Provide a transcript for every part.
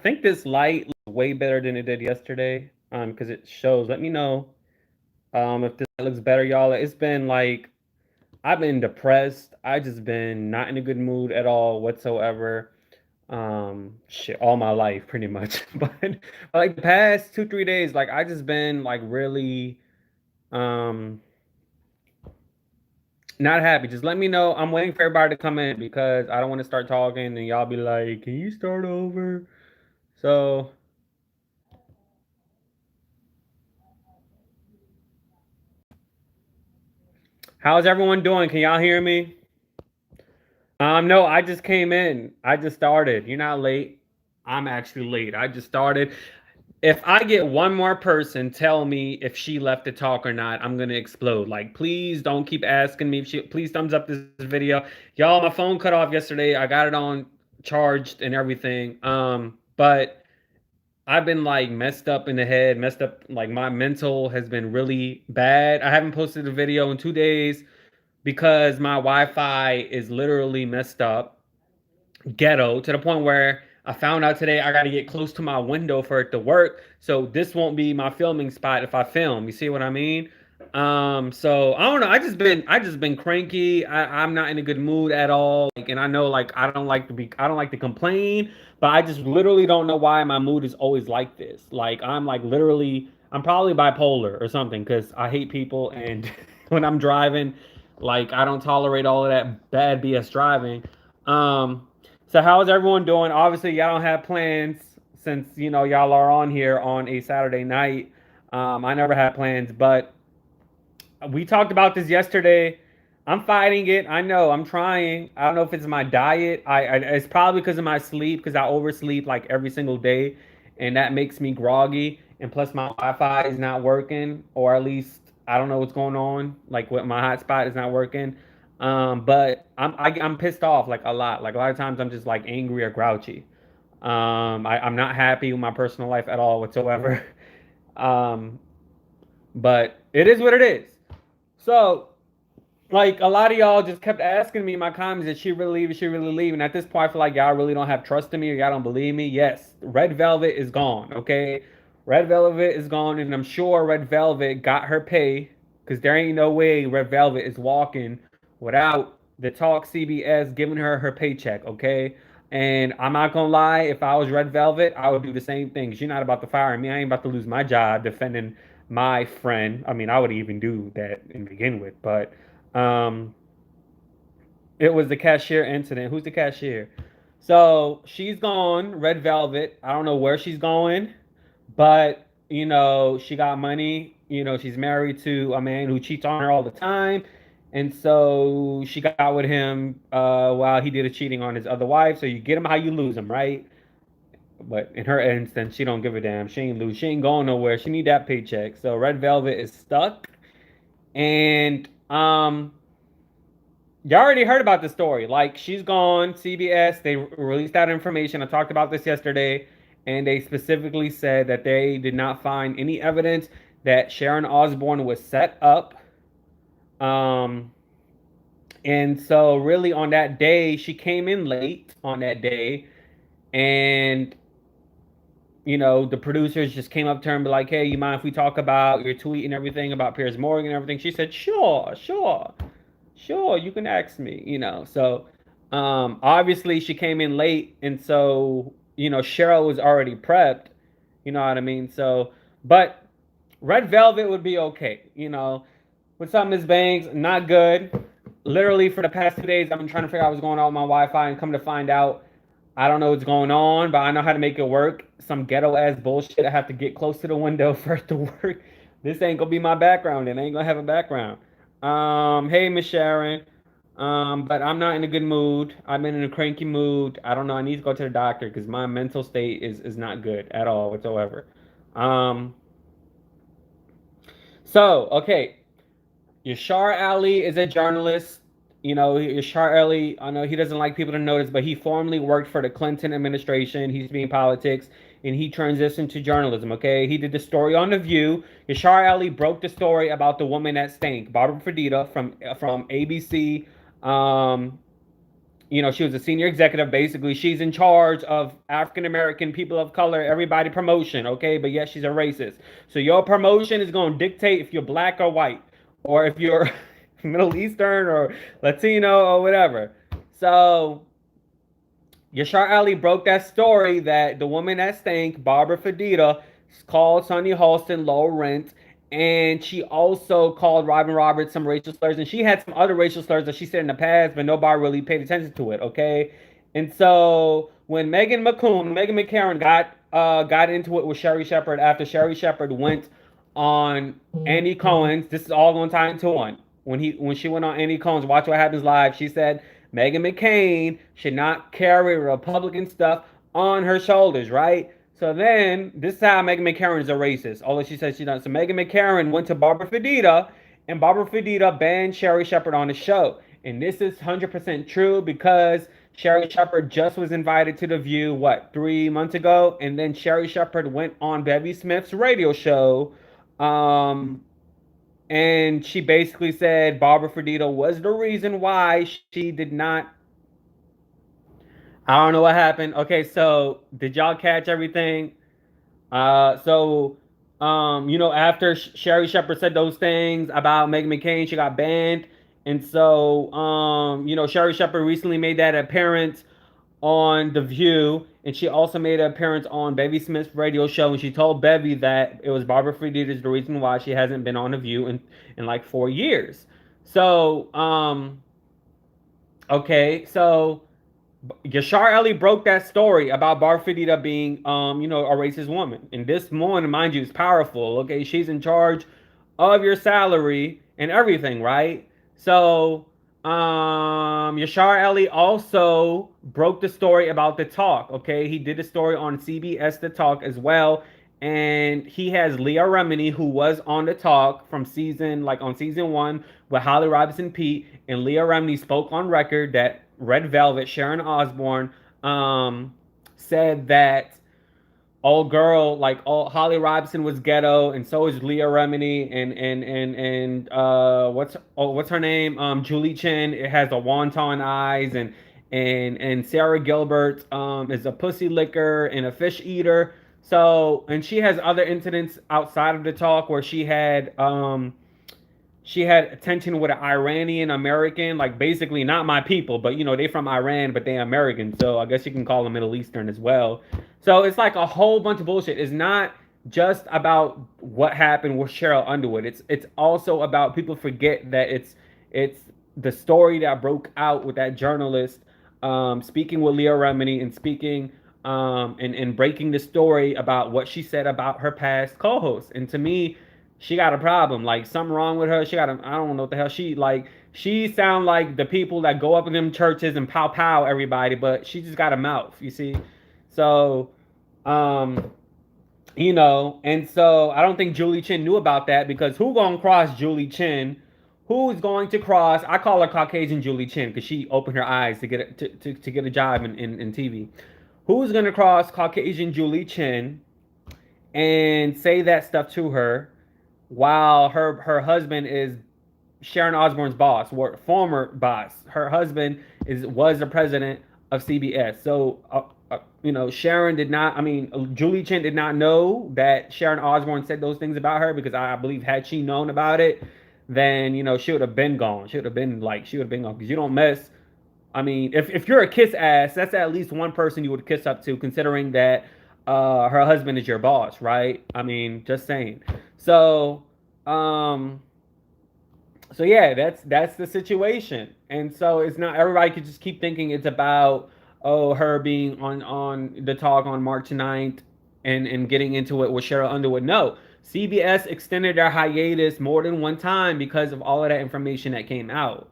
think this light looks way better than it did yesterday. Because it shows. Let me know if this looks better, y'all. It's been like I've been depressed. I just been not in a good mood at all whatsoever. Shit, all my life pretty much. But like the past 2 3 days, like I just been like really um not happy. Just let me know. I'm waiting for everybody to come in because I don't want to start talking and y'all be like, "Can you start over?" So how's everyone doing? Can y'all hear me? No, I just came in. I just started. You're not late. I'm actually late. I just started. If I get one more person tell me if she left to talk or not, I'm gonna explode. Like, please don't keep asking me if she. Please thumbs up this video, y'all. My phone cut off yesterday. I got it on charged and everything. But I've been like messed up in the head, messed up. Like my mental has been really bad. I haven't posted a video in 2 days because my Wi-Fi is literally messed up, ghetto, to the point where I found out today I got to get close to my window for it to work. So this won't be my filming spot if I film. You see what I mean? So I don't know. I just been cranky. I'm not in a good mood at all. Like, and I know like I don't like to complain, but I just literally don't know why my mood is always like this. Like I'm like literally I'm probably bipolar or something because I hate people and when I'm driving, like I don't tolerate all of that bad BS driving. Um, so how is everyone doing? Obviously, y'all don't have plans since y'all are on here on a Saturday night. I never had plans, but we talked about this yesterday. I'm fighting it. I know. I'm trying. I don't know if it's my diet. It's probably because of my sleep because I oversleep like every single day, and that makes me groggy. And plus, my Wi-Fi is not working, or at least I don't know what's going on. Like with my hotspot is not working. But I'm pissed off like a lot. Like a lot of times I'm just like angry or grouchy. I'm not happy with my personal life at all whatsoever. Um, but it is what it is. So like a lot of y'all just kept asking me in my comments, did she really leave? Is she really leave? And at this point, I feel like y'all really don't have trust in me or y'all don't believe me. Yes, Red Velvet is gone. Okay, Red Velvet is gone, and I'm sure Red Velvet got her pay because there ain't no way Red Velvet is walking without the Talk CBS giving her her paycheck. Okay. And I'm not gonna lie, if I was Red Velvet, I would do the same thing. She's not about to fire me. I ain't about to lose my job defending my friend. I mean, I would even do that in begin with, but um, it was the cashier incident. Who's the cashier? So she's gone, Red Velvet. I don't know where she's going, but she got money. She's married to a man who cheats on her all the time. And so she got with him while he did a cheating on his other wife. So you get him how you lose him, right? But in her instance, she don't give a damn. She ain't lose. She ain't going nowhere. She need that paycheck. So Red Velvet is stuck. And you already heard about the story. Like she's gone. CBS they released that information. I talked about this yesterday, and they specifically said that they did not find any evidence that Sharon Osbourne was set up. Um, and so really on that day, she came in late on that day, and the producers just came up to her and be like, "Hey, you mind if we talk about your tweet and everything about Piers Morgan and everything?" She said, "Sure, sure." Sure, you can ask me. So obviously she came in late, and so Cheryl was already prepped. You know what I mean? So, but Red Velvet would be okay. What's up, Miss Banks? Not good. Literally for the past 2 days, I've been trying to figure out what's going on with my Wi-Fi, and come to find out, I don't know what's going on, but I know how to make it work. Some ghetto ass bullshit. I have to get close to the window for it to work. This ain't gonna be my background, and I ain't gonna have a background. Hey, Miss Sharon. But I'm not in a good mood. I'm in a cranky mood. I don't know. I need to go to the doctor because my mental state is not good at all whatsoever. Um, so okay, Yashar Ali is a journalist. Yashar Ali, I know he doesn't like people to notice, but he formerly worked for the Clinton administration. He's being politics, and he transitioned to journalism. Okay, he did the story on The View. Yashar Ali broke the story about the woman that stank, Barbara Fredita from ABC. Um, She was a senior executive. Basically, she's in charge of African American, people of color, everybody promotion. Okay, but yes, she's a racist. So your promotion is going to dictate if you're black or white, or if you're Middle Eastern or Latino or whatever. So Yashar Ali broke that story that the woman that stank, Barbara Fadita, called Sonny Halston low rent, and she also called Robin Roberts some racial slurs, and she had some other racial slurs that she said in the past, but nobody really paid attention to it. Okay, and so when Megan McCarran got into it with Sherry Shepard after Sherry Shepard went on Andy Cohen's, this is all going to tie into one. When she went on Andy Cohen's Watch What Happens Live, she said Meghan McCain should not carry Republican stuff on her shoulders, right? So then, this is how Meghan McCarran is a racist, although she says she doesn't. So Meghan McCarran went to Barbara Fadita, and Barbara Fadita banned Sherry Shepard on the show. And this is 100% true because Sherry Shepard just was invited to The View, 3 months ago? And then Sherry Shepard went on Bevy Smith's radio show, and she basically said Barbara Fadita was the reason why she did not. I don't know what happened. Okay, so did y'all catch everything? After Sherry Shepard said those things about Meghan McCain, she got banned. And so, Sherry Shepard recently made that appearance on The View, and she also made an appearance on Bevy Smith's radio show, and she told Bevy that it was Barbara Fredita's the reason why she hasn't been on The View in like 4 years. So, okay, so Yashar Ali broke that story about Bar Fidita being, a racist woman. And this woman, mind you, is powerful. Okay, she's in charge of your salary and everything, right? So, Yashar Ali also broke the story about The Talk. Okay, he did a story on CBS The Talk as well. And he has Leah Remini, who was on The Talk from on season one with Holly Robinson Pete. And Leah Remini spoke on record that Red Velvet, Sharon Osbourne, said that old girl, Holly Robinson was ghetto, and so is Leah Remini, and what's her name? Julie Chen. It has the wonton eyes, and Sarah Gilbert is a pussy licker and a fish eater. So, and she has other incidents outside of The Talk where she had attention with an Iranian American, like basically not my people, but they from Iran, but they American. So I guess you can call them Middle Eastern as well. So it's like a whole bunch of bullshit. It's not just about what happened with Cheryl Underwood. It's also about people forget that it's the story that broke out with that journalist speaking with Leah Remini and speaking and breaking the story about what she said about her past co-host. And to me, she got a problem, like something wrong with her. I don't know what the hell she sound like the people that go up in them churches and pow everybody, but she just got a mouth, you see. So, and so I don't think Julie Chen knew about that, because who gonna cross Julie Chen? Who is going to cross? I call her Caucasian Julie Chen because she opened her eyes to get a job in TV. Who's gonna cross Caucasian Julie Chen and say that stuff to her, while her husband is Sharon Osbourne's boss, or former boss? Her husband was the president of CBS. So Sharon did not. I mean, Julie Chen did not know that Sharon Osbourne said those things about her, because I believe had she known about it, then she would have been gone. She would have been gone, because you don't mess. I mean, if you're a kiss ass, that's at least one person you would kiss up to, considering that her husband is your boss, right? I mean, just saying. So, so yeah, that's the situation. And so it's not, everybody could just keep thinking it's about her being on The Talk on March 9th and getting into it with Cheryl Underwood. No, CBS extended their hiatus more than one time because of all of that information that came out.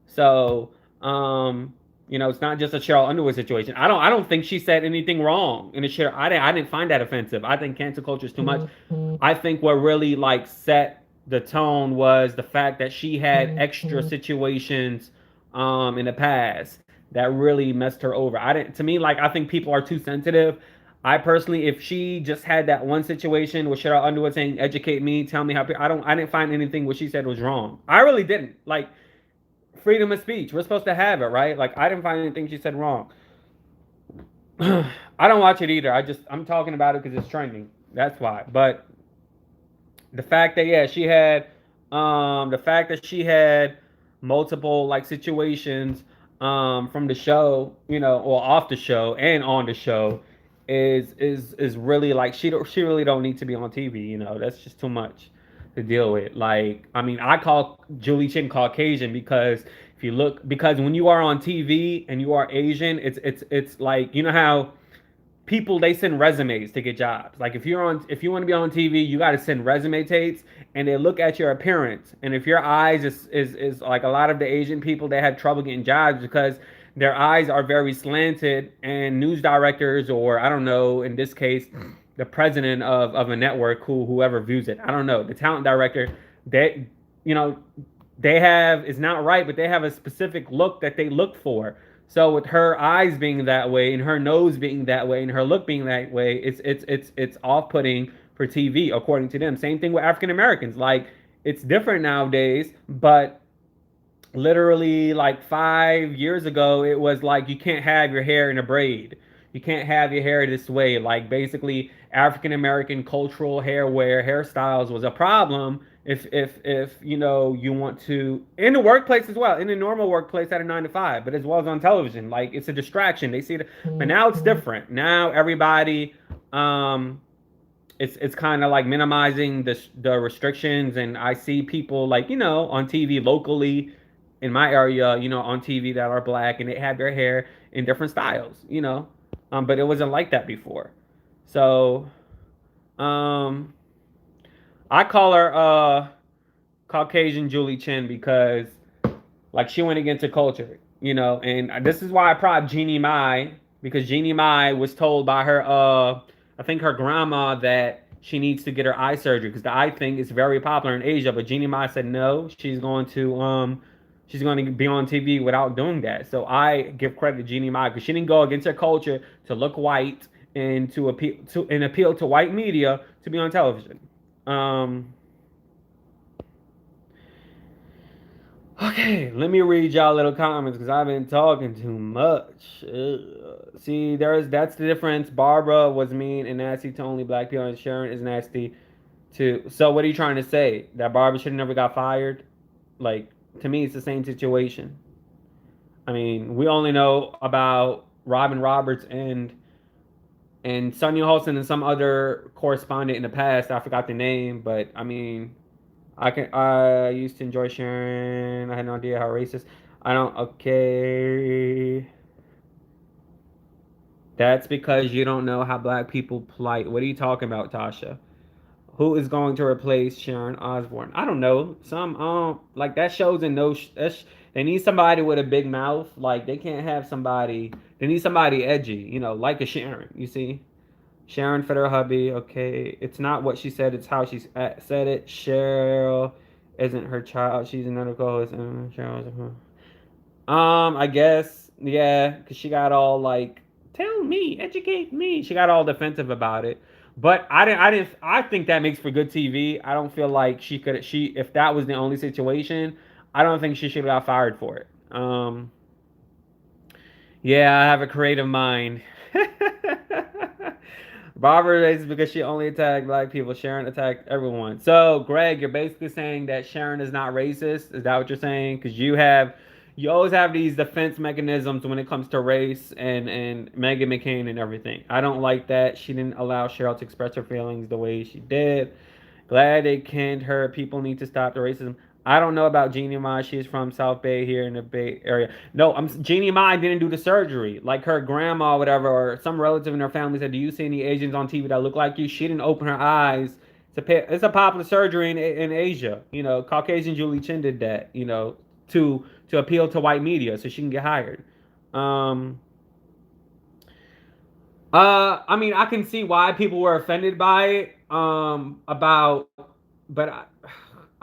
So, it's not just a Cheryl Underwood situation. I don't think she said anything wrong in the Cheryl. I didn't find that offensive. I think cancel culture is too much. I think what really set the tone was the fact that she had extra situations in the past that really messed her over. To me, I think people are too sensitive. I personally, if she just had that one situation with Cheryl Underwood saying, "Educate me, tell me how," I didn't find anything what she said was wrong. I really didn't. freedom of speech. We're supposed to have it, right? Like, I didn't find anything she said wrong. I don't watch it either. I'm talking about it because it's trending. That's why. But the fact that she had multiple like situations from the show, or off the show and on the show is really like she really don't need to be on TV, That's just too much to deal with. Like, I mean, I call Julie Chen Caucasian because because when you are on TV and you are Asian, it's like, how people, they send resumes to get jobs. Like, if you want to be on TV, you got to send resume tapes, and they look at your appearance. And if your eyes is like a lot of the Asian people, they have trouble getting jobs because their eyes are very slanted, and news directors, or I don't know, in this case, the president of a network, whoever views it, I don't know, the talent director, they you know they have, it's not right, but they have a specific look that they look for. So with her eyes being that way, and her nose being that way, and her look being that way, it's off-putting for TV, according to them. Same thing with African Americans. Like, it's different nowadays, but literally like 5 years ago, it was like you can't have your hair in a braid. You can't have your hair this way. Like, basically, African American cultural hairstyles was a problem. If you want to, in the workplace as well, in the normal workplace at a 9 to 5, but as well as on television, like, it's a distraction. They see it, but now it's different. Now everybody, it's kind of like minimizing the restrictions, and I see people like, on TV locally in my area, on TV, that are black, and they have their hair in different styles, but it wasn't like that before. So, I call her Caucasian Julie Chen because, like, she went against the culture, and this is why I prop Jeannie Mai, because Jeannie Mai was told by her, I think her grandma, that she needs to get her eye surgery because the eye thing is very popular in Asia. But Jeannie Mai said no, she's going to be on TV without doing that. So I give credit to Jeannie Mai because she didn't go against her culture to look white and to appeal to white media to be on television. Okay, let me read y'all little comments because I've been talking too much. See, that's the difference. Barbara was mean and nasty to only black people, and Sharon is nasty too. So what are you trying to say? That Barbara should have never got fired? Like, to me, it's the same situation. I mean, we only know about Robin Roberts and Sonia Holston and some other correspondent in the past. I forgot the name, but I mean, I used to enjoy Sharon. I had no idea how racist. I don't. Okay. That's because you don't know how black people plight. What are you talking about, Tasha? Who is going to replace Sharon Osbourne? I don't know. Some like, that shows in no. They need somebody with a big mouth. Like, they can't have somebody. They need somebody edgy. Like a Sharon. You see, Sharon for her hubby. Okay, it's not what she said. It's how she said it. Cheryl isn't her child. She's another co-host. I guess, yeah, because she got all like, tell me, educate me. She got all defensive about it. But I think that makes for good TV. I don't feel like if that was the only situation, I don't think she should have got fired for it. Yeah, I have a creative mind. Barbara is because she only attacked black people. Sharon attacked everyone. So, Greg, you're basically saying that Sharon is not racist? Is that what you're saying? Because you always have these defense mechanisms when it comes to race and Meghan McCain and everything. I don't like that. She didn't allow Cheryl to express her feelings the way she did. Glad they canned her. People need to stop the racism. I don't know about Jeannie Mai. She's from South Bay here in the Bay Area. No, Jeannie Mai didn't do the surgery. Like, her grandma or whatever, or some relative in her family said, do you see any Asians on TV that look like you? She didn't open her eyes. It's a popular surgery in Asia. Caucasian Julie Chen did that, to appeal to white media so she can get hired. I mean, I can see why people were offended by it. But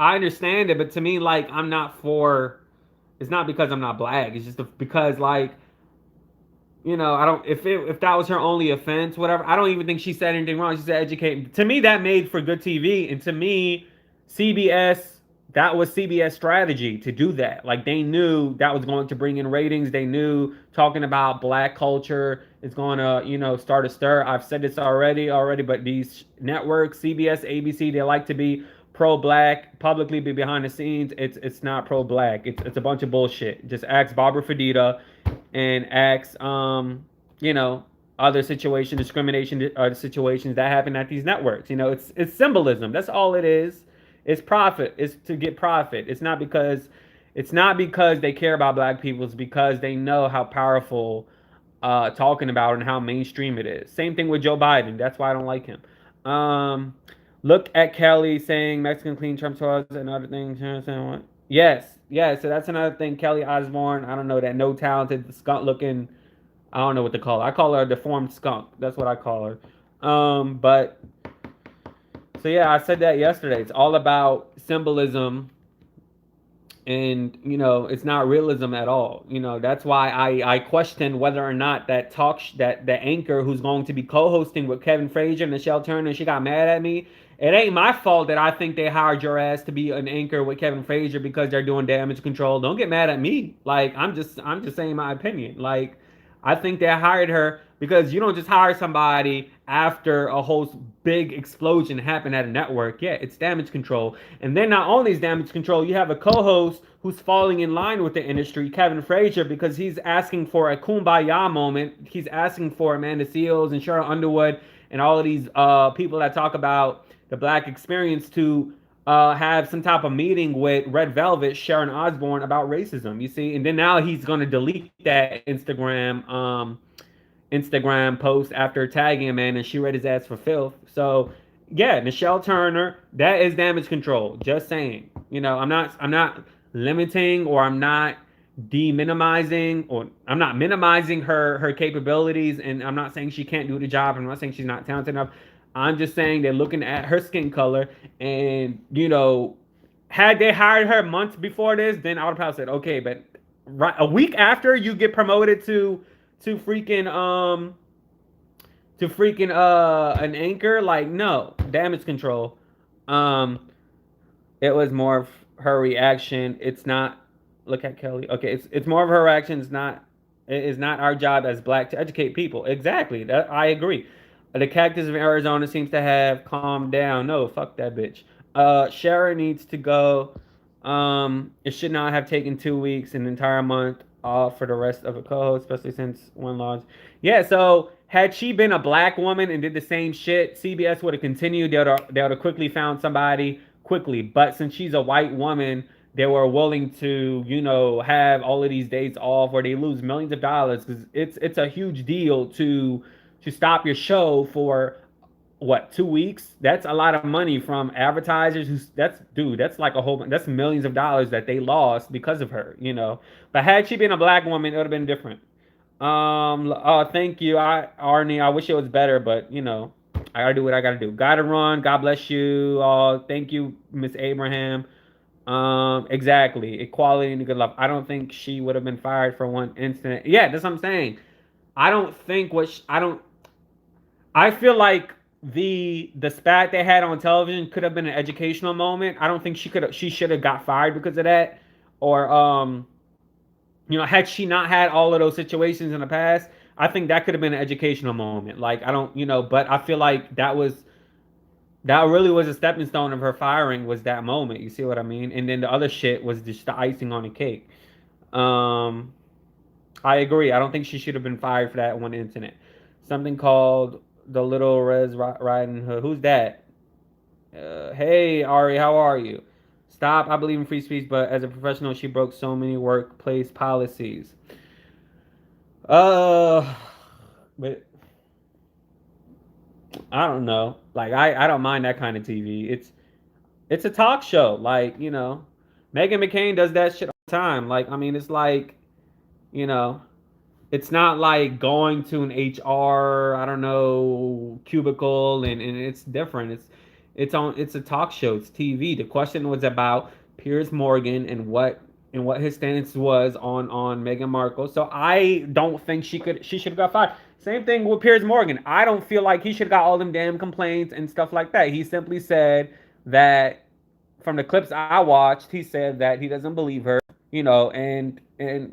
I understand it. But to me, like, I'm not for. It's not because I'm not black. It's just because, like, I don't. If that was her only offense, whatever. I don't even think she said anything wrong. She said educate. To me, that made for good TV, and to me, CBS. that was CBS strategy to do that. Like they knew that was going to bring in ratings. They knew talking about black culture is going to, start a stir. I've said this already, but these networks, CBS, ABC, they like to be pro-black, publicly be behind the scenes. It's not pro-black. It's a bunch of bullshit. Just ask Barbara Fadita and ask you know other situation discrimination situations that happen at these networks. It's symbolism. That's all it is. It's profit. It's to get profit. It's not because they care about black people. It's because they know how powerful talking about it and how mainstream it is. Same thing with Joe Biden. That's why I don't like him. Um, Look at Kelly saying Mexican clean Trump toys and other things. Yes, yes. So that's another thing. Kelly Osbourne. I don't know that no talented skunk looking. I don't know what to call her. I call her a deformed skunk. That's what I call her. But so yeah, I said that yesterday. It's all about symbolism, and it's not realism at all. That's why I question whether or not that the anchor who's going to be co-hosting with Kevin Frazier and Michelle Turner, she got mad at me. It ain't my fault that I think they hired your ass to be an anchor with Kevin Frazier because they're doing damage control. Don't get mad at me. Like I'm just saying my opinion. Like I think they hired her because you don't just hire somebody after a whole big explosion happened at a network. Yeah, it's damage control. And then not only is damage control, you have a co-host who's falling in line with the industry, Kevin Frazier, because he's asking for a kumbaya moment. He's asking for Amanda Seales and Cheryl Underwood and all of these people that talk about the black experience to have some type of meeting with Red Velvet, Sharon Osbourne, about racism. You see, and then now he's going to delete that Instagram post after tagging a man, and she read his ass for filth. So yeah, Michelle Turner, that is damage control. Just saying. I'm not limiting, or I'm not deminimizing, or I'm not minimizing her capabilities, and I'm not saying she can't do the job. I'm not saying she's not talented enough. I'm just saying they're looking at her skin color, and had they hired her months before this, then I would have probably said okay. But right a week after you get promoted to freaking an anchor, like, no, damage control. um it was more of her reaction. It's not. Look at Kelly. Okay, it's more of her reaction. It is not our job as black to educate people. Exactly, that I agree. The cactus of Arizona seems to have calmed down. No, fuck that bitch. Sharon needs to go. It should not have taken 2 weeks, an entire month off for the rest of a co-host, especially since one lost. Yeah, so had she been a black woman and did the same shit, CBS would have continued. They would have quickly found somebody quickly. But since she's a white woman, they were willing to, have all of these days off, where they lose millions of dollars, because it's a huge deal to stop your show for what, 2 weeks. That's a lot of money from advertisers. That's like that's millions of dollars that they lost because of her. But had she been a black woman, it would have been different. Thank you, Arnie. I wish it was better, but I gotta do what I gotta do. Gotta run. God bless you. Thank you, Miss Abraham. Exactly. Equality and good love. I don't think she would have been fired for one incident. Yeah, that's what I'm saying. I don't think I don't. I feel like the spat they had on television could have been an educational moment. I don't think she should have got fired because of that, or had she not had all of those situations in the past, I think that could have been an educational moment. Like I don't, but I feel like that really was a stepping stone of her firing, was that moment. You see what I mean? And then the other shit was just the icing on the cake. Um, I agree. I don't think she should have been fired for that one incident. Something called the Little Res Riding Hood. Who's that? Hey, Ari, how are you? Stop. I believe in free speech, but as a professional, she broke so many workplace policies. Uh, but I don't know. Like I don't mind that kind of TV. It's a talk show. Like Megan McCain does that shit all the time. Like I mean, it's like you know, it's not like going to an HR, I don't know, cubicle, and it's different. It's a talk show. It's TV. The question was about Piers Morgan and what his stance was on Meghan Markle. So I don't think she should have got fired. Same thing with Piers Morgan. I don't feel like he should have got all them damn complaints and stuff like that. He simply said that from the clips I watched, he said that he doesn't believe her, and I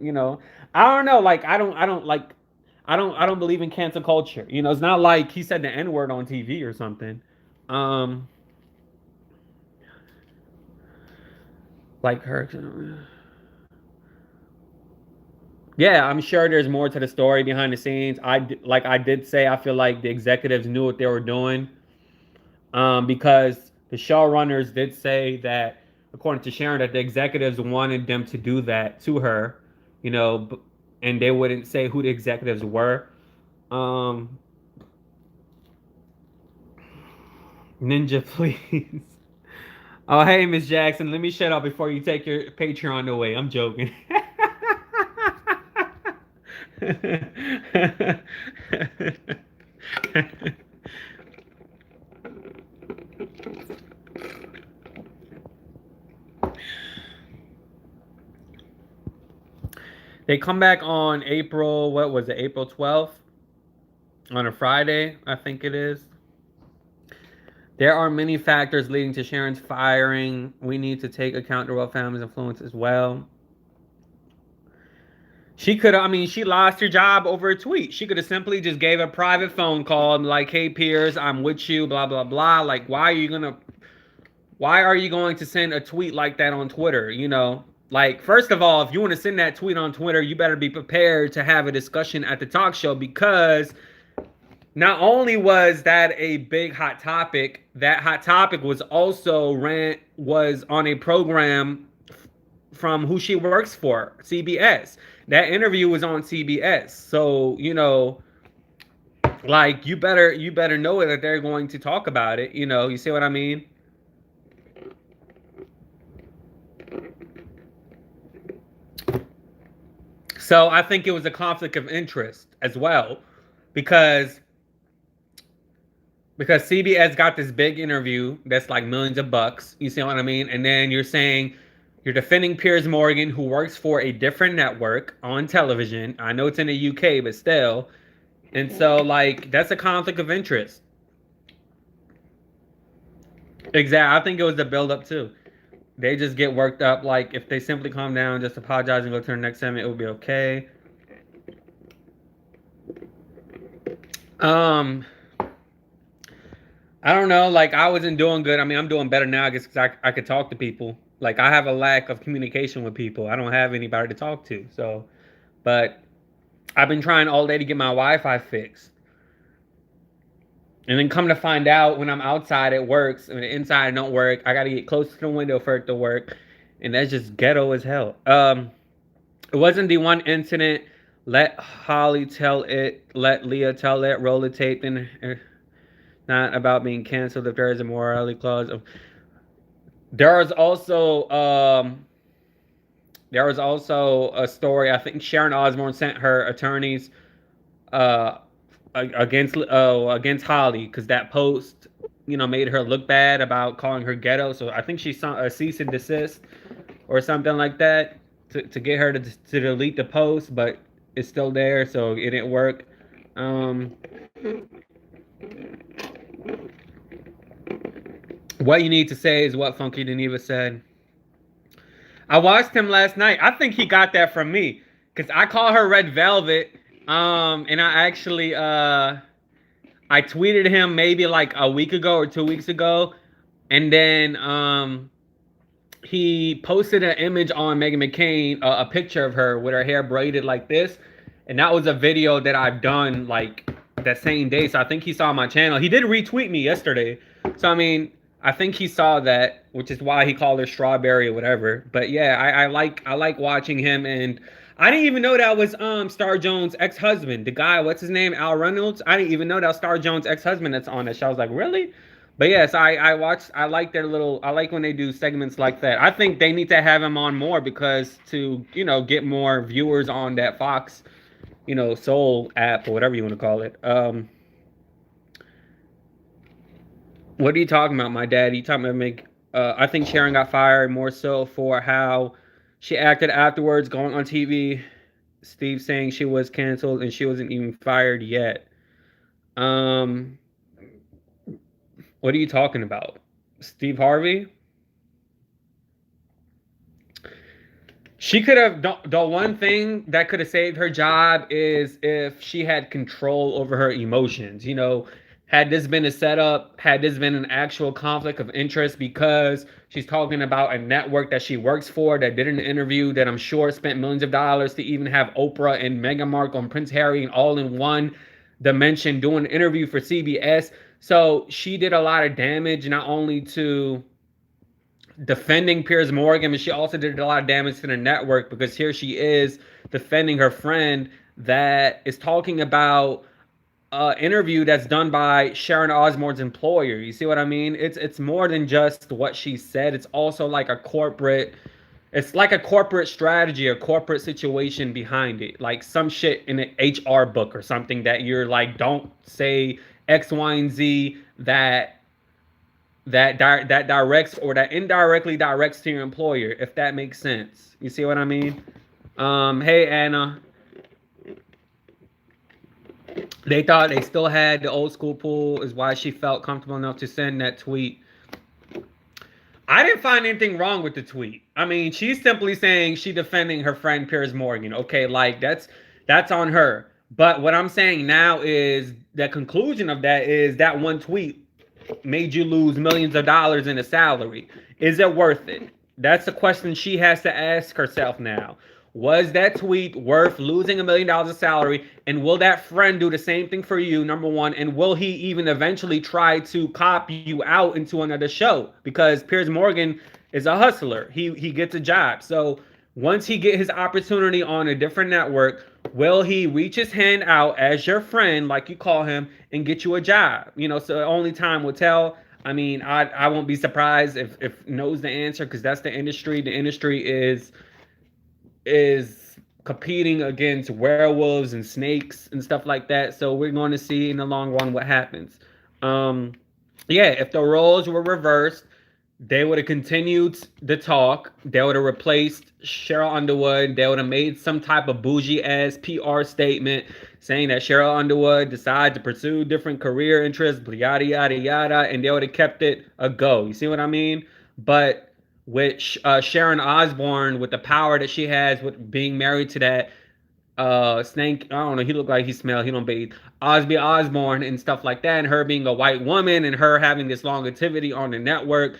don't know, like I don't believe in cancel culture. It's not like he said the N word on TV or something. Um, like her. Yeah, I'm sure there's more to the story behind the scenes. Like I did say, I feel like the executives knew what they were doing, because the showrunners did say that, according to Sharon, that the executives wanted them to do that to her, you know, and they wouldn't say who the executives were. Um, Ninja, please. Oh, hey, Miss Jackson, let me shut up before you take your Patreon away. I'm joking. They come back on April, what was it, April 12th? On a Friday, I think it is. There are many factors leading to Sharon's firing. We need to take account the royal family's influence as well. She could have, I mean, she lost her job over a tweet. She could have simply just gave a private phone call and like, hey, Piers, I'm with you, blah, blah, blah. Like, why are you going to send a tweet like that on Twitter? Like, first of all, if you want to send that tweet on Twitter, you better be prepared to have a discussion at the talk show, because not only was that a big hot topic, that hot topic was also was on a program from who she works for, CBS. That interview was on CBS. So, like you better know that they're going to talk about it. You see what I mean? So I think it was a conflict of interest as well, because CBS got this big interview that's like millions of bucks. You see what I mean? And then you're defending Piers Morgan, who works for a different network on television. I know it's in the UK, but still. And so, like, that's a conflict of interest. Exactly. I think it was the build up too. They just get worked up. Like, if they simply calm down, just apologize and go to the next segment, it will be okay. Um, I don't know. Like, I wasn't doing good. I mean, I'm doing better now, I guess, because I could talk to people. Like, I have a lack of communication with people. I don't have anybody to talk to. So, but I've been trying all day to get my Wi-Fi fixed. And then come to find out, when I'm outside, it works. And the inside don't work. I got to get close to the window for it to work. And that's just ghetto as hell. It wasn't the one incident. Let Holly tell it. Let Leah tell it. Roll the tape. Then not about being canceled if there is a morality clause. There was also a story. I think Sharon Osbourne sent her attorneys uh, against Holly, because that post, made her look bad about calling her ghetto. So I think she saw a cease and desist or something like that to get her to delete the post, but it's still there, so it didn't work. What you need to say is what Funky Geneva said. I watched him last night. I think he got that from me, because I call her Red Velvet. And I actually I tweeted him maybe like a week ago or 2 weeks ago, and then he posted an image on Meghan McCain, a picture of her with her hair braided like this, and that was a video that I've done like that same day. So I think he saw my channel. He did retweet me yesterday. So I mean, I think he saw that, which is why he called her Strawberry or whatever. But yeah, I like watching him, and I didn't even know that was Star Jones' ex-husband. The guy, what's his name? Al Reynolds. I didn't even know that was Star Jones' ex-husband that's on that show. I was like, really? But yes, I like their little, I like when they do segments like that. I think they need to have him on more, because to, get more viewers on that Fox, Soul app or whatever you want to call it. What are you talking about, my dad? You talking about I think Sharon got fired more so for how she acted afterwards, going on TV. Steve saying she was canceled and she wasn't even fired yet. Um, what are you talking about? Steve Harvey? She could have, the one thing that could have saved her job is if she had control over her emotions. Had this been a setup, had this been an actual conflict of interest because she's talking about a network that she works for that did an interview that I'm sure spent millions of dollars to even have Oprah and Meghan Markle and Prince Harry and all in one dimension doing an interview for CBS. So she did a lot of damage, not only to defending Piers Morgan, but she also did a lot of damage to the network because here she is defending her friend that is talking about an interview that's done by Sharon Osbourne's employer. You see what I mean? It's more than just what she said. It's also like a corporate. It's like a corporate strategy, a corporate situation behind it. Like some shit in an HR book or something that you're like, don't say X, Y, and Z that directs or that indirectly directs to your employer, if that makes sense. You see what I mean? Hey Anna. They thought they still had the old school pool, is why she felt comfortable enough to send that tweet. I didn't find anything wrong with the tweet. I mean, she's simply saying she defending her friend Piers Morgan. Okay, like that's on her. But what I'm saying now is the conclusion of that is that one tweet made you lose millions of dollars in a salary. Is it worth it? That's the question she has to ask herself now. Was that tweet worth losing $1 million of salary? And will that friend do the same thing for you, number one? And will he even eventually try to copy you out into another show? Because Piers Morgan is a hustler. He gets a job. So once he get his opportunity on a different network, will he reach his hand out as your friend, like you call him, and get you a job? So only time will tell. I mean, I won't be surprised if knows the answer, because that's the industry. The industry is competing against werewolves and snakes and stuff like that. So we're going to see in the long run what happens. Yeah, if the roles were reversed, they would have continued the talk. They would have replaced Cheryl Underwood. They would have made some type of bougie ass PR statement saying that Cheryl Underwood decided to pursue different career interests, yada yada yada, and they would have kept it a go. You see what I mean? But with Sharon Osbourne, with the power that she has with being married to that snake, I don't know, he looked like he smelled, he don't bathe, Osby Osbourne and stuff like that, and her being a white woman and her having this longevity on the network,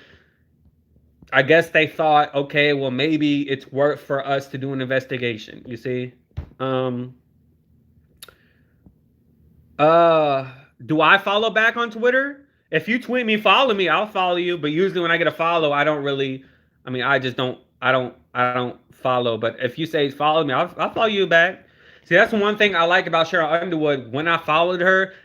I guess they thought, okay, well, maybe it's worth for us to do an investigation. You see? Do I follow back on Twitter? If you tweet me, follow me, I'll follow you. But usually when I get a follow, I don't really, I mean, I just don't, I don't follow. But if you say follow me, I'll follow you back. See, that's one thing I like about Cheryl Underwood. When I followed her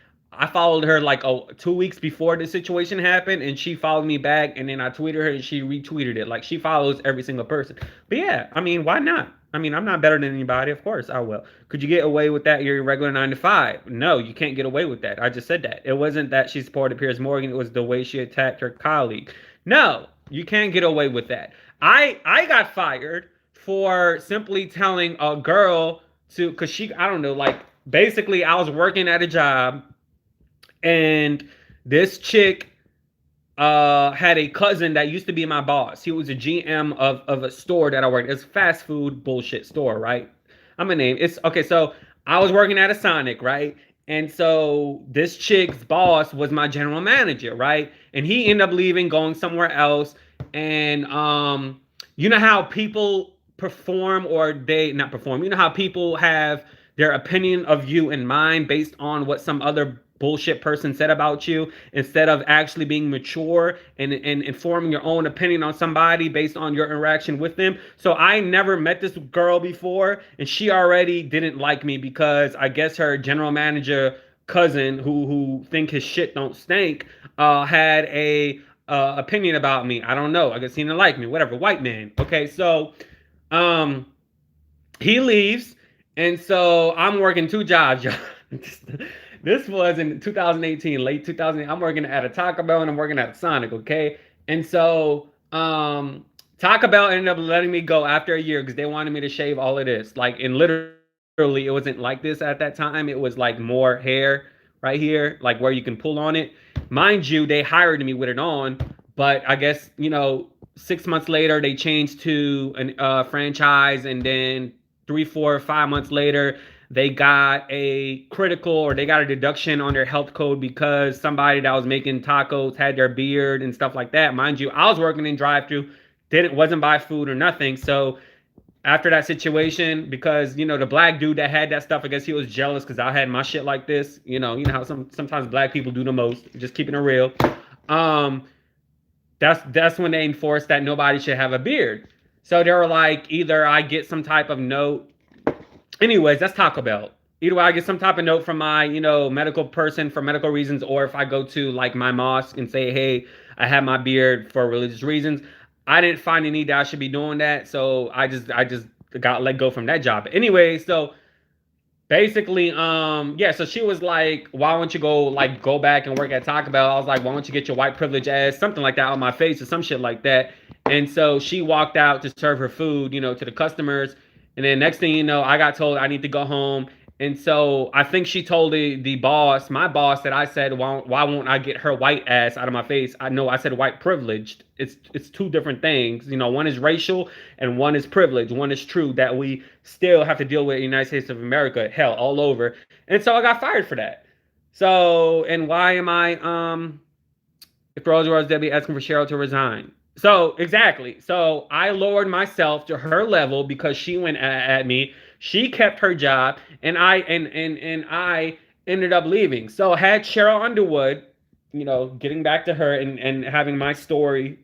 like 2 weeks before the situation happened, and she followed me back, and then I tweeted her and she retweeted it. Like, she follows every single person. But yeah, I mean, why not? I mean, I'm not better than anybody. Of course I will. Could you get away with that? You're a regular 9 to 5. No, you can't get away with that. I just said that. It wasn't that she supported Piers Morgan. It was the way she attacked her colleague. No, you can't get away with that. I got fired for simply telling a girl to, because I don't know, like, basically I was working at a job, and this chick had a cousin that used to be my boss. He was a GM of a store that I worked. It's a fast food bullshit store, right? I'm gonna name it's okay. So I was working at a Sonic, right? And so this chick's boss was my general manager, right? And he ended up leaving, going somewhere else. And you know how people perform, or they not perform. You know how people have their opinion of you in mind based on what some other bullshit person said about you, instead of actually being mature and forming your own opinion on somebody based on your interaction with them. So I never met this girl before, and she already didn't like me because I guess her general manager cousin, who think his shit don't stink, had a opinion about me. I don't know. I guess he didn't like me. Whatever. White man. Okay, so he leaves, and so I'm working 2 jobs, y'all. This was in 2018, late 2000. I'm working at a Taco Bell and I'm working at a Sonic, okay? And so Taco Bell ended up letting me go after a year because they wanted me to shave all of this. Like, and literally, it wasn't like this at that time. It was like more hair right here, like where you can pull on it. Mind you, they hired me with it on, but I guess, 6 months later, they changed to a franchise, and then 3, 4, 5 months later, they got a critical or they got a deduction on their health code because somebody that was making tacos had their beard and stuff like that. Mind you, I was working in drive-through, didn't wasn't buy food or nothing. So after that situation, because the black dude that had that stuff, I guess he was jealous because I had my shit like this. You know how sometimes black people do the most. Just keeping it real. Um, that's when they enforced that nobody should have a beard. So they were like, either I get some type of note. Anyways, that's Taco Bell. Either way, I get some type of note from my, medical person for medical reasons, or if I go to like my mosque and say, hey, I have my beard for religious reasons. I didn't find any that I should be doing that, so I just got let go from that job. Anyway, so basically, yeah, so she was like, why don't you go back and work at Taco Bell? I was like, why don't you get your white privilege ass, something like that, on my face or some shit like that. And so she walked out to serve her food, to the customers. And then next thing you know, I got told I need to go home. And so I think she told the boss, my boss, that I said, why won't I get her white ass out of my face? I know I said white privileged. It's two different things. One is racial and one is privilege. One is true that we still have to deal with in the United States of America, hell, all over. And so I got fired for that. So, and why am I if Rose was Debbie asking for Cheryl to resign? So exactly. So I lowered myself to her level because she went at me. She kept her job, and I ended up leaving. So had Cheryl Underwood, getting back to her and having my story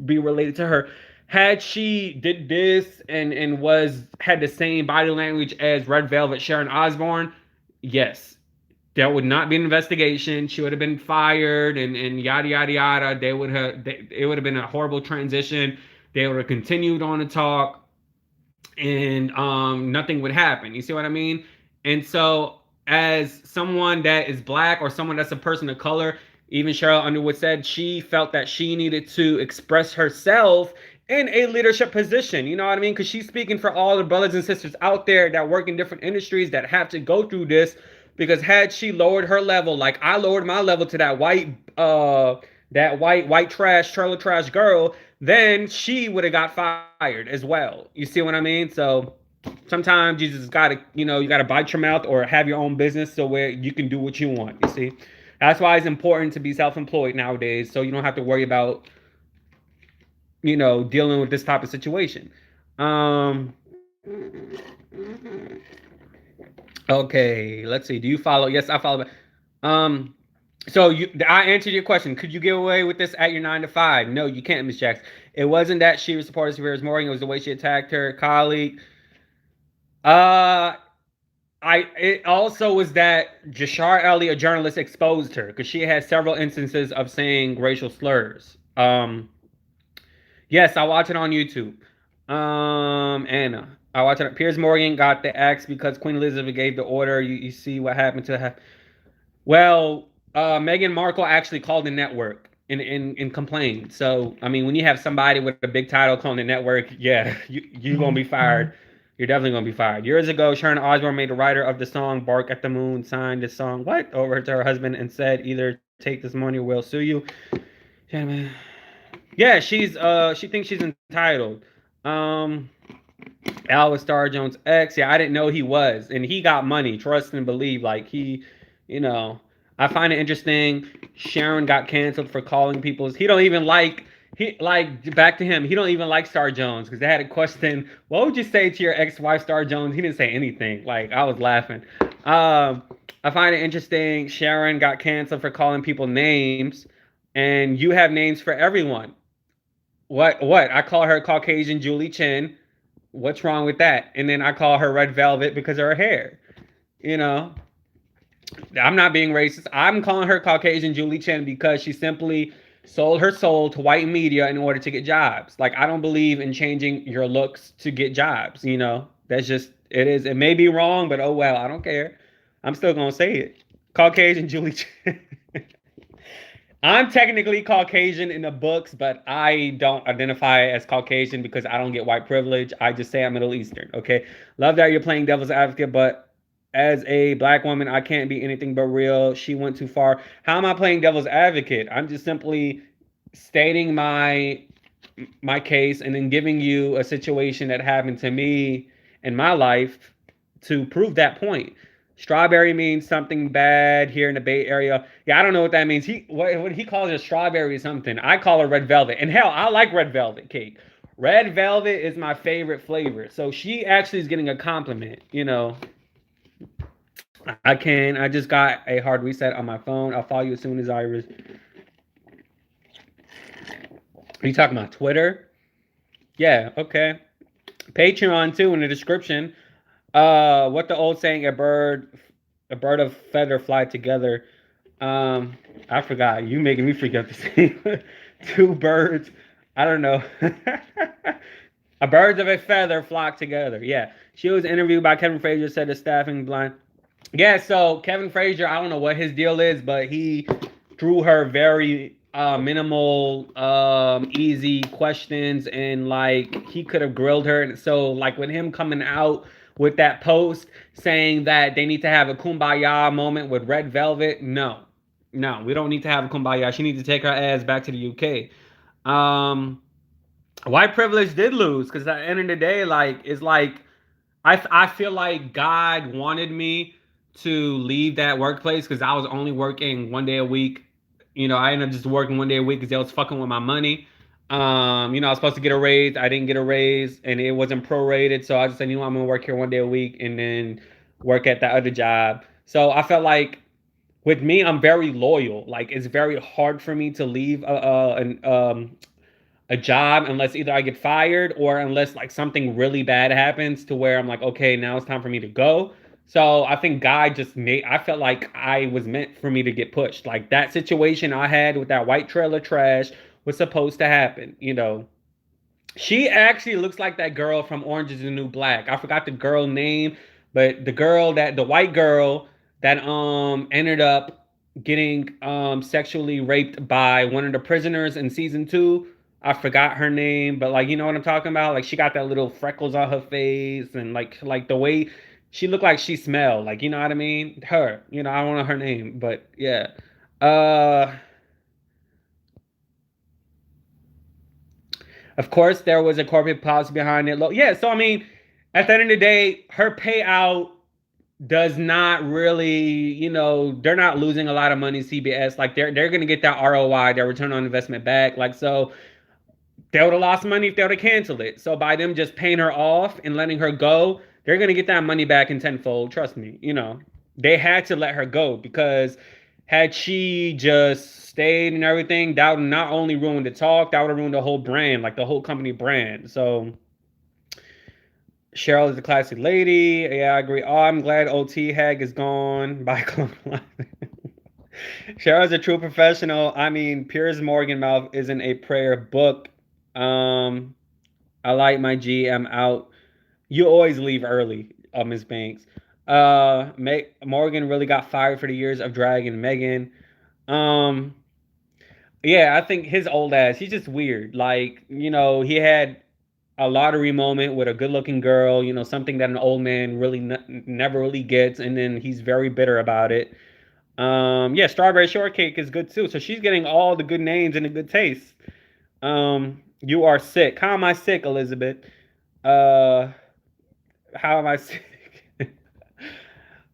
be related to her, had she did this and was had the same body language as Red Velvet Sharon Osbourne, yes, there would not be an investigation. She would have been fired and yada yada yada. It would have been a horrible transition. They would have continued on to talk, and nothing would happen. You see what I mean? And so, as someone that is black or someone that's a person of color, even Cheryl Underwood said she felt that she needed to express herself in a leadership position. You know what I mean? Because she's speaking for all the brothers and sisters out there that work in different industries that have to go through this. Because had she lowered her level, like I lowered my level to that white trash, trailer trash girl, then she would have got fired as well. You see what I mean? So sometimes you just gotta, you gotta bite your mouth or have your own business so where you can do what you want. You see, that's why it's important to be self-employed nowadays, so you don't have to worry about, dealing with this type of situation. Um, okay, let's see. Do you follow? Yes, I follow. Um, I answered your question. Could you get away with this at your 9 to 5? No, you can't, Miss Jackson. It wasn't that she was supporting Severa's Morgan. It was the way she attacked her colleague. Uh, it also was that Jashar Ali, a journalist, exposed her because she had several instances of saying racial slurs. Yes, I watch it on YouTube. Anna, I watch it. Piers Morgan got the axe because Queen Elizabeth gave the order. You see what happened to her. Well, Meghan Markle actually called the network and complained. So, I mean, when you have somebody with a big title calling the network, yeah, you're going to be fired. You're definitely going to be fired. Years ago, Sharon Osbourne made the writer of the song Bark at the Moon sign this song, what? Over to her husband and said, either take this money or we'll sue you. Yeah, man. Yeah, she thinks she's entitled. Um, Al was Star Jones' ex. Yeah, I didn't know he was. And he got money. Trust and believe. Like, you know, I find it interesting. Sharon got canceled for calling people. He don't even like, back to him, he don't even like Star Jones because they had a question, what would you say to your ex-wife, Star Jones? He didn't say anything. Like, I was laughing. I find it interesting. Sharon got canceled for calling people names, and you have names for everyone. What? I call her Caucasian Julie Chen. What's wrong with that? And then I call her Red Velvet because of her hair. You know, I'm not being racist. I'm calling her Caucasian Julie Chen because she simply sold her soul to white media in order to get jobs. Like, I don't believe in changing your looks to get jobs. That's just, it is. It may be wrong, but oh well, I don't care. I'm still going to say it. Caucasian Julie Chen. I'm technically Caucasian in the books, but I don't identify as Caucasian because I don't get white privilege. I just say I'm Middle Eastern, okay? Love that you're playing devil's advocate, but as a black woman, I can't be anything but real. She went too far. How am I playing devil's advocate? I'm just simply stating my my case and then giving you a situation that happened to me in my life to prove that point. Strawberry means something bad here in the Bay Area. Yeah, I don't know what that means. What he calls it strawberry something. I call it red velvet. And hell, I like red velvet cake. Red velvet is my favorite flavor. So she actually is getting a compliment. I just got a hard reset on my phone. I'll follow you as soon as I. Are you talking about Twitter? Yeah. Okay. Patreon too in the description. What the old saying? A bird of feather fly together. Um, I forgot. You making me forget the same. Two birds. I don't know. A birds of a feather flock together. Yeah. She was interviewed by Kevin Frazier. Said the staffing blind. Yeah. So Kevin Frazier, I don't know what his deal is, but he threw her very minimal, easy questions, and like he could have grilled her. And so, like with him coming out with that post saying that they need to have a kumbaya moment with Red Velvet, no, we don't need to have a kumbaya. She needs to take her ass back to the UK. Um, White privilege did lose because at the end of the day, like it's like I feel like God wanted me to leave that workplace because I was only working 1 day a week. I ended up just working 1 day a week because they was fucking with my money. I was supposed to get a raise. I didn't get a raise, and it wasn't prorated. So I just said, I'm gonna work here 1 day a week and then work at that other job. So I felt like with me, I'm very loyal. Like it's very hard for me to leave a job unless either I get fired or unless like something really bad happens to where I'm like, okay, now it's time for me to go. So I think God just made, I felt like I was meant for me to get pushed. Like that situation I had with that white trailer trash was supposed to happen. She actually looks like that girl from Orange is the New Black. I forgot the girl name, but the white girl that ended up getting sexually raped by one of the prisoners in season 2. I forgot her name, but like you know what I'm talking about? Like she got that little freckles on her face and like the way she looked like she smelled. Like you know what I mean? Her. I don't know her name, but yeah. Uh Of course, there was a corporate policy behind it. Yeah, so I mean, at the end of the day, her payout does not really, they're not losing a lot of money. CBS, like they're gonna get that ROI, their return on investment back. Like so, they would have lost money if they would have canceled it. So by them just paying her off and letting her go, they're gonna get that money back in tenfold. Trust me. They had to let her go because had she just stayed and everything, that would not only ruin the talk, that would have ruined the whole brand, like the whole company brand. So Cheryl is a classy lady. Yeah, I agree. Oh, I'm glad OT Hag is gone. By Cheryl's a true professional. I mean, Piers Morgan mouth isn't a prayer book. Um, I like my G. I'm out. You always leave early, Miss Banks. Morgan really got fired for the years of dragging Megan. Um, yeah, I think his old ass, he's just weird. Like, he had a lottery moment with a good-looking girl, something that an old man really never really gets, and then he's very bitter about it. Yeah, strawberry shortcake is good too. So she's getting all the good names and the good taste. You are sick. How am I sick, Elizabeth? Uh, how am I sick?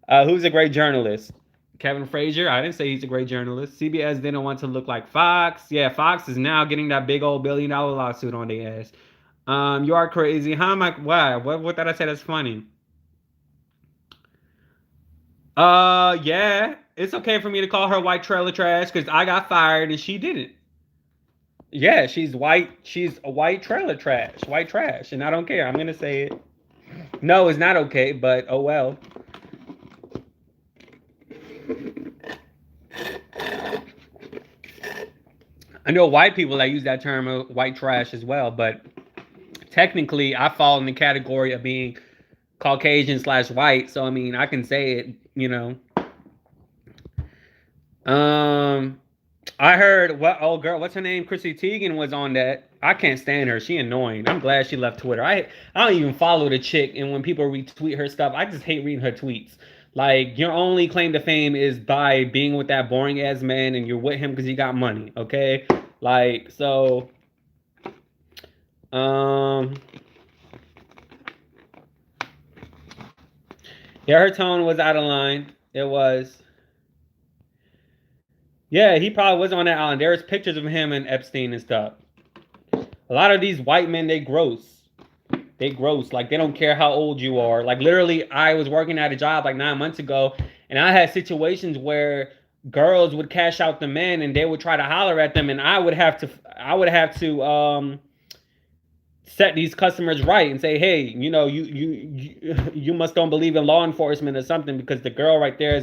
Who's a great journalist? Kevin Frazier. I didn't say he's a great journalist. CBS didn't want to look like Fox. Yeah, Fox is now getting that big old $1 billion lawsuit on their ass. You are crazy. How am I? Why? What did I say that's funny? Yeah. It's okay for me to call her white trailer trash because I got fired and she didn't. Yeah, she's white. She's a white trailer trash. White trash. And I don't care. I'm gonna say it. No, it's not okay, but oh well. I know white people that use that term white trash as well, but technically I fall in the category of being Caucasian/white, so I mean I can say it. Um I heard what old girl, what's her name? Chrissy Teigen was on that. I can't stand her. She annoying. I'm glad she left Twitter. I don't even follow the chick, and when people retweet her stuff, I just hate reading her tweets. Like your only claim to fame is by being with that boring ass man, and you're with him because you got money. Okay, like so. Um, yeah, her tone was out of line. It was. Yeah, he probably was on that island. There was pictures of him and Epstein and stuff. A lot of these white men, they gross. They gross. Like they don't care how old you are. Like literally, I was working at a job like 9 months ago, and I had situations where girls would cash out the men, and they would try to holler at them, and I would have to set these customers right and say, hey, you must don't believe in law enforcement or something because the girl right there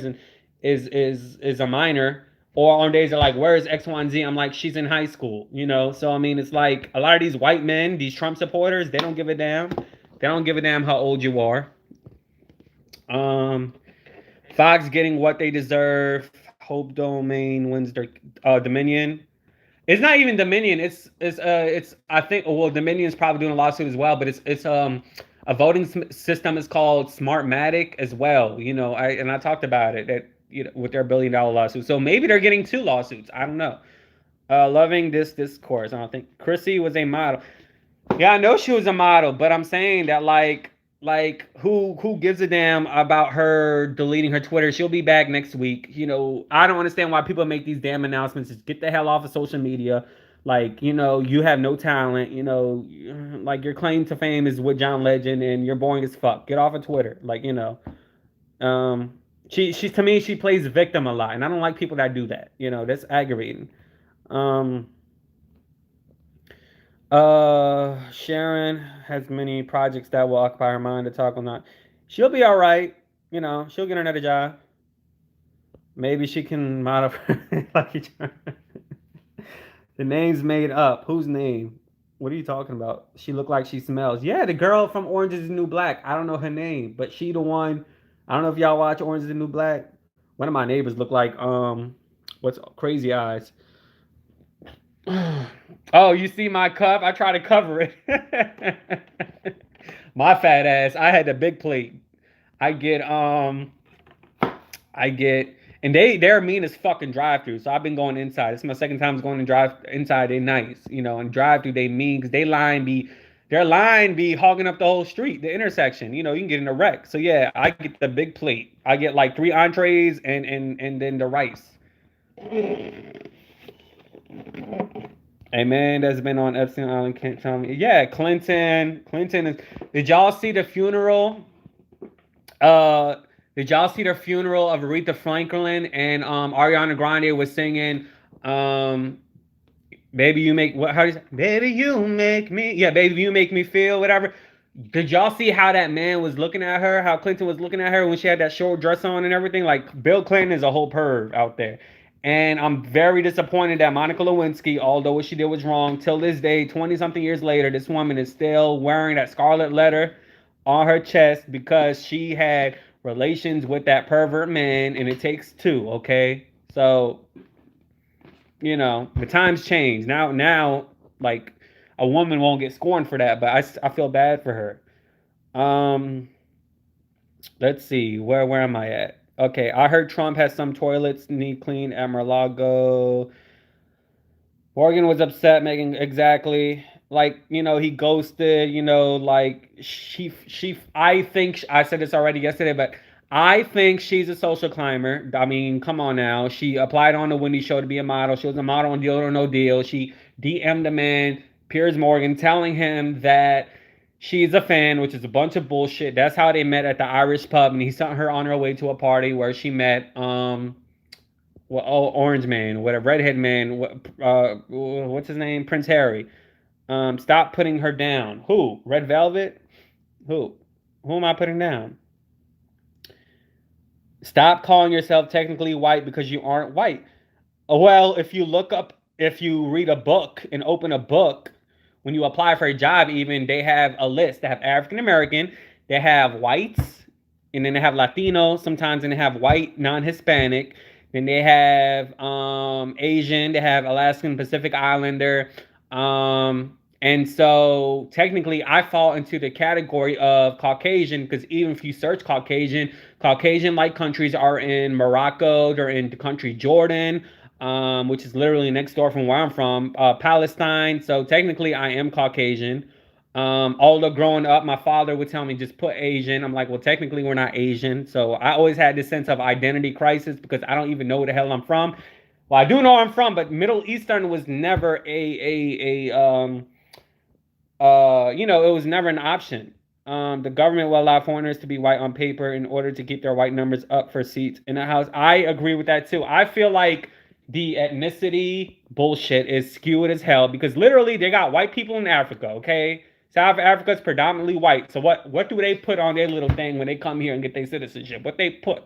is a minor. Or on days they're like, where is X, Y, and Z? I'm like, she's in high school, you know. So I mean, it's like a lot of these white men, these Trump supporters, they don't give a damn. They don't give a damn how old you are. Um, Fox getting what they deserve. Hope Domain wins their Dominion. It's not even Dominion. It's I think well Dominion's probably doing a lawsuit as well, but it's a voting system is called Smartmatic as well. You know, I talked about it that you know with their $1 billion lawsuit. So maybe they're getting two lawsuits. I don't know. Loving this discourse. I don't think Chrissy was a model. Yeah, I know she was a model, but I'm saying that like who gives a damn about her deleting her Twitter? She'll be back next week. You know, I don't understand why people make these damn announcements. Just get the hell off of social media. Like, you know, you have no talent, you know, like your claim to fame is with John Legend and you're boring as fuck. Get off of Twitter. Like, you know. She to me she plays victim a lot and I don't like people that do that. You know, that's aggravating. Um Sharon has many projects that will occupy her mind to talk or not. She'll be all right. You know, she'll get another job. Maybe she can modify. Like the name's made up. Whose name? What are you talking about? She looked like she smells. Yeah, the girl from Orange is the New Black. I don't know her name, but she the one. I don't know if y'all watch Orange is the New Black. One of my neighbors look like what's Crazy Eyes. Oh, you see my cup? I try to cover it. My fat ass. I had the big plate. I get I get and they're mean as fucking drive through. So I've been going inside. It's my second time going to drive inside. They nice, you know, and drive through they mean because their line be hogging up the whole street, the intersection. You know, you can get in a wreck. So yeah, I get the big plate. I get like 3 entrees and then the rice. A man that's been on Epstein Island can't tell me. Yeah, Clinton. Clinton is. Did y'all see the funeral? Uh, did y'all see the funeral of Aretha Franklin and Ariana Grande was singing um Baby You Make what how do you say? Baby You Make Me. Yeah, Baby You Make Me Feel whatever. Did y'all see how that man was looking at her? How Clinton was looking at her when she had that short dress on and everything? Like Bill Clinton is a whole perv out there. And I'm very disappointed that Monica Lewinsky, although what she did was wrong, till this day, 20 something years later, this woman is still wearing that scarlet letter on her chest because she had relations with that pervert man, and it takes two, okay? So, you know, the times change. Now, like, a woman won't get scorned for that, but I feel bad for her. Um, let's see, where am I at? Okay, I heard Trump has some toilets need clean at Mar-a-Lago. Morgan was upset, making exactly like you know he ghosted. You know, like she. I think I said this already yesterday, but I think she's a social climber. I mean, come on now. She applied on the Wendy show to be a model. She was a model on Deal or No Deal. She DM'd the man Piers Morgan, telling him that she's a fan, which is a bunch of bullshit. That's how they met at the Irish pub, and he sent her on her way to a party where she met well, oh, Orange Man, what a redhead man, what's his name? Prince Harry. Stop putting her down. Who? Red Velvet? Who? Who am I putting down? Stop calling yourself technically white because you aren't white. Well, if you read a book and open a book, when you apply for a job, even they have a list. They have African American, they have whites, and then they have Latino. Sometimes, and they have white, non-Hispanic. Then they have Asian. They have Alaskan Pacific Islander. And so technically, I fall into the category of Caucasian because even if you search Caucasian, Caucasian-like countries are in Morocco. They're in the country Jordan. which is literally next door from where I'm from, Palestine. So technically, I am Caucasian. Although growing up, my father would tell me just put Asian. I'm like, well, technically, we're not Asian. So I always had this sense of identity crisis because I don't even know where the hell I'm from. Well, I do know where I'm from, but Middle Eastern was never it was never an option. The government will allow foreigners to be white on paper in order to keep their white numbers up for seats in the House. I agree with that too. I feel like the ethnicity bullshit is skewed as hell because literally they got white people in Africa, okay? South Africa is predominantly white. So what do they put on their little thing when they come here and get their citizenship? What they put?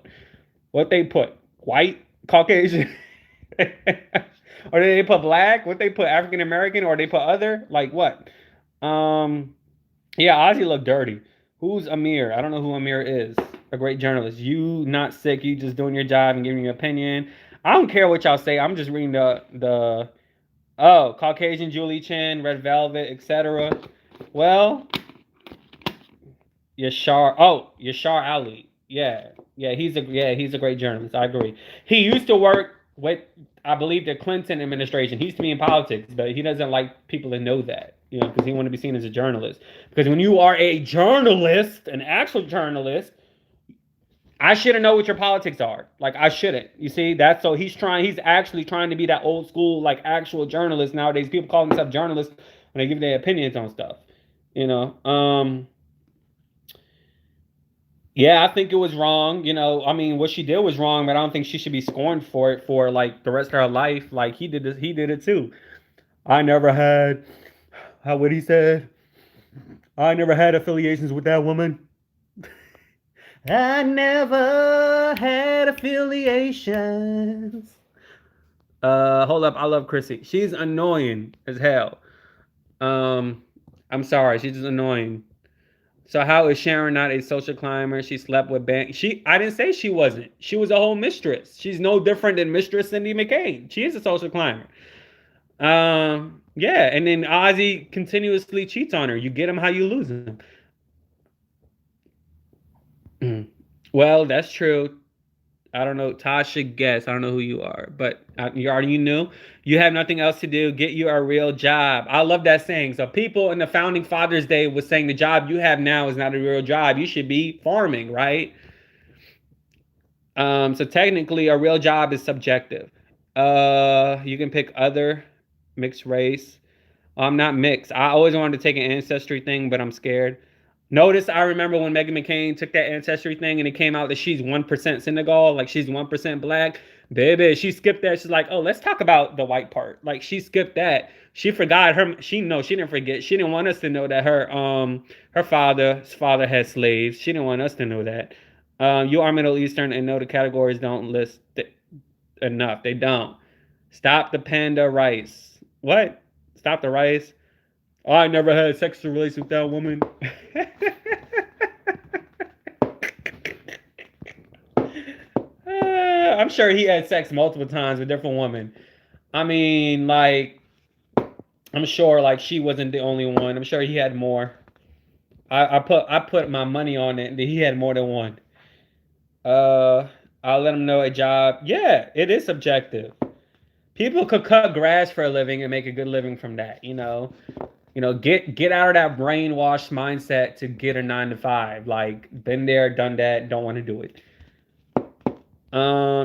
What they put? White, Caucasian, or do they put black? What they put African American, or they put other? Like what? Um, yeah, Ozzy looked dirty. Who's Amir? I don't know who Amir is. A great journalist. You not sick. You just doing your job and giving your opinion. I don't care what y'all say. I'm just reading the Caucasian Julie Chen, Red Velvet, etc. Well, Yashar Ali. He's a great journalist. I agree. He used to work with, I believe, the Clinton administration. He used to be in politics, but he doesn't like people to know that, because he want to be seen as a journalist. Because when you are a journalist, an actual journalist, I shouldn't know what your politics are. Like I shouldn't. You see, that's so he's actually trying to be that old school, like actual journalist nowadays. People call themselves journalists when they give their opinions on stuff. You know. Yeah, I think it was wrong. I mean, what she did was wrong, but I don't think she should be scorned for it for like the rest of her life. Like he did this, he did it too. I never had, how what he said. I never had affiliations with that woman. I never had affiliations. Hold up, I love Chrissy. She's annoying as hell. I'm sorry, she's just annoying. So how is Sharon not a social climber? She slept with I didn't say she wasn't. She was a whole mistress. She's no different than Mistress Cindy McCain. She is a social climber. Yeah, and then Ozzy continuously cheats on her. You get him how you lose him. Well, that's true. I don't know. Tasha Guess. I don't know who you are, but you already knew. You have nothing else to do. Get you a real job. I love that saying. So people in the Founding Fathers Day was saying the job you have now is not a real job. You should be farming, right? So technically, a real job is subjective. You can pick other mixed race. I'm not mixed. I always wanted to take an ancestry thing, but I'm scared. Notice I remember when Meghan McCain took that ancestry thing and it came out that she's 1% Senegal, like she's 1% black. Baby, she skipped that. She's like, oh, let's talk about the white part. Like she skipped that. She forgot she didn't forget. She didn't want us to know that her father's father had slaves. She didn't want us to know that. You are Middle Eastern and know the categories don't list enough. They don't. Stop the panda rice. What? Stop the rice? Oh, I never had sexual relations with that woman. I'm sure he had sex multiple times with different women. I mean, like, I'm sure like she wasn't the only one. I'm sure he had more. I put my money on it that he had more than one. I'll let him know a job. Yeah, it is subjective. People could cut grass for a living and make a good living from that. Get out of that brainwashed mindset to get a 9 to 5. Like, been there, done that, don't want to do it.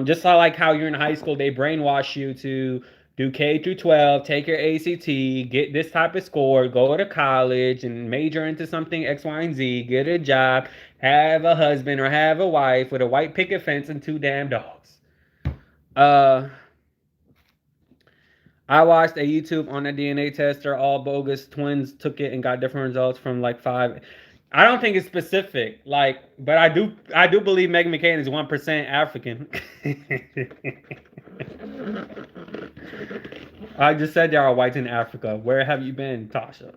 Just like how you're in high school, they brainwash you to do K through 12, take your ACT, get this type of score, go to college and major into something X, Y, and Z, get a job, have a husband or have a wife with a white picket fence and 2 damn dogs. I watched a YouTube on a DNA tester. All bogus twins took it and got different results from like 5. I don't think it's specific, but I do believe Meghan McCain is 1% African. I just said there are whites in Africa. Where have you been, Tasha?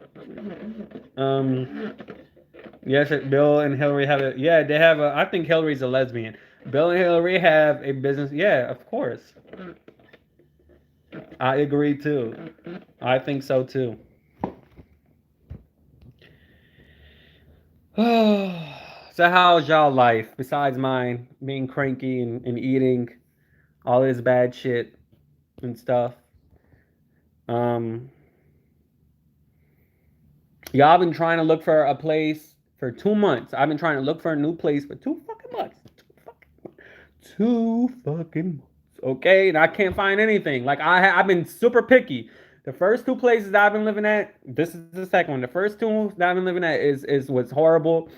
Yes, Bill and Hillary have a. Yeah, they have a. I think Hillary's a lesbian. Bill and Hillary have a business. Yeah, of course. I agree too. I think so too. So how's y'all life besides mine being cranky and eating all this bad shit? and stuff. Um, Y'all have been trying to look for a place for 2 months. I've been trying to look for a new place for 2 fucking months. 2 fucking months. Okay, and I can't find anything. Like I've been super picky. The first two places that I've been living at, this is the second one. The first two that I've been living at is what's horrible,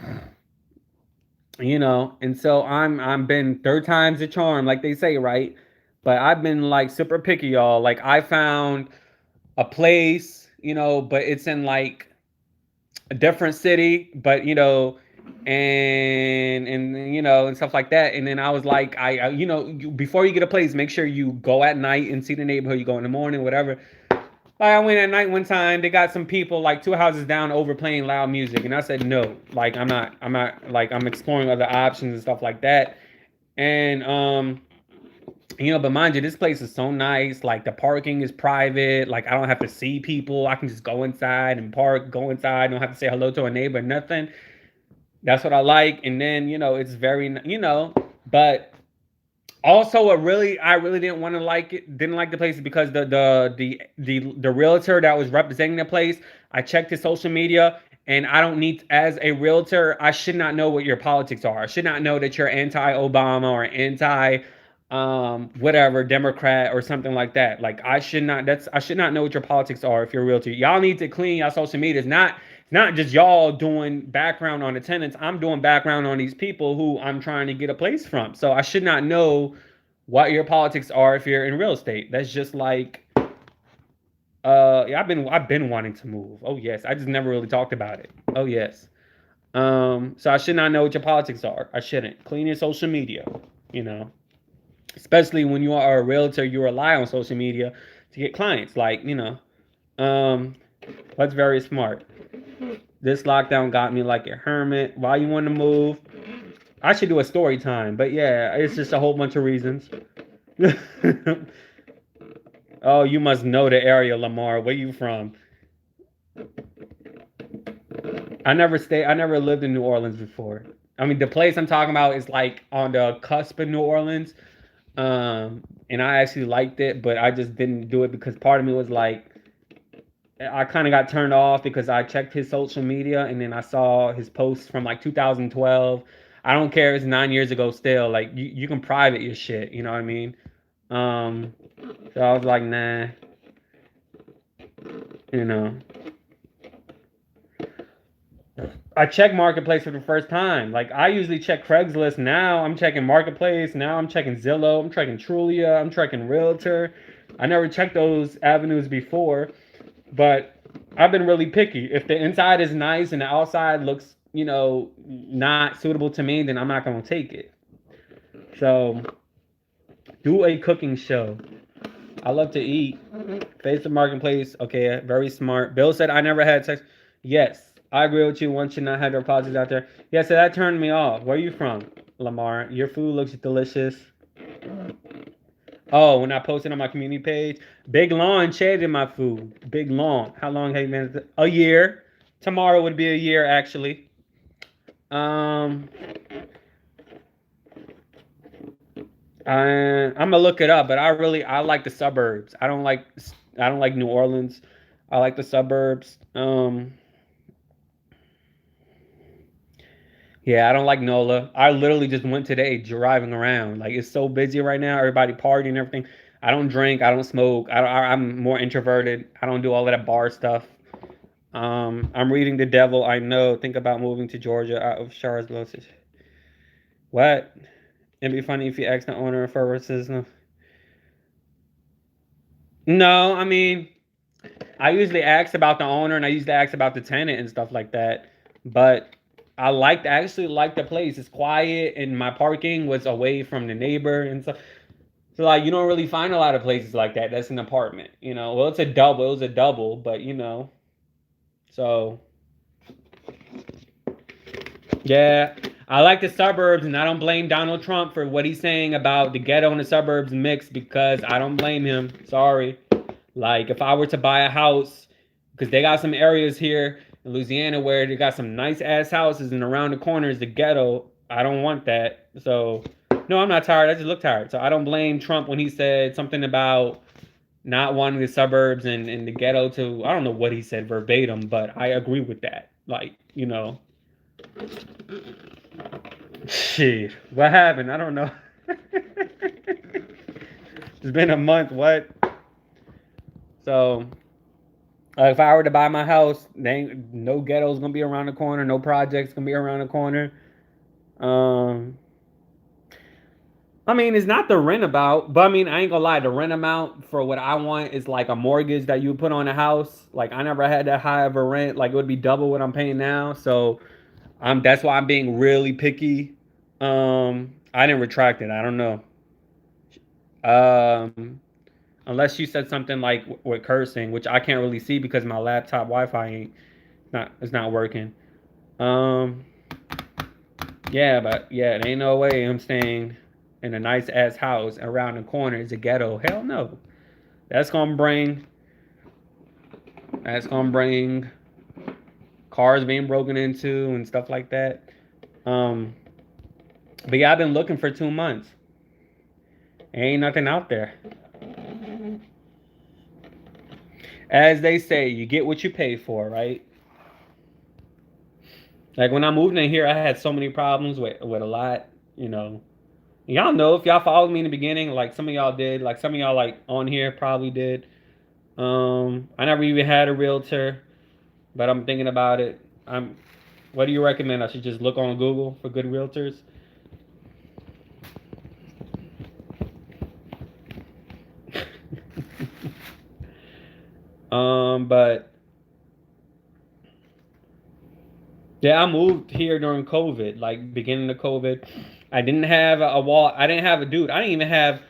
and so I'm been third time's a charm, like they say, right? But I've been like super picky, y'all. Like I found a place, but it's in like a different city, but and stuff like that. And then I was like, before you get a place, make sure you go at night and see the neighborhood. You go in the morning, whatever. Like I went at night one time. They got some people like two houses down overplaying loud music, and I said no. Like I'm not like I'm exploring other options and stuff like that. And but mind you, this place is so nice. Like the parking is private. Like I don't have to see people. I can just go inside and park, go inside. Don't have to say hello to a neighbor, nothing. That's what I like. And then, it's very, but also I really didn't want to like it, didn't like the place because the realtor that was representing the place, I checked his social media, and I don't need, as a realtor, I should not know what your politics are. I should not know that you're anti-Obama or anti whatever Democrat or something like that. Like I should not know what your politics are if you're a realtor. Y'all need to clean your social media. It's not just y'all doing background on the tenants. I'm doing background on these people who I'm trying to get a place from. So I should not know what your politics are if you're in real estate. That's just like yeah, I've been wanting to move. Oh yes. I just never really talked about it. Oh yes. So I should not know what your politics are. I shouldn't. Clean your social media, you know. Especially when you are a realtor, you rely on social media to get clients. Like, that's very smart. This lockdown got me like a hermit. Why you want to move? I should do a story time, but yeah, it's just a whole bunch of reasons. Oh, you must know the area, Lamar. Where you from? I never lived in New Orleans before. I mean, the place I'm talking about is like on the cusp of New Orleans. And I actually liked it, but I just didn't do it because part of me was like, I kind of got turned off because I checked his social media and then I saw his posts from like 2012. I don't care if it's 9 years ago still. Like you can private your shit, you know what I mean? Um, so I was like, nah, you know. I check Marketplace for the first time. Like I usually check Craigslist. Now I'm checking Marketplace. Now I'm checking Zillow. I'm checking Trulia. I'm checking Realtor. I never checked those avenues before, but I've been really picky. If the inside is nice and the outside looks, not suitable to me, then I'm not gonna take it. So, do a cooking show. I love to eat. Face the Marketplace. Okay, very smart. Bill said I never had sex. Yes, I agree with you. One should not have their politics out there. Yeah, so that turned me off. Where are you from, Lamar? Your food looks delicious. Oh, when I posted on my community page, Big Long shaded my food. Big Long. How long have you been? A year. Tomorrow would be a year, actually. Um, I'm gonna look it up, but I like the suburbs. I don't like New Orleans. I like the suburbs. Yeah, I don't like NOLA. I literally just went today driving around. Like it's so busy right now. Everybody partying and everything. I don't drink. I don't smoke. I'm more introverted. I don't do all of that bar stuff. I'm reading The Devil I Know. Think about moving to Georgia out of Charlotte. What? It'd be funny if you asked the owner for racism. No, I mean, I usually ask about the owner and I usually ask about the tenant and stuff like that. But I actually like the place. It's quiet and my parking was away from the neighbor and stuff. So like you don't really find a lot of places like that. That's an apartment, you know. Well, it's a double. It was a double, but so yeah. I like the suburbs and I don't blame Donald Trump for what he's saying about the ghetto and the suburbs mix because I don't blame him. Sorry. Like if I were to buy a house, because they got some areas here in Louisiana where they got some nice ass houses and around the corner is the ghetto. I don't want that. So no, I'm not tired. I just look tired. So I don't blame Trump when he said something about not wanting the suburbs and the ghetto to, I don't know what he said verbatim, but I agree with that. Like, shit, what happened? I don't know. It's been a month. What? So, if I were to buy my house, no ghetto's gonna be around the corner, no projects gonna be around the corner. Um, I mean, it's not the rent about, but I mean, I ain't gonna lie, the rent amount for what I want is like a mortgage that you put on a house. Like, I never had that high of a rent. Like, it would be double what I'm paying now. So, that's why I'm being really picky. I didn't retract it. I don't know. Um, Unless you said something like with cursing, which I can't really see because my laptop Wi-Fi ain't not it's not working. Um, yeah, but yeah, there ain't no way I'm staying in a nice ass house around the corner is a ghetto. Hell no. That's gonna bring that's gonna bring cars being broken into and stuff like that. Um, but yeah, I've been looking for 2 months. Ain't nothing out there. As they say, you get what you pay for, right? Like when I moved in here, I had so many problems with a lot, you know. Y'all know if y'all followed me in the beginning, like some of y'all did, like some of y'all like on here probably did. I never even had a realtor, but I'm thinking about it. What do you recommend? I should just look on Google for good realtors. But yeah, I moved here during COVID, like beginning of COVID. I didn't have a wall. I didn't have a dude. I didn't have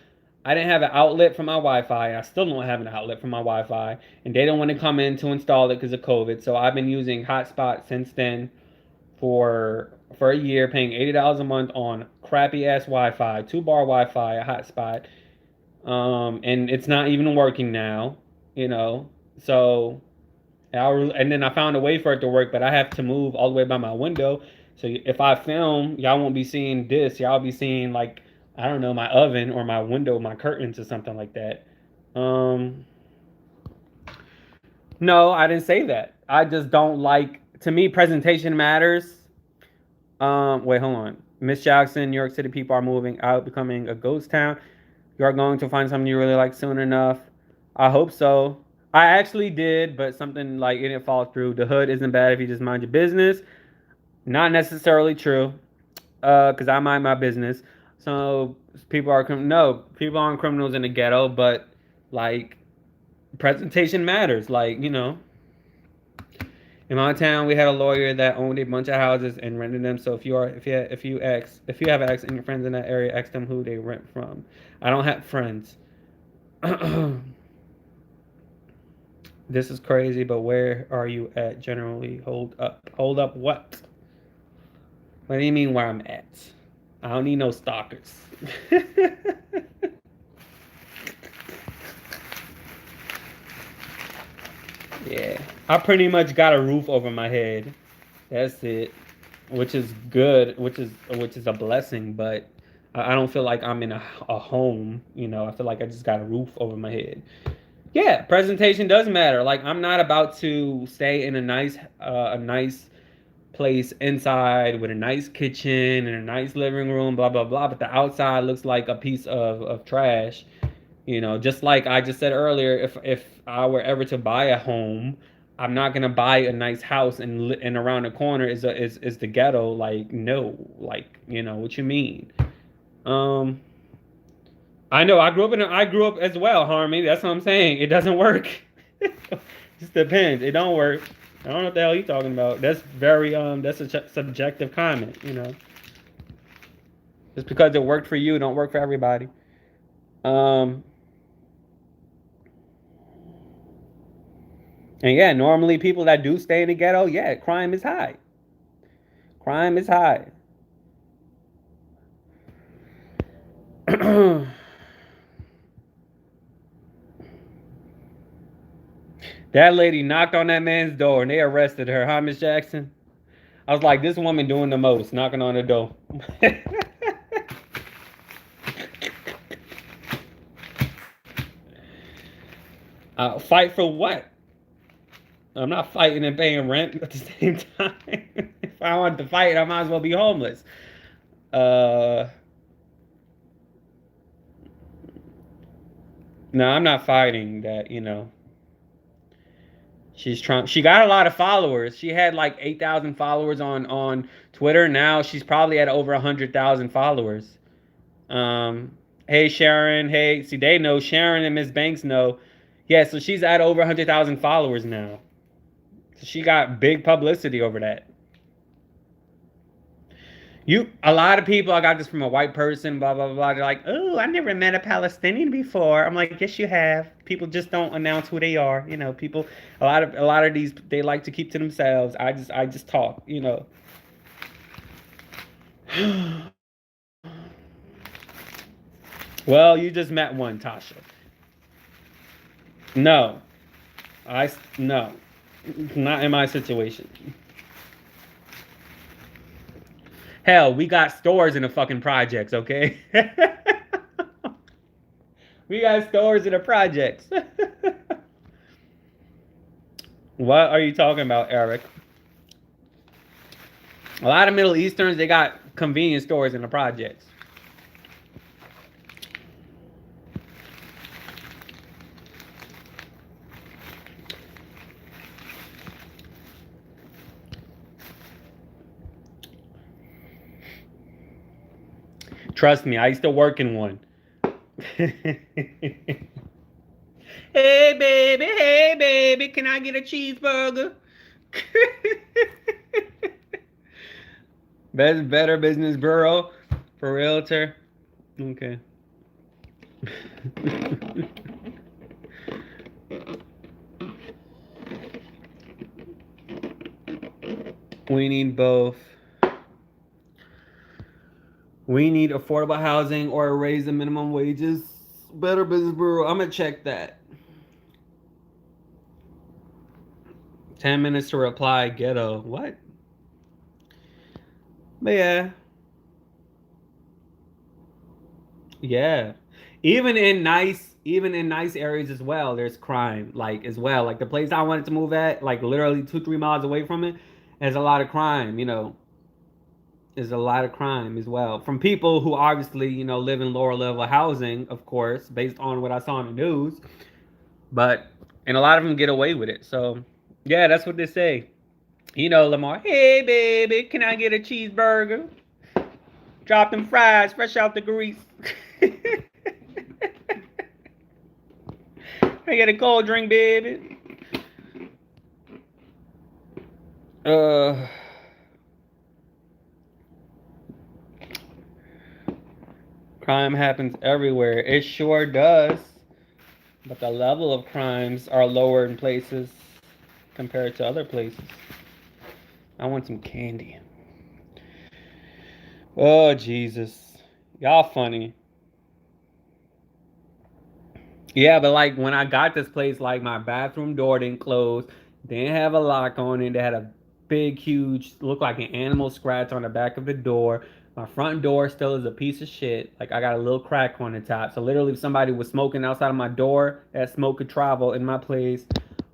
an outlet for my Wi-Fi. I still don't have an outlet for my Wi-Fi, and they don't want to come in to install it because of COVID. So I've been using hotspot since then for a year, paying $80 a month on crappy ass Wi-Fi, 2 bar Wi-Fi, a hotspot. And it's not even working now, you know. So and then I found a way for it to work, but I have to move all the way by my window. So if I film, y'all won't be seeing this. Y'all be seeing like I don't know my oven or my window, my curtains or something like that. Um, no, I didn't say that. I just don't like. To me, presentation matters. Wait, hold on. Miss Jackson, New York City people are moving out, becoming a ghost town. You are going to find something you really like soon enough. I hope so. I actually did, but something like it didn't fall through. The hood isn't bad if you just mind your business. Not necessarily true, because I mind my business. So people aren't criminals in the ghetto, but like presentation matters. Like in my town, we had a lawyer that owned a bunch of houses and rented them. So if you have ex and your friends in that area, ask them who they rent from. I don't have friends. This is crazy, but where are you at generally? Hold up. Hold up what? What do you mean where I'm at? I don't need no stalkers. Yeah. I pretty much got a roof over my head. That's it. Which is good, which is a blessing, but I don't feel like I'm in a home, I feel like I just got a roof over my head. Yeah, presentation does matter. Like I'm not about to stay in a nice place inside with a nice kitchen and a nice living room, blah blah blah. But the outside looks like a piece of trash. Just like I just said earlier, if I were ever to buy a home, I'm not gonna buy a nice house and around the corner is the ghetto. Like no, like what you mean? Um, I know I grew up as well, Harmony. That's what I'm saying. It doesn't work. Just depends. It don't work. I don't know what the hell you talking about. That's very that's a subjective comment. Just because it worked for you, don't work for everybody. Um, and yeah, normally people that do stay in the ghetto, yeah, crime is high. Crime is high. That lady knocked on that man's door and they arrested her, huh, Miss Jackson? I was like, this woman doing the most, knocking on the door. Fight for what? I'm not fighting and paying rent at the same time. If I want to fight, I might as well be homeless. Uh, no, I'm not fighting that. She's trying. She got a lot of followers. She had like 8,000 followers on Twitter. Now she's probably at over 100,000 followers. Um, hey Sharon. Hey, see they know Sharon and Miss Banks know. Yeah, so she's at over 100,000 followers now. So she got big publicity over that. A lot of people, I got this from a white person, blah blah blah. They're like, "Oh, I never met a Palestinian before." I'm like, "Yes, you have." People just don't announce who they are. People. A lot of these they like to keep to themselves. I just talk. Well, you just met one, Tasha. No, no, not in my situation. Hell, we got stores in the fucking projects, okay? We got stores in the projects. What are you talking about, Eric? A lot of Middle Easterns, they got convenience stores in the projects. Trust me, I used to work in one. Hey baby, can I get a cheeseburger? Better Business Bureau for realtor. Okay. We need both. We need affordable housing or raise the minimum wages. Better Business Bureau. I'm gonna check that. 10 minutes to reply. Ghetto. What? But yeah. Yeah. Even in nice areas as well, there's crime. Like as well. Like the place I wanted to move at, like literally 2-3 miles away from it, there's a lot of crime. There's a lot of crime as well from people who obviously live in lower level housing, of course, based on what I saw in the news. But and a lot of them get away with it. So yeah, that's what they say. Lamar. Hey baby, can I get a cheeseburger? Drop them fries fresh out the grease. I get a cold drink, baby. Uh. Crime happens everywhere. It sure does. But the level of crimes are lower in places compared to other places. I want some candy. Oh, Jesus. Y'all funny. Yeah, but like when I got this place, like my bathroom door didn't close. They didn't have a lock on it. They had a big, huge, look like an animal scratch on the back of the door. My front door still is a piece of shit. Like I got a little crack on the top. So literally, if somebody was smoking outside of my door, that smoke could travel in my place.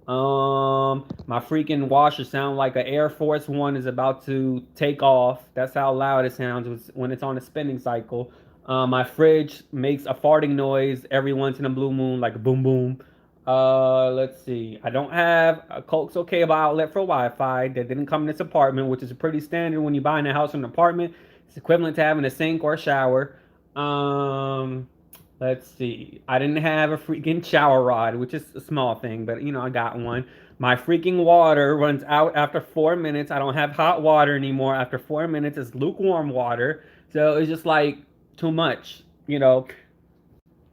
My freaking washer sound like an Air Force One is about to take off. That's how loud it sounds when it's on a spinning cycle. My fridge makes a farting noise every once in a blue moon, like a boom boom. Let's see. I don't have a coaxial cable outlet for Wi-Fi that didn't come in this apartment, which is pretty standard when you buy in a house or an apartment. It's equivalent to having a sink or a shower. Let's see. I didn't have a freaking shower rod, which is a small thing, but I got one. My freaking water runs out after 4 minutes. I don't have hot water anymore. After 4 minutes, it's lukewarm water. So it's just like too much.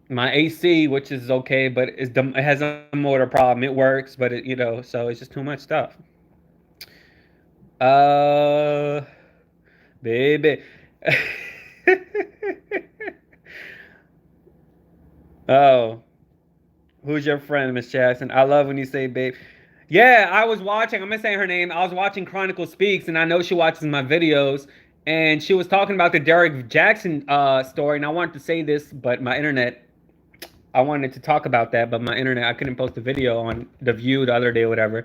My AC, which is okay, but it has a motor problem. It works, but so it's just too much stuff. Uh, baby. Oh, who's your friend, Miss Jackson? I love when you say babe. Yeah, I was watching. I'm gonna say her name. I was watching Chronicle Speaks, and I know she watches my videos. And she was talking about the Derek Jackson story. And I wanted to say this, but my internet I wanted to talk about that, but my internet, I couldn't post a video on the View the other day or whatever.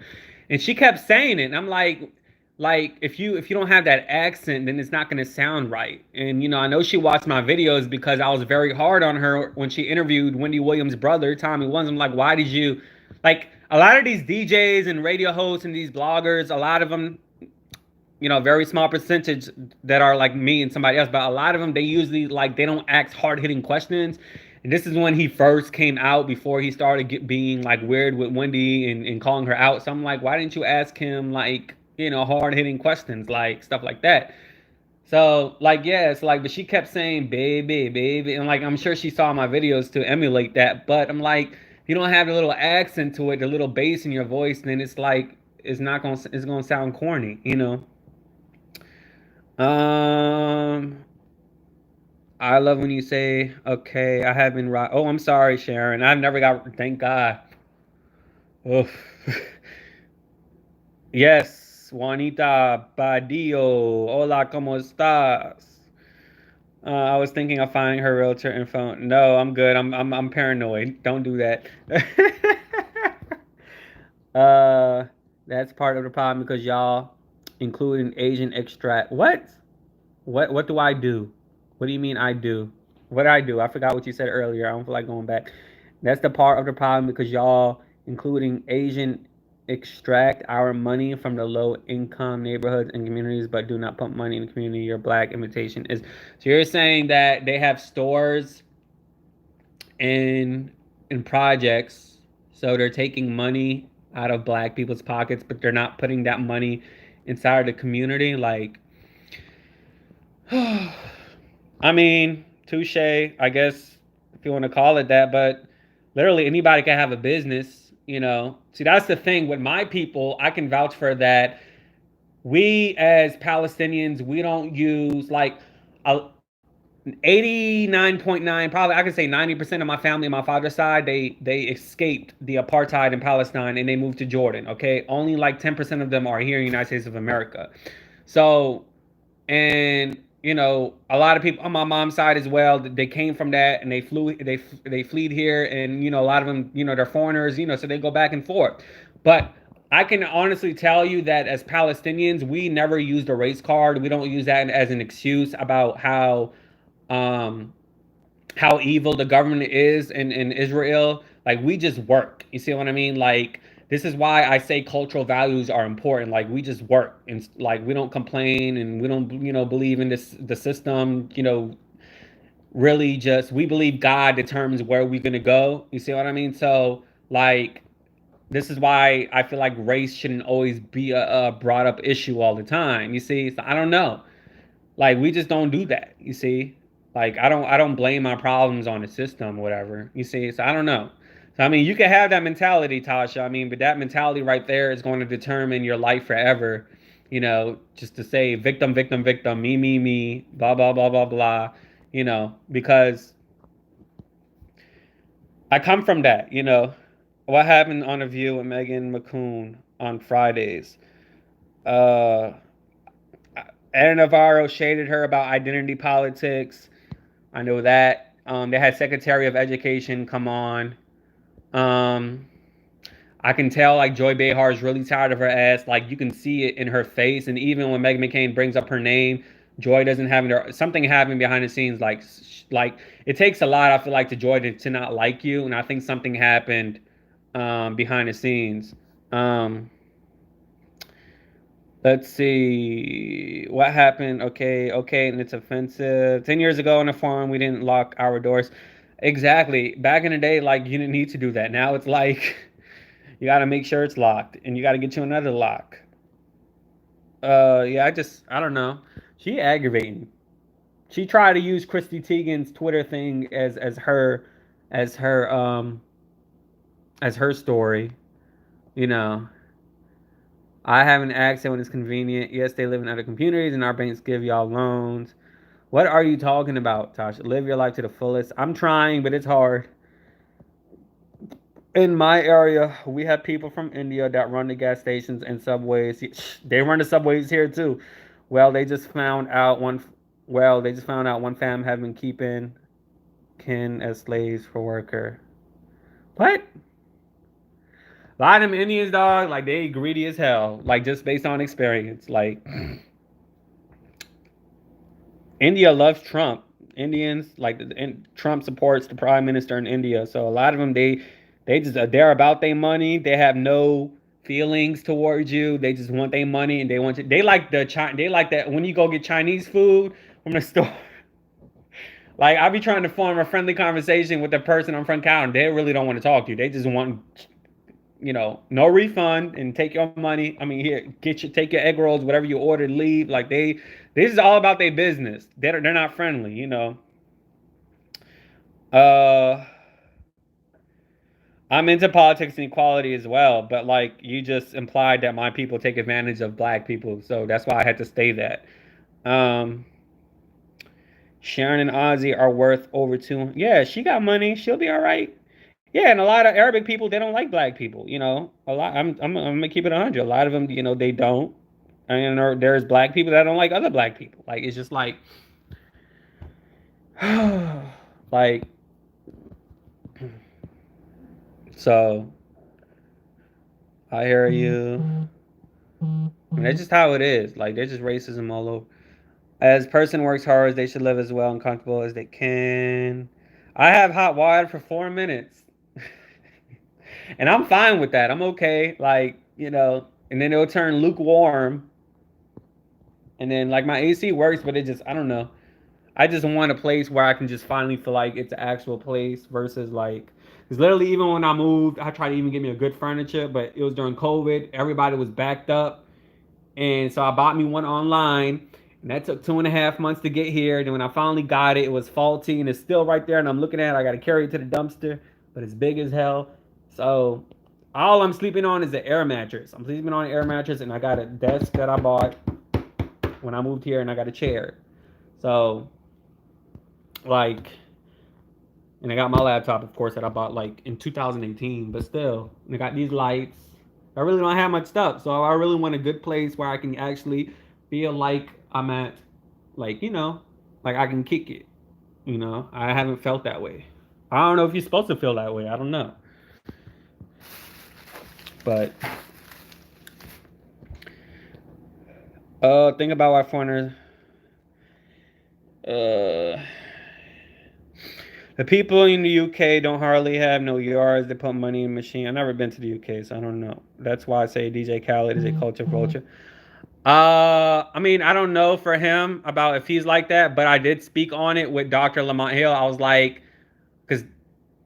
And she kept saying it, and I'm like if you don't have that accent, then it's not gonna sound right. And I know she watched my videos because I was very hard on her when she interviewed Wendy Williams' brother, Tommy Williams. I'm like, why did you like a lot of these DJs and radio hosts and these bloggers, a lot of them, very small percentage that are like me and somebody else, but a lot of them, they usually like they don't ask hard hitting questions. And this is when he first came out before he started being like weird with Wendy and calling her out. So I'm like, why didn't you ask him like hard hitting questions like stuff like that? So like yeah, it's like, but she kept saying baby, baby, and like I'm sure she saw my videos to emulate that. But I'm like, if you don't have the little accent to it, the little bass in your voice, then it's like it's gonna sound corny. Um, I love when you say, okay, I have been right. Oh, I'm sorry, Sharon. I've never got, thank God. Oof. Yes, Juanita Badillo. Hola, ¿cómo estás? I was thinking of finding her realtor info. No, I'm good. I'm paranoid. Don't do that. uh, that's part of the problem because y'all including Asian extract. What? What do I do? What do you mean I do? What did I do? I forgot what you said earlier. I don't feel like going back. That's the part of the problem because y'all, including Asian, extract our money from the low income neighborhoods and communities, but do not put money in the community. Your black invitation is. So you're saying that they have stores in projects, so they're taking money out of black people's pockets, but they're not putting that money inside the community, like. I mean, touche, I guess, if you want to call it that, but literally anybody can have a business, See, that's the thing with my people, I can vouch for that. We as Palestinians, we don't use like a 89.9, probably I could say 90% of my family on my father's side, they escaped the apartheid in Palestine and they moved to Jordan, okay? Only like 10% of them are here in the United States of America. So and a lot of people on my mom's side as well, they came from that and they fled here, and a lot of them, they're foreigners, so they go back and forth. But I can honestly tell you that as Palestinians, we never used a race card. We don't use that as an excuse about um how evil the government is in Israel. Like we just work. You see what I mean? Like this is why I say cultural values are important. Like we just work and like we don't complain and we don't believe in the system. Really just we believe God determines where we're gonna go. You see what I mean? So like this is why I feel like race shouldn't always be a brought up issue all the time. You see? So I don't know. Like we just don't do that. You see? Like I don't blame my problems on the system, whatever. You see? So I don't know. So I mean, you can have that mentality, Tasha. I mean, but that mentality right there is going to determine your life forever. Just to say victim, victim, victim, me, blah blah blah blah blah. Because I come from that. What happened on a View with Megan McCoon on Fridays? Uh, Anna Navarro shaded her about identity politics. I know that. They had Secretary of Education come on. Um, I can tell like Joy Behar is really tired of her ass. Like you can see it in her face. And even when Meghan McCain brings up her name, Joy doesn't have something happening behind the scenes. Like it takes a lot. I feel like to Joy to not like you, and I think something happened behind the scenes. Um, Let's see what happened. Okay, and it's offensive. 10 years ago on the farm, we didn't lock our doors. Exactly. Back in the day, like you didn't need to do that. Now it's like you got to make sure it's locked, and you got to get you another lock. Yeah, I don't know. She aggravating. She tried to use Christy Teigen's Twitter thing as her as her story. You know, I have an accent when it's convenient. Yes, they live in other communities, and our banks give y'all loans. What are you talking about, Tasha? Live your life to the fullest. I'm trying, but it's hard. In my area, we have people from India that run the gas stations and subways. They run the subways here too. Well, they just found out one. Well, they just found out one fam had been keeping kin as slaves for worker. What? A lot of them Indians, dog, like they greedy as hell. Like just based on experience. Like India loves Trump. Indians like Trump supports the prime minister in India. So a lot of them they just they're about their money. They have no feelings towards you. They just want their money and they want you. They like they like that when you go get Chinese food from the store. Like I be trying to form a friendly conversation with the person on front counter. They really don't want to talk to you. They just want no refund and take your money. I mean, here, take your egg rolls, whatever you ordered, leave. Like this is all about their business. They're not friendly. Uh, I'm into politics and equality as well, but like you just implied that my people take advantage of black people, so that's why I had to say that. Um, Sharon and Ozzy are worth over two. Yeah, she got money. She'll be all right. Yeah, and a lot of Arabic people they don't like black people. A lot. I'm gonna keep it 100. A lot of them, they don't. And there's black people that don't like other black people. Like it's just like, like so. I hear you. And that's just how it is. Like there's just racism all over. As person works hard, they should live as well and comfortable as they can. I have hot water for 4 minutes. And I'm fine with that. I'm okay. And then it'll turn lukewarm. And then like my AC works, but it just I don't know. I just want a place where I can just finally feel like it's an actual place versus like because literally even when I moved, I tried to even get me a good furniture, but it was during COVID. Everybody was backed up. And so I bought me one online. And that took 2.5 months to get here. And then when I finally got it, it was faulty and it's still right there. And I'm looking at it. I got to carry it to the dumpster, but it's big as hell. So all I'm sleeping on is the air mattress. I'm sleeping on an air mattress and I got a desk that I bought when I moved here and I got a chair. So like, and I got my laptop, of course, that I bought like in 2018, but still, and I got these lights. I really don't have much stuff, so I really want a good place where I can actually feel like I'm at, like, like I can kick it. I haven't felt that way. I don't know if you're supposed to feel that way. I don't know. But, think about why foreigners, uh, the people in the UK don't hardly have no yards. They put money in machine. I've never been to the UK, so I don't know. That's why I say DJ Khaled is a culture vulture. I mean, I don't know for him about if he's like that, but I did speak on it with Dr. Lamont Hill. I was like, because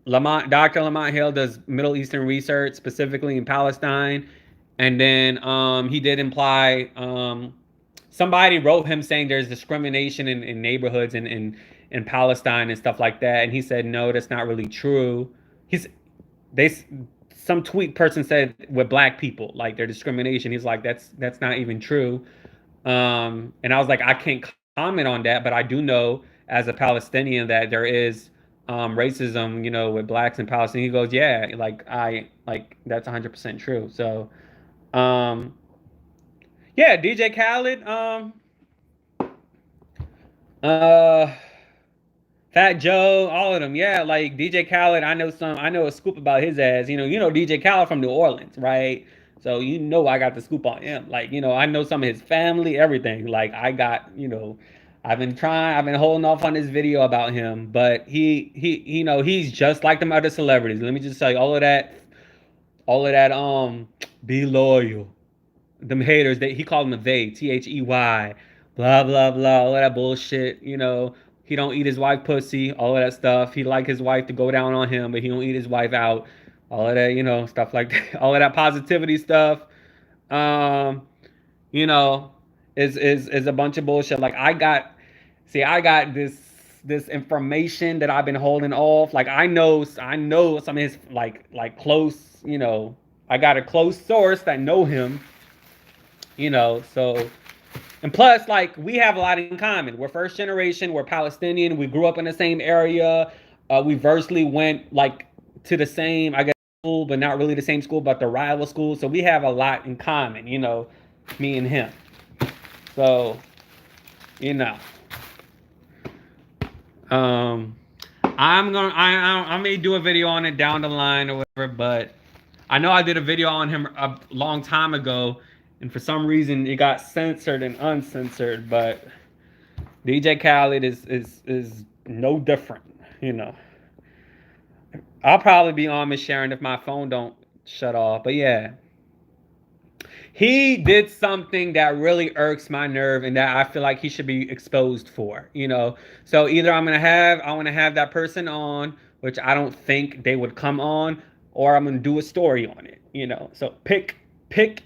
Dr. Lamont Hill does Middle Eastern research, specifically in Palestine, and then he did imply somebody wrote him saying there's discrimination in neighborhoods in Palestine and stuff like that, and he said no, that's not really true. He's they some tweet person said with black people like their discrimination. He's like that's not even true. And I was like I can't comment on that, but I do know as a Palestinian that there is racism, with blacks in Palestine. He goes, yeah, like that's 100% true. So, um, yeah, DJ Khaled, uh, Fat Joe, all of them. Yeah, like DJ Khaled, I know a scoop about his ass. DJ Khaled from New Orleans, right? So I got the scoop on him. Like, I know some of his family, everything. Like I got, I've been holding off on this video about him, but he's just like them other celebrities. Let me just tell you, all of that, be loyal. Them haters, he called them They, blah blah blah, all of that bullshit. He don't eat his wife pussy, all of that stuff. He like his wife to go down on him, but he don't eat his wife out. All of that, stuff like that. All of that positivity stuff, um, you know, is a bunch of bullshit. Like I got this information that I've been holding off. Like I know some of his close. I got a close source that know him. So and plus, like, we have a lot in common. We're first generation. We're Palestinian. We grew up in the same area. We virtually went like to the same, I guess, school, but not really the same school, but the rival school. So we have a lot in common. Me and him. So, you know, um, I may do a video on it down the line or whatever, but I know I did a video on him a long time ago, and for some reason it got censored and uncensored. But DJ Khaled is no different, you know. I'll probably be on Miss Sharon if my phone don't shut off. But yeah, he did something that really irks my nerve and that I feel like he should be exposed for, you know. So either I want to have that person on, which I don't think they would come on, or I'm gonna do a story on it, you know. So pick pick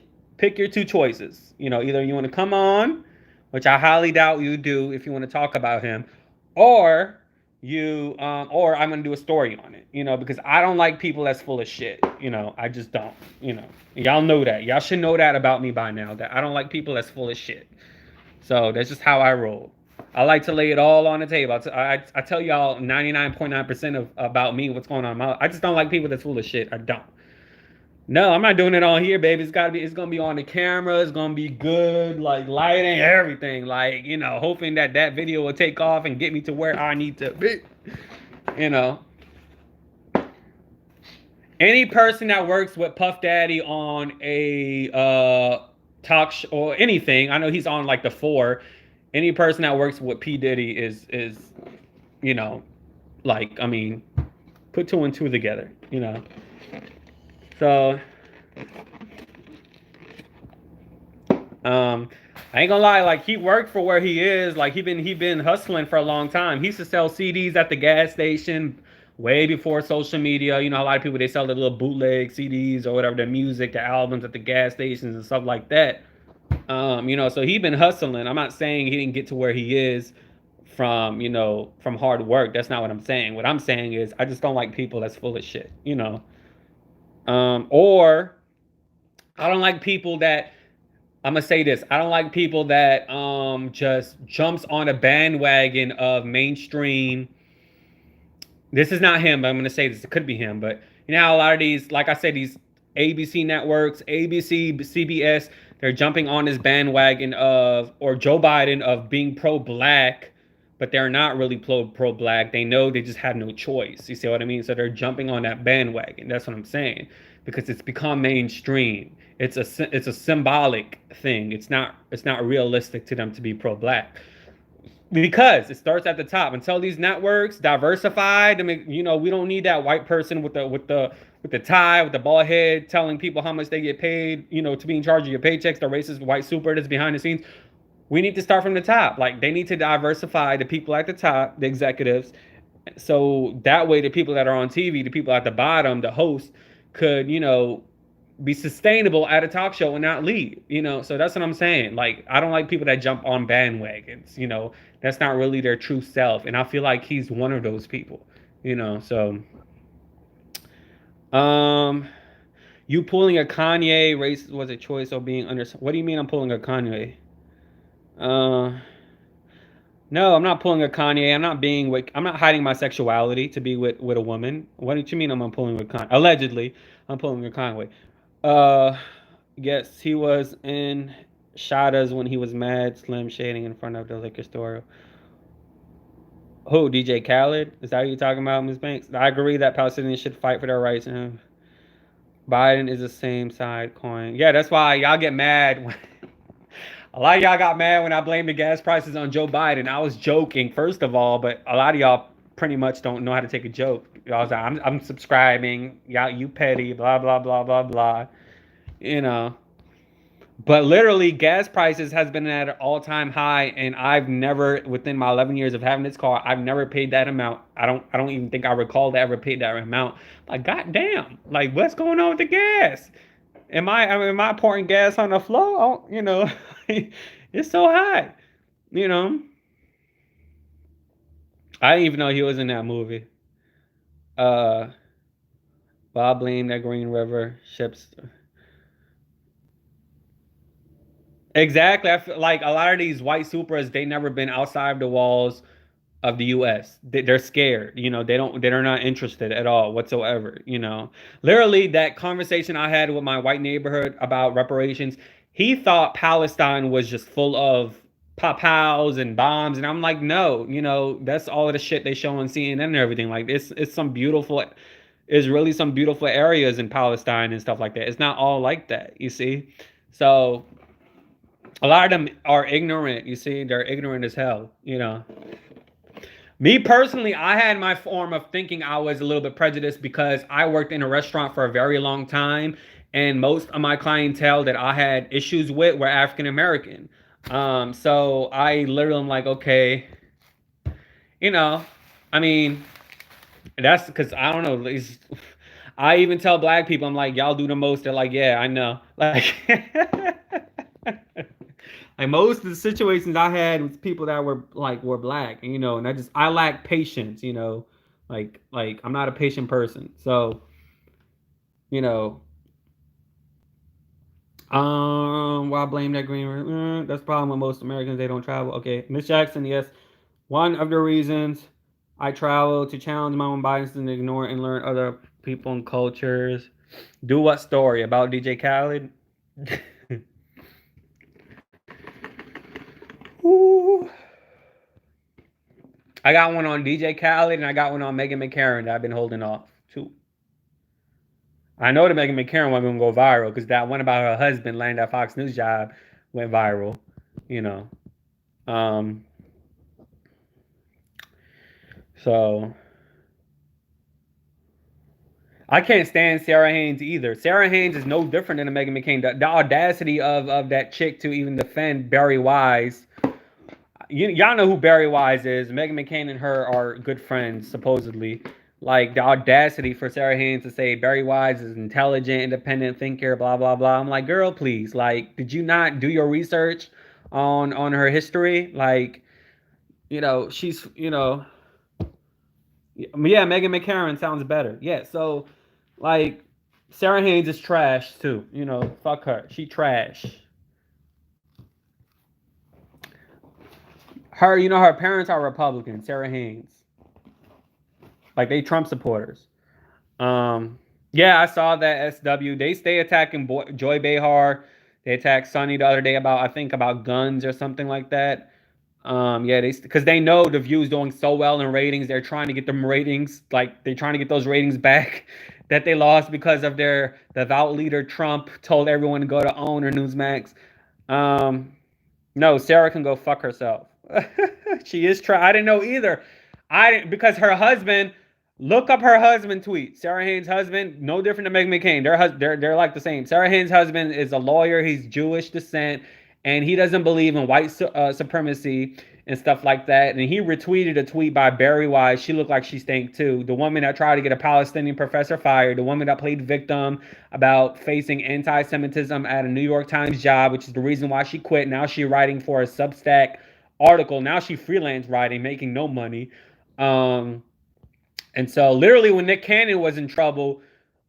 your two choices. You know, either you want to come on, which I highly doubt you do if you want to talk about him, or or I'm gonna do a story on it, you know, because I don't like people that's full of shit. You know, I just don't, you know. Y'all know that. Y'all should know that about me by now, that I don't like people that's full of shit. So that's just how I roll. I like to lay it all on the table. I tell y'all 99.9% of about me, what's going on in my life. I just don't like people that's full of shit. I don't. No, I'm not doing it on here, baby. It's gonna be on the camera. It's gonna be good, like lighting, everything. Like, you know, hoping that that video will take off and get me to where I need to be. You know, any person that works with Puff Daddy on a talk show or anything, I know he's on like the four. Any person that works with P Diddy is, you know, like, I mean, put two and two together, you know. So I ain't gonna lie, like he worked for where he is. Like he been hustling for a long time. He used to sell CDs at the gas station way before social media. You know, a lot of people, they sell the little bootleg CDs or whatever, the music, the albums at the gas stations and stuff like that. You know, so he been hustling. I'm not saying he didn't get to where he is from, you know, from hard work. That's not what I'm saying. What I'm saying is I just don't like people that's full of shit, you know. Or I don't like people that, I'm gonna say this. I don't like people that just jumps on a bandwagon of mainstream. This is not him, but I'm gonna say this. It could be him, but you know how a lot of these, like I said, these ABC networks, ABC, CBS, they're jumping on this bandwagon of, or Joe Biden, of being pro-black, but they're not really pro-black. They know they just have no choice. You see what I mean? So they're jumping on that bandwagon. That's what I'm saying, because it's become mainstream. It's a symbolic thing. It's not realistic to them to be pro-black, because it starts at the top. Until these networks diversified, I mean, you know, we don't need that white person with the tie, with the bald head, telling people how much they get paid, you know, to be in charge of your paychecks. The racist white super that's behind the scenes. We need to start from the top. Like, they need to diversify the people at the top, the executives, so that way the people that are on TV, the people at the bottom, the hosts, could, you know, be sustainable at a talk show and not leave, you know. So that's what I'm saying. Like, I don't like people that jump on bandwagons, you know. That's not really their true self, and I feel like he's one of those people, you know. So you pulling a Kanye, race was a choice or being under, what do you mean I'm pulling a Kanye? No, I'm not pulling a Kanye. I'm not hiding my sexuality to be with a woman. What do you mean I'm pulling with Kanye? Allegedly, I'm pulling with Kanye. Uh, yes, he was in Shada's when he was mad, slim shading in front of the liquor store. Who, DJ Khaled? Is that what you're talking about, Ms. Banks? I agree that Palestinians should fight for their rights. And Biden is the same side coin. Yeah, that's why y'all get mad when a lot of y'all got mad when I blamed the gas prices on Joe Biden. I was joking, first of all, but a lot of y'all pretty much don't know how to take a joke. Y'all was like, I'm subscribing. Y'all, you petty, blah, blah, blah, blah, blah. You know. But literally, gas prices has been at an all-time high, and I've never, within my 11 years of having this car, I've never paid that amount. I don't even think I recall to ever paid that amount. Like, goddamn, like, what's going on with the gas? Am I pouring gas on the floor? Oh, you know, it's so high. You know, I didn't even know he was in that movie. Uh, Bob blamed that Green River ships. Exactly. I feel like a lot of these white supers, they never been outside the walls of the US. They're scared. You know, they're not interested at all whatsoever, you know. Literally, that conversation I had with my white neighborhood about reparations, he thought Palestine was just full of pop house and bombs, and I'm like, no, that's all of the shit they show on CNN and everything. Like it's some beautiful, is really some beautiful areas in Palestine and stuff like that. It's not all like that, you see. So a lot of them are ignorant. You see, they're ignorant as hell. Me personally, I had my form of thinking I was a little bit prejudiced because I worked in a restaurant for a very long time, and most of my clientele that I had issues with were African American. So I literally am like, okay, you know, I mean, that's because I don't know. I even tell black people, I'm like, y'all do the most. They're like, yeah, I know. Like, like most of the situations I had with people that were black, and I lack patience. Like I'm not a patient person. So, you know, why blame that green? That's the problem with most Americans. They don't travel. Okay, Miss Jackson, yes. One of the reasons I travel to challenge my own biases and ignore and learn other people and cultures. Do what story about DJ Khaled? Ooh. I got one on DJ Khaled and I got one on Megan McCarran that I've been holding off too. I know the Megan McCarran one gonna go viral because that one about her husband landing that Fox News job went viral. You know. Um. So I can't stand Sarah Haynes either. Sarah Haynes is no different than a Megan McCain. The audacity of that chick to even defend Barry Wise. Y'all know who Barry Wise is. Megan McCain and her are good friends, supposedly. Like the audacity for Sarah Haynes to say Barry Wise is intelligent, independent thinker, blah blah blah. I'm like, girl, please. Like, did you not do your research on her history? Like, she's yeah, Megan McCarran sounds better. Yeah, so like Sarah Haynes is trash too. Fuck her. She trash. Her parents are Republicans. Sarah Haynes, like they Trump supporters. Yeah, I saw that SW. They stay attacking Joy Behar. They attacked Sonny the other day about guns or something like that. Yeah, because they know the View's doing so well in ratings. They're trying to get them ratings, like they're trying to get those ratings back that they lost because of the devout leader Trump told everyone to go to OWN or Newsmax. No, Sarah can go fuck herself. She is trying. I didn't know either. Because her husband. Look up her husband tweet. Sarah Haynes' husband, no different than Meghan McCain. They're like the same. Sarah Haynes' husband is a lawyer. He's Jewish descent, and he doesn't believe in white supremacy and stuff like that. And he retweeted a tweet by Barry Wise. She looked like she stank too. The woman that tried to get a Palestinian professor fired. The woman that played victim about facing anti-Semitism at a New York Times job, which is the reason why she quit. Now she's writing for a Substack article. Now she freelance writing, making no money. And so, literally, when Nick Cannon was in trouble,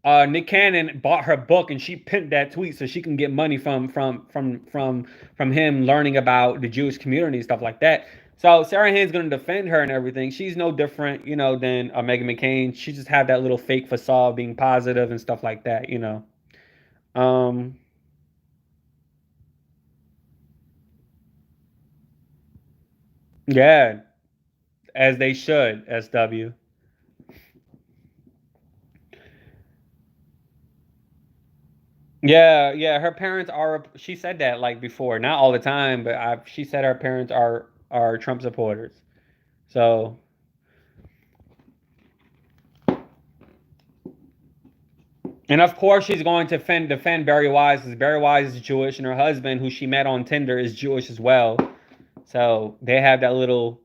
Nick Cannon bought her book and she pinned that tweet so she can get money from him learning about the Jewish community and stuff like that. So Sarah Haynes going to defend her and everything. She's no different, than Meghan McCain. She just had that little fake facade of being positive and stuff like that. Yeah, as they should, SW. Yeah, yeah. Her parents are. She said that like before, not all the time, but she said her parents are Trump supporters. So, and of course, she's going to defend Barry Wise because Barry Wise is Jewish, and her husband, who she met on Tinder, is Jewish as well. So they have that little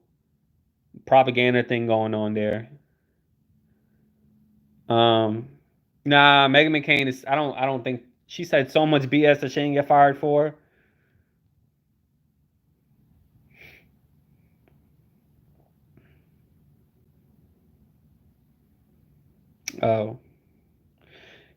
propaganda thing going on there. Um, nah, Meghan McCain is. I don't think she said so much BS that she didn't get fired for. Oh.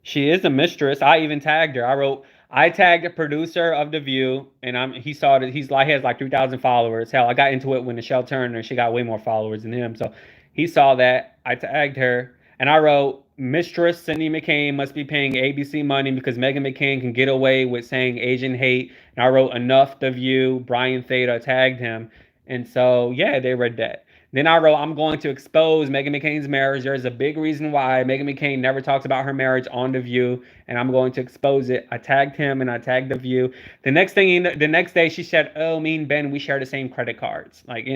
She is a mistress. I even tagged her. I tagged the producer of The View, and he saw that he has like 3,000 followers. Hell, I got into it when Michelle Turner, she got way more followers than him. So he saw that. I tagged her and I wrote, Mistress Cindy McCain must be paying ABC money because Meghan McCain can get away with saying Asian hate. And I wrote enough The View. Brian Theta tagged him. And so, yeah, they read that. Then I wrote, I'm going to expose Meghan McCain's marriage. There's a big reason why Meghan McCain never talks about her marriage on The View, and I'm going to expose it. I tagged him and I tagged The View. The next day, she said, "Oh, me and Ben, we share the same credit cards." Like,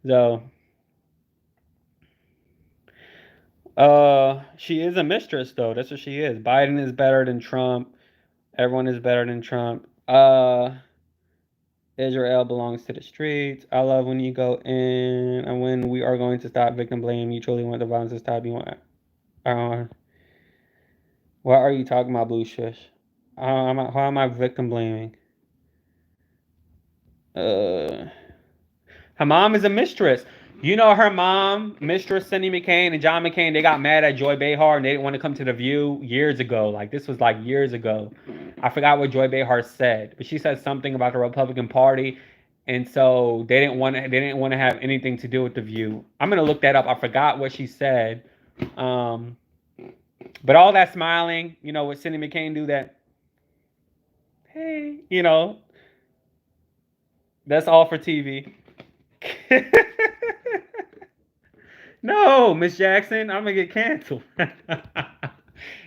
so she is a mistress though. That's what she is. Biden is better than Trump. Everyone is better than Trump. Israel belongs to the streets. I love when you go in and when we are going to stop victim blame. You truly want the violence to stop. You want. Uh, what are you talking about, Blue Shush? How am I victim blaming? Uh, Her mom is a mistress. You know her mom, Mistress Cindy McCain and John McCain, they got mad at Joy Behar and they didn't want to come to The View years ago. Like this was like years ago. I forgot what Joy Behar said, but she said something about the Republican Party, and so they didn't want to have anything to do with The View. I'm gonna look that up. I forgot what she said. Um, but all that smiling, what Cindy McCain do that, hey, that's all for TV. No, Miss Jackson, I'm gonna get canceled.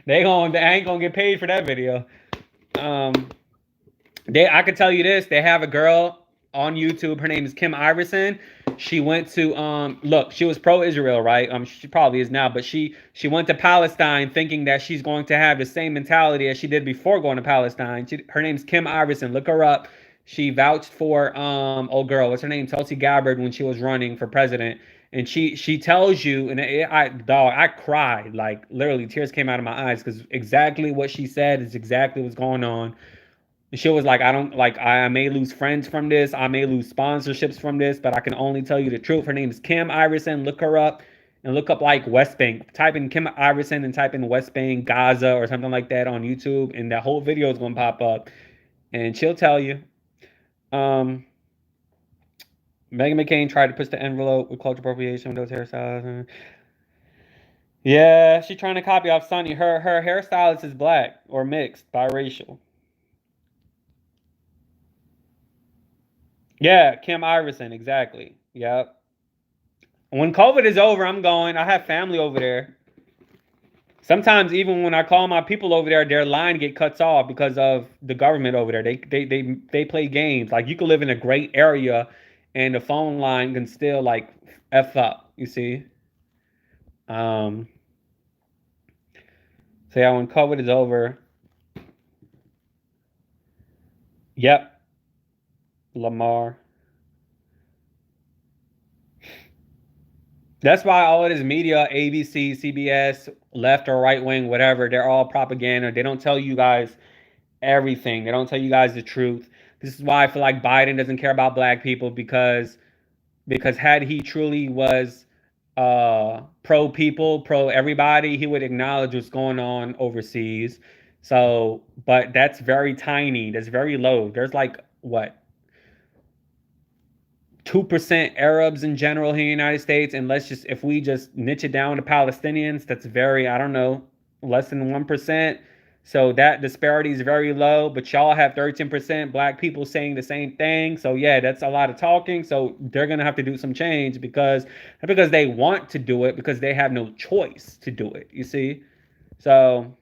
They ain't gonna get paid for that video. Um, I could tell you this: they have a girl on YouTube. Her name is Kim Iverson. She went to look. She was pro-Israel, right? She probably is now, but she went to Palestine thinking that she's going to have the same mentality as she did before going to Palestine. Her name's Kim Iverson. Look her up. She vouched for old girl. What's her name? Tulsi Gabbard when she was running for president. And she tells you, and I cried, like literally tears came out of my eyes because exactly what she said is exactly what's going on. And she was like, I don't like, I may lose friends from this, I may lose sponsorships from this, but I can only tell you the truth. Her name is Kim Iverson. Look her up and look up like West Bank. Type in Kim Iverson and type in West Bank, Gaza, or something like that on YouTube, and that whole video is gonna pop up, and she'll tell you. Um, Meghan McCain tried to push the envelope with cultural appropriation with those hairstyles. Yeah, she's trying to copy off Sunny. Her hairstylist is black or mixed, biracial. Yeah, Kim Iverson, exactly. Yep. When COVID is over, I'm going. I have family over there. Sometimes even when I call my people over there, their line get cuts off because of the government over there. They play games. Like you could live in a great area, and the phone line can still like f up. You see. Um. So yeah, when COVID is over, yep, Lamar. That's why all of this media, ABC, CBS, left or right wing, whatever, they're all propaganda. They don't tell you guys everything. They don't tell you guys the truth. This is why I feel like Biden doesn't care about black people because had he truly was pro people, pro everybody, he would acknowledge what's going on overseas. So, but that's very tiny. That's very low. There's like what 2% Arabs in general here in the United States, and if we just niche it down to Palestinians, that's very, I don't know, less than 1%. So that disparity is very low, but y'all have 13% black people saying the same thing. So yeah, that's a lot of talking. So they're gonna have to do some change because they want to do it, because they have no choice to do it. You see? So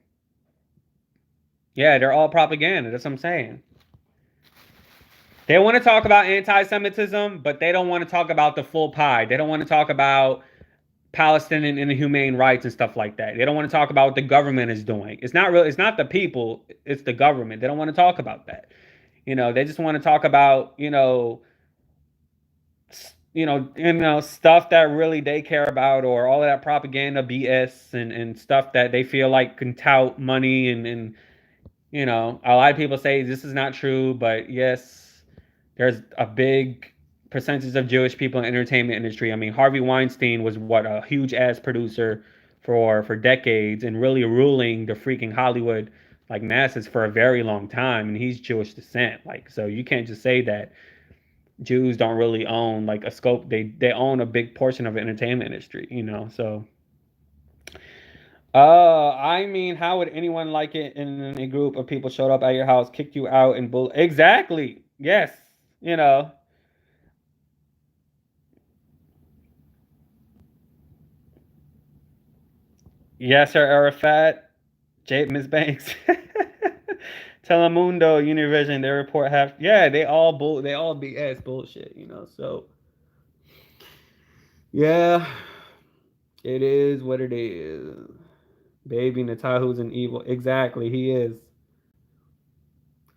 yeah, they're all propaganda. That's what I'm saying. They want to talk about anti-Semitism, but they don't want to talk about the full pie. They don't want to talk about Palestinian and humane rights and stuff like that. They don't want to talk about what the government is doing. It's not real. It's not the people. It's the government. They don't want to talk about that. They just want to talk about stuff that really they care about, or all of that propaganda BS and stuff that they feel like can tout money and a lot of people say this is not true, but yes, there's a big percentage of Jewish people in the entertainment industry. I mean, Harvey Weinstein was what, a huge ass producer for decades and really ruling the freaking Hollywood like masses for a very long time, and he's Jewish descent. Like, so you can't just say that Jews don't really own like a scope. They own a big portion of the entertainment industry, so I mean, how would anyone like it in a group of people showed up at your house, kicked you out, and bull? Exactly. Yes. You know. Yes, sir, Arafat. Miss Banks. Telemundo, Univision, they report half. Yeah, they all BS bullshit, you know. So yeah, it is what it is. Baby Natahu's an evil. Exactly, he is.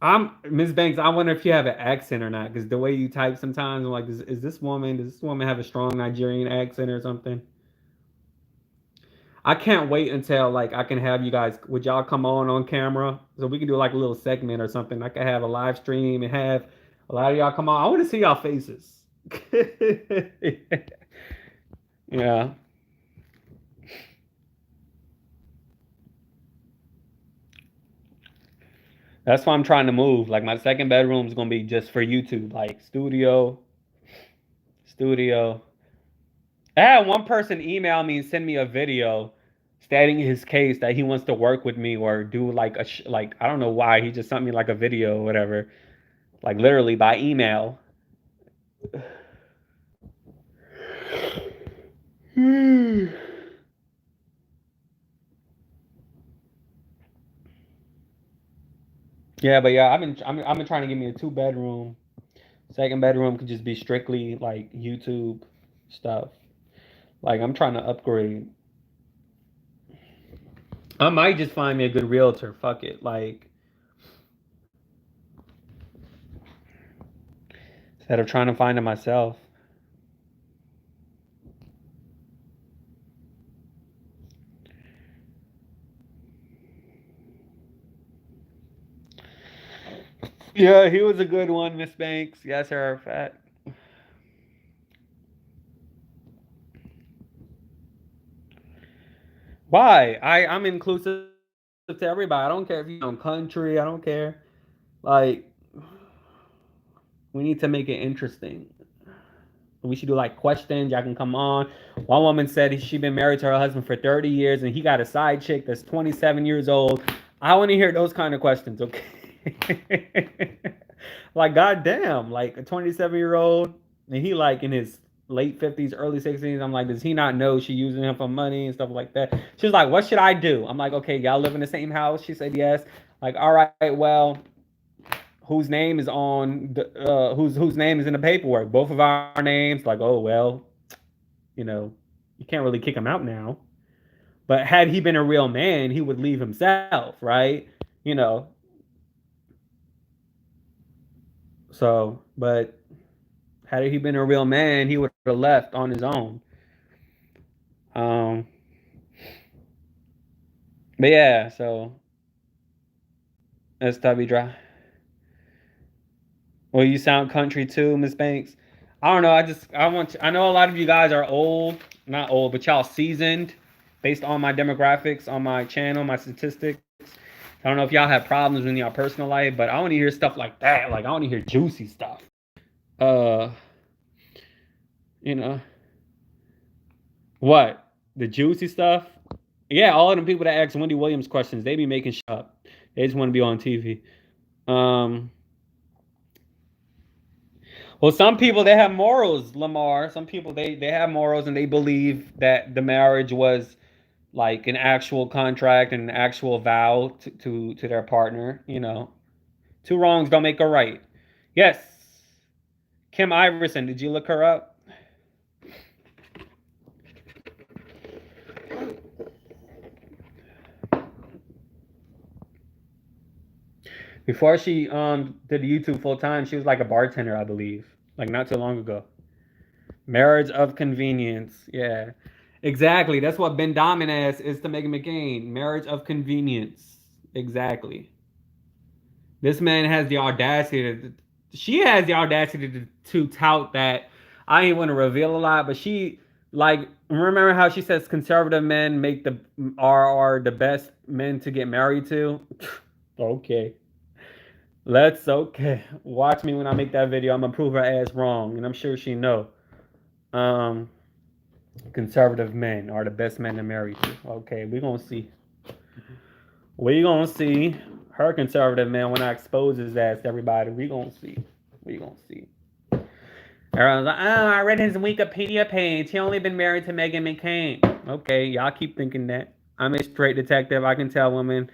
I'm Miss Banks. I wonder if you have an accent or not, because the way you type sometimes, I'm like, is this woman? Does this woman have a strong Nigerian accent or something? I can't wait until like I can have you guys. Would y'all come on camera so we can do like a little segment or something? I could have a live stream and have a lot of y'all come on. I want to see y'all faces. Yeah, that's why I'm trying to move. Like my second bedroom is gonna be just for YouTube, like studio. I had one person email me and send me a video stating his case that he wants to work with me or do like like I don't know why he just sent me like a video or whatever, like literally by email. Yeah, but yeah, I've been trying to get me a two bedroom. Second bedroom could just be strictly like YouTube stuff. Like I'm trying to upgrade. I might just find me a good realtor. Fuck it. Like instead of trying to find it myself. Yeah, he was a good one, Miss Banks. Yes, sir, fat. Why? I'm inclusive to everybody. I don't care if you're on country. I don't care. Like we need to make it interesting. We should do like questions. Y'all can come on. One woman said she been married to her husband for 30 years and he got a side chick that's 27 years old. I want to hear those kind of questions, okay? Like, goddamn, like a 27-year-old and he like in his late 50s, early 60s. I'm like, does he not know she using him for money and stuff like that? She's like, what should I do? I'm like, okay, y'all live in the same house? She said yes. Like, all right, well, whose name is on the whose name is in the paperwork? Both of our names. Like, oh well, you know, you can't really kick him out now. But had he been a real man, he would leave himself, right? You know. So, but had he been a real man, he would have left on his own. Um, but yeah, so that's Tubby Dry. Well, you sound country too, Miss Banks. I don't know. I know a lot of you guys are old, not old, but y'all seasoned based on my demographics on my channel, my statistics. I don't know if y'all have problems in your personal life, but I want to hear stuff like that. Like I want to hear juicy stuff. Uh, you know what? The juicy stuff? Yeah, all of them people that ask Wendy Williams questions, they be making shit up. They just want to be on TV. Um, Well, some people they have morals, Lamar. Some people they have morals and they believe that the marriage was like an actual contract and an actual vow to their partner. You know, two wrongs don't make a right. Yes, Kim Iverson. Did you look her up before she did YouTube full time? She was like a bartender, I believe, like not too long ago. Marriage of convenience. Yeah, exactly. That's what Ben Dominus is to Megan McCain. Marriage of convenience. Exactly. This man has the audacity to. She has the audacity to tout that. I ain't want to reveal a lot, but she like remember how she says conservative men make the are the best men to get married to. Okay, let's okay. Watch me when I make that video. I'm gonna prove her ass wrong, and I'm sure she know. Um, conservative men are the best men to marry to. Okay, we're gonna see. We gonna see her conservative man when I expose his ass to everybody. We gonna see. We gonna see. Everyone's like, oh, I read his Wikipedia page. He only been married to Meghan McCain. Okay, y'all keep thinking that. I'm a straight detective. I can tell women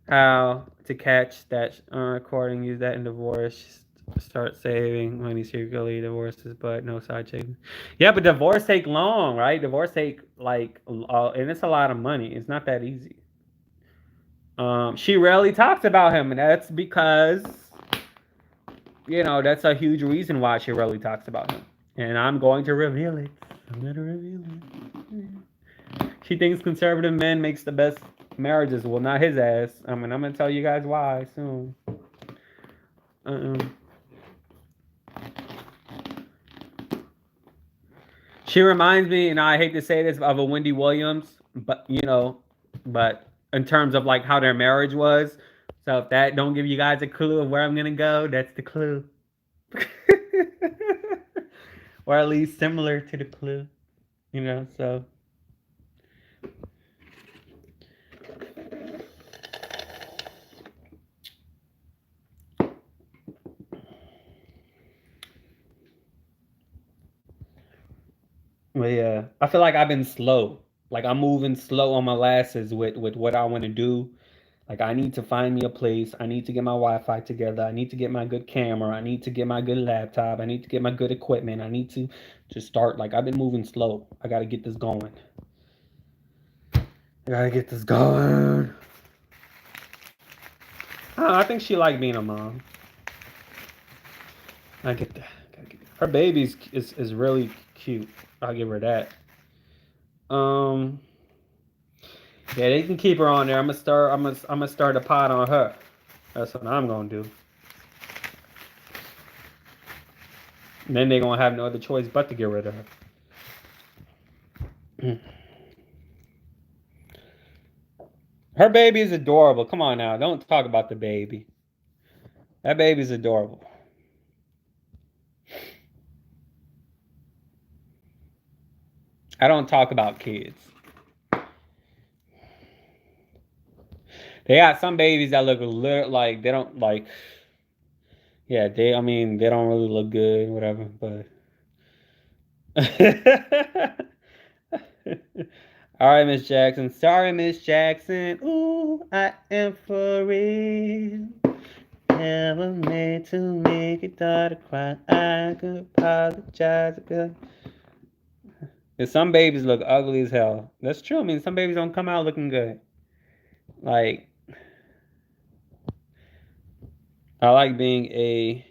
how to catch that recording, use that in divorce, start saving money secretly, divorces, but no side chicks. Yeah, but divorce take long, right? Divorce take like, and it's a lot of money. It's not that easy. She rarely talks about him, and that's because that's a huge reason why she rarely talks about him. And I'm going to reveal it. I'm gonna reveal it. She thinks conservative men makes the best marriages. Well, not his ass. I'm gonna tell you guys why soon. She reminds me, and I hate to say this, of a Wendy Williams, but but in terms of like how their marriage was. So if that don't give you guys a clue of where I'm gonna go, that's the clue. Or at least similar to the clue. So but yeah, I feel like I've been slow. Like I'm moving slow on my lasses with what I want to do. Like I need to find me a place. I need to get my Wi-Fi together. I need to get my good camera. I need to get my good laptop. I need to get my good equipment. I need to just start. Like I've been moving slow. I gotta get this going. I gotta get this going. I think she liked being a mom. I get that. Her baby is really cute. I'll give her that. Yeah, they can keep her on there. I'm gonna start a pot on her. That's what I'm gonna do. And then they're gonna have no other choice but to get rid of her. Her baby is adorable. Come on now, don't talk about the baby. That baby's adorable. I don't talk about kids. They got some babies that look like they don't like. Yeah, they don't really look good, whatever. But all right, Miss Jackson. Sorry, Miss Jackson. Ooh, I am for real. Never meant to make your daughter cry. I could apologize. Some babies look ugly as hell. That's true. I mean, some babies don't come out looking good. Like, I like being a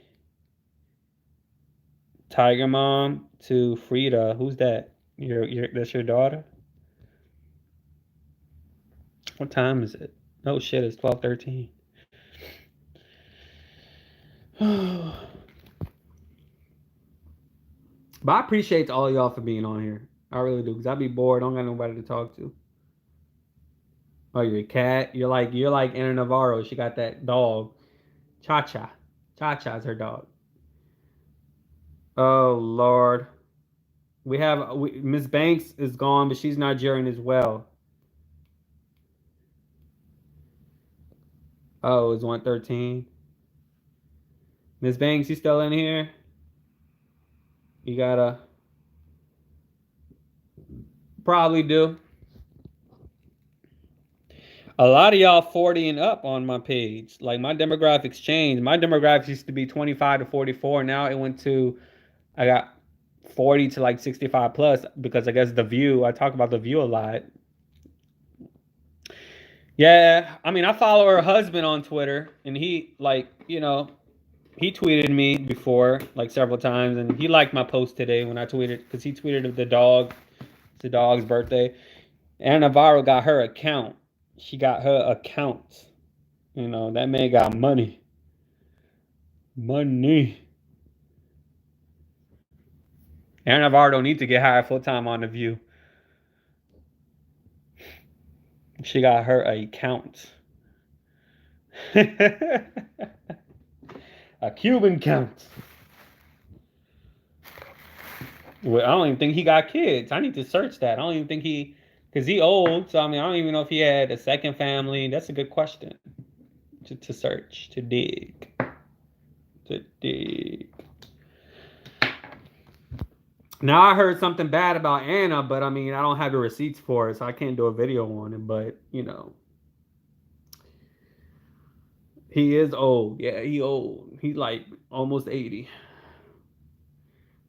tiger mom to Frida. Who's that? That's your daughter? What time is it? Oh shit, it's 12:13. But I appreciate all y'all for being on here. I really do, because I'd be bored. I don't got nobody to talk to. Oh, you're a cat? You're like Anna Navarro. She got that dog. Cha Cha. Cha Cha's her dog. Oh Lord. Miss Banks is gone, but she's Nigerian as well. Oh, it's 113. Miss Banks, you still in here? You gotta probably do. A lot of y'all 40 and up on my page. Like my demographics changed. My demographics used to be 25 to 44. Now it went to I got 40 to like 65 plus because I guess the View. I talk about the View a lot. Yeah, I mean I follow her husband on Twitter, and he he tweeted me before like several times, and he liked my post today when I tweeted because he tweeted of the dog. It's the dog's birthday. Anna Navarro got her account. She got her accounts. That man got money. Money. Anna Navarro don't need to get hired full time on the View. She got her account. A Cuban count. Well, I don't even think he got kids. I need to search that. I don't even think because he old. So I mean, I don't even know if he had a second family. That's a good question to search, to dig, to dig. Now I heard something bad about Anna, but I mean, I don't have the receipts for it, so I can't do a video on it. But he is old. Yeah, he old. He like almost 80.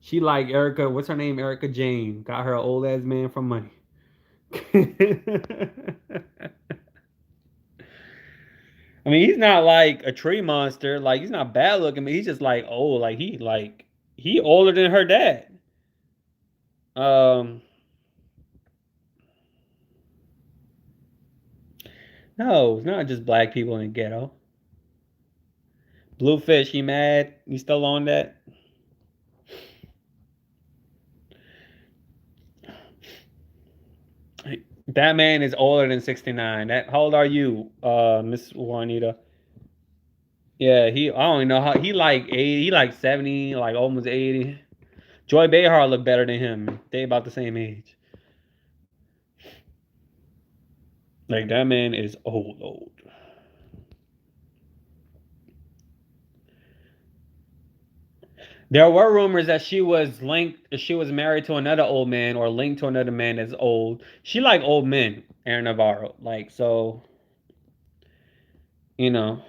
She like Erica. What's her name? Erica Jane. Got her old ass man for money. I mean, he's not like a tree monster. Like he's not bad looking, but he's just like old. He older than her dad. Um, no, it's not just black people in the ghetto. Bluefish, he mad? You still on that? That man is older than 69. How old are you, Miss Juanita? Yeah, I don't even know how he like 80, he like 70, like almost 80. Joy Behar look better than him. They about the same age. Like that man is old. There were rumors that she was married to another old man or linked to another man that's old. She like old men, Aaron Navarro. Like so, you know.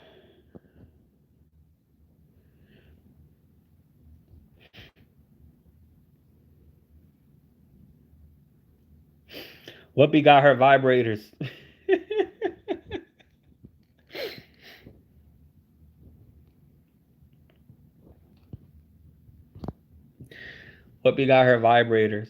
Whoopi got her vibrators. Whoopi got her vibrators.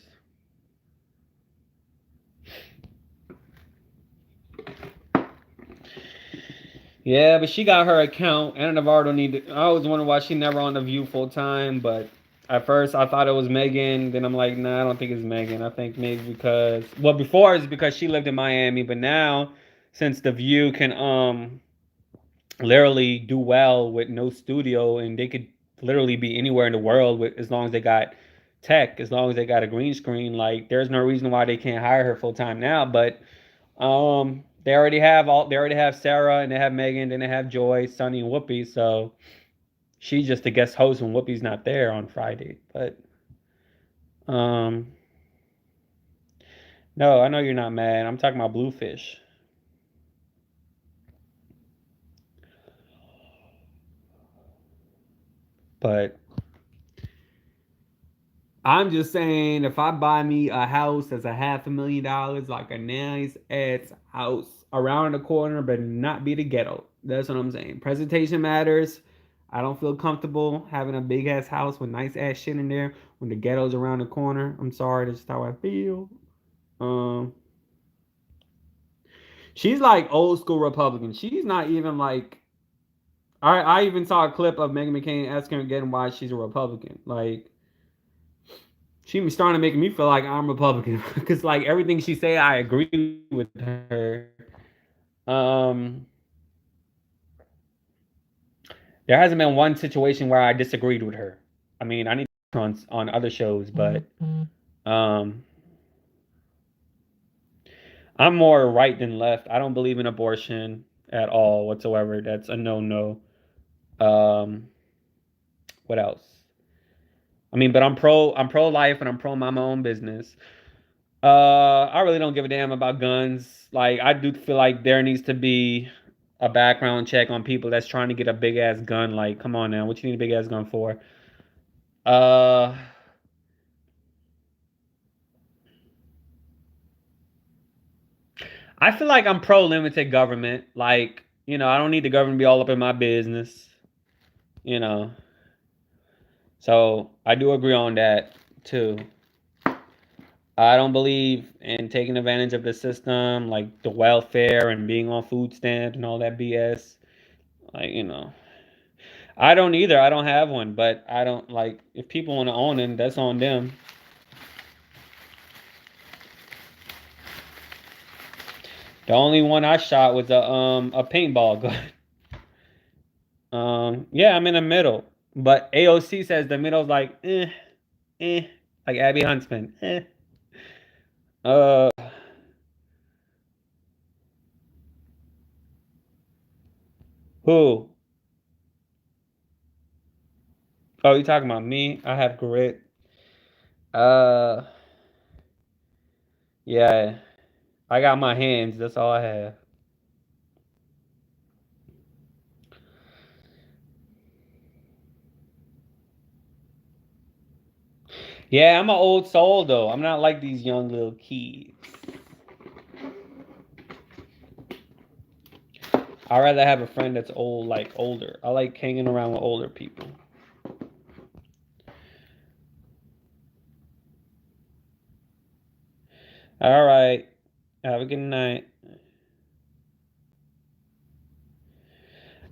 Yeah, but she got her account. Anna Navarro don't need to. I always wonder why she never on the View full time. But at first I thought it was Megan. Then I'm like, nah, I don't think it's Megan. I think maybe because before it's because she lived in Miami, but now since the View can literally do well with no studio and they could literally be anywhere in the world with as long as they got tech, as long as they got a green screen, like there's no reason why they can't hire her full time now. But they already have Sarah and they have Megan, then they have Joy, Sunny, and Whoopi. So she's just the guest host when Whoopi's not there on Friday. But um no, I know you're not mad. I'm talking about Bluefish. But I'm just saying, if I buy me a house that's $500,000, like a nice ass house around the corner, but not be the ghetto. That's what I'm saying. Presentation matters. I don't feel comfortable having a big ass house with nice ass shit in there when the ghetto's around the corner. I'm sorry, that's just how I feel. Um, she's like old school Republican. She's not even like. I even saw a clip of Meghan McCain asking her again why she's a Republican. Like she was starting to make me feel like I'm Republican because like everything she say, I agree with her. Um, there hasn't been one situation where I disagreed with her. I mean, I need on other shows, but um, I'm more right than left. I don't believe in abortion at all whatsoever. That's a no. Um, what else? I mean, but I'm pro life and I'm pro my own business. I really don't give a damn about guns. Like, I do feel like there needs to be a background check on people that's trying to get a big ass gun. Like, come on now, what you need a big ass gun for? Uh, I feel like I'm pro limited government. Like, I don't need the government to be all up in my business. You know, so I do agree on that too. I don't believe in taking advantage of the system, like the welfare and being on food stamps and all that BS. Like, I don't either. I don't have one, but I don't like if people want to own it, that's on them. The only one I shot was a paintball gun. Yeah, I'm in the middle. But AOC says the middle's like eh. Like Abby Huntsman. Uh, who? Oh, you talking about me? I have grit. Uh, yeah. I got my hands. That's all I have. Yeah, I'm an old soul though. I'm not like these young little kids. I'd rather have a friend that's old, like older. I like hanging around with older people. All right. Have a good night.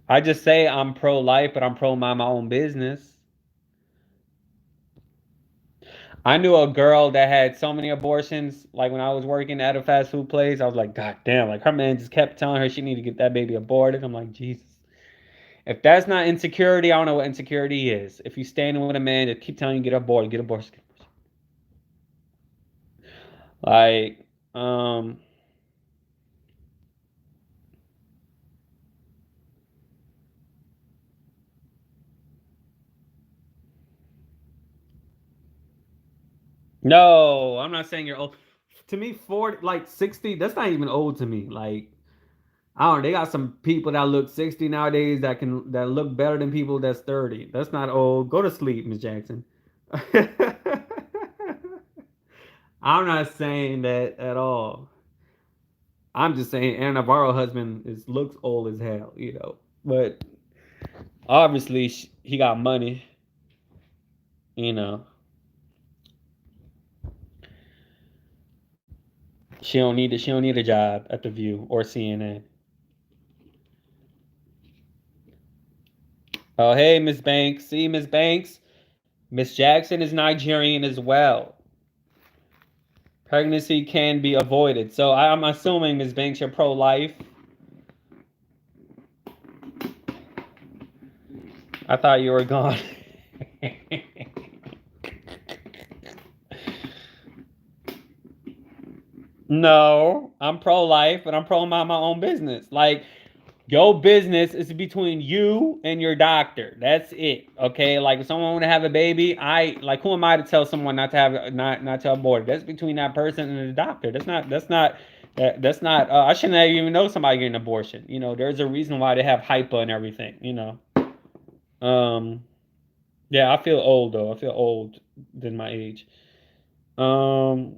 I just say I'm pro life, but I'm pro mind my own business. I knew a girl that had so many abortions. Like when I was working at a fast food place, I was like, God damn! Like her man just kept telling her she need to get that baby aborted. I'm like, Jesus. If that's not insecurity, I don't know what insecurity is. If you standing with a man that keep telling you get aborted, get aborted. Get aborted. Like, no, I'm not saying you're old. To me, 40, like 60, that's not even old to me. Like, I don't know, they got some people that look 60 nowadays that look better than people that's 30. That's not old. Go to sleep, Miss Jackson. I'm not saying that at all. I'm just saying Anna Navarro husband is looks old as hell, you know. But obviously he got money, you know. She don't need a job at the View or CNN. Oh hey Miss Banks. See Miss Banks? Miss Jackson is Nigerian as well. Pregnancy can be avoided. So I'm assuming Miss Banks you're pro life. I thought you were gone. No, I'm pro life, but I'm pro mind my own business. Like your business is between you and your doctor. That's it. Okay. Like if someone want to have a baby, I like who am I to tell someone not to have not to abort? That's between that person and the doctor. That's not I shouldn't even know somebody getting an abortion. You know, there's a reason why they have hypa and everything, you know. Um yeah, I feel old though. I feel old than my age. Um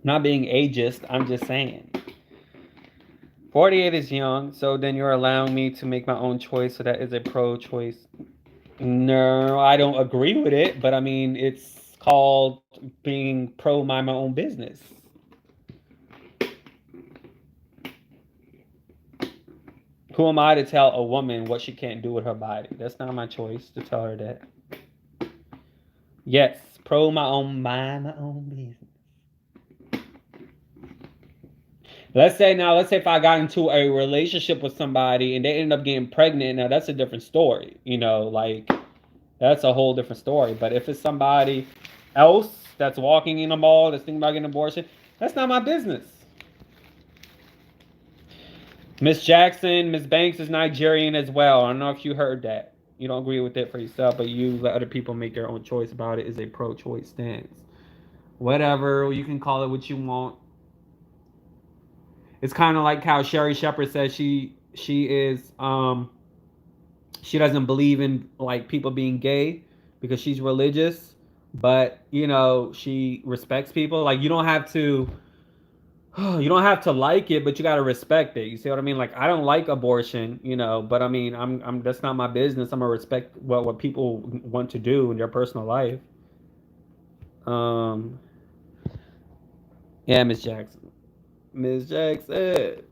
not being ageist, I'm just saying. 48 is young, so then you're allowing me to make my own choice, so that is a pro choice. No, I don't agree with it, but I mean, it's called being pro mind my own business. Who am I to tell a woman what she can't do with her body? That's not my choice to tell her that. Yes, pro my own mind, my own business. Let's say if I got into a relationship with somebody and they ended up getting pregnant, now that's a different story. You know, like that's a whole different story. But if it's somebody else that's walking in a mall that's thinking about getting an abortion, that's not my business. Miss Jackson, Miss Banks is Nigerian as well. I don't know if you heard that. You don't agree with it for yourself, but you let other people make their own choice about it is a pro-choice stance. Whatever, you can call it what you want. It's kind of like how Sherry Shepherd says she doesn't believe in like people being gay because she's religious, but you know, she respects people. Like you don't have to like it, but you got to respect it. You see what I mean? Like I don't like abortion, you know, but I mean, I'm that's not my business. I'm gonna respect what people want to do in their personal life. Um, yeah, Miss Jackson. Miss Jackson.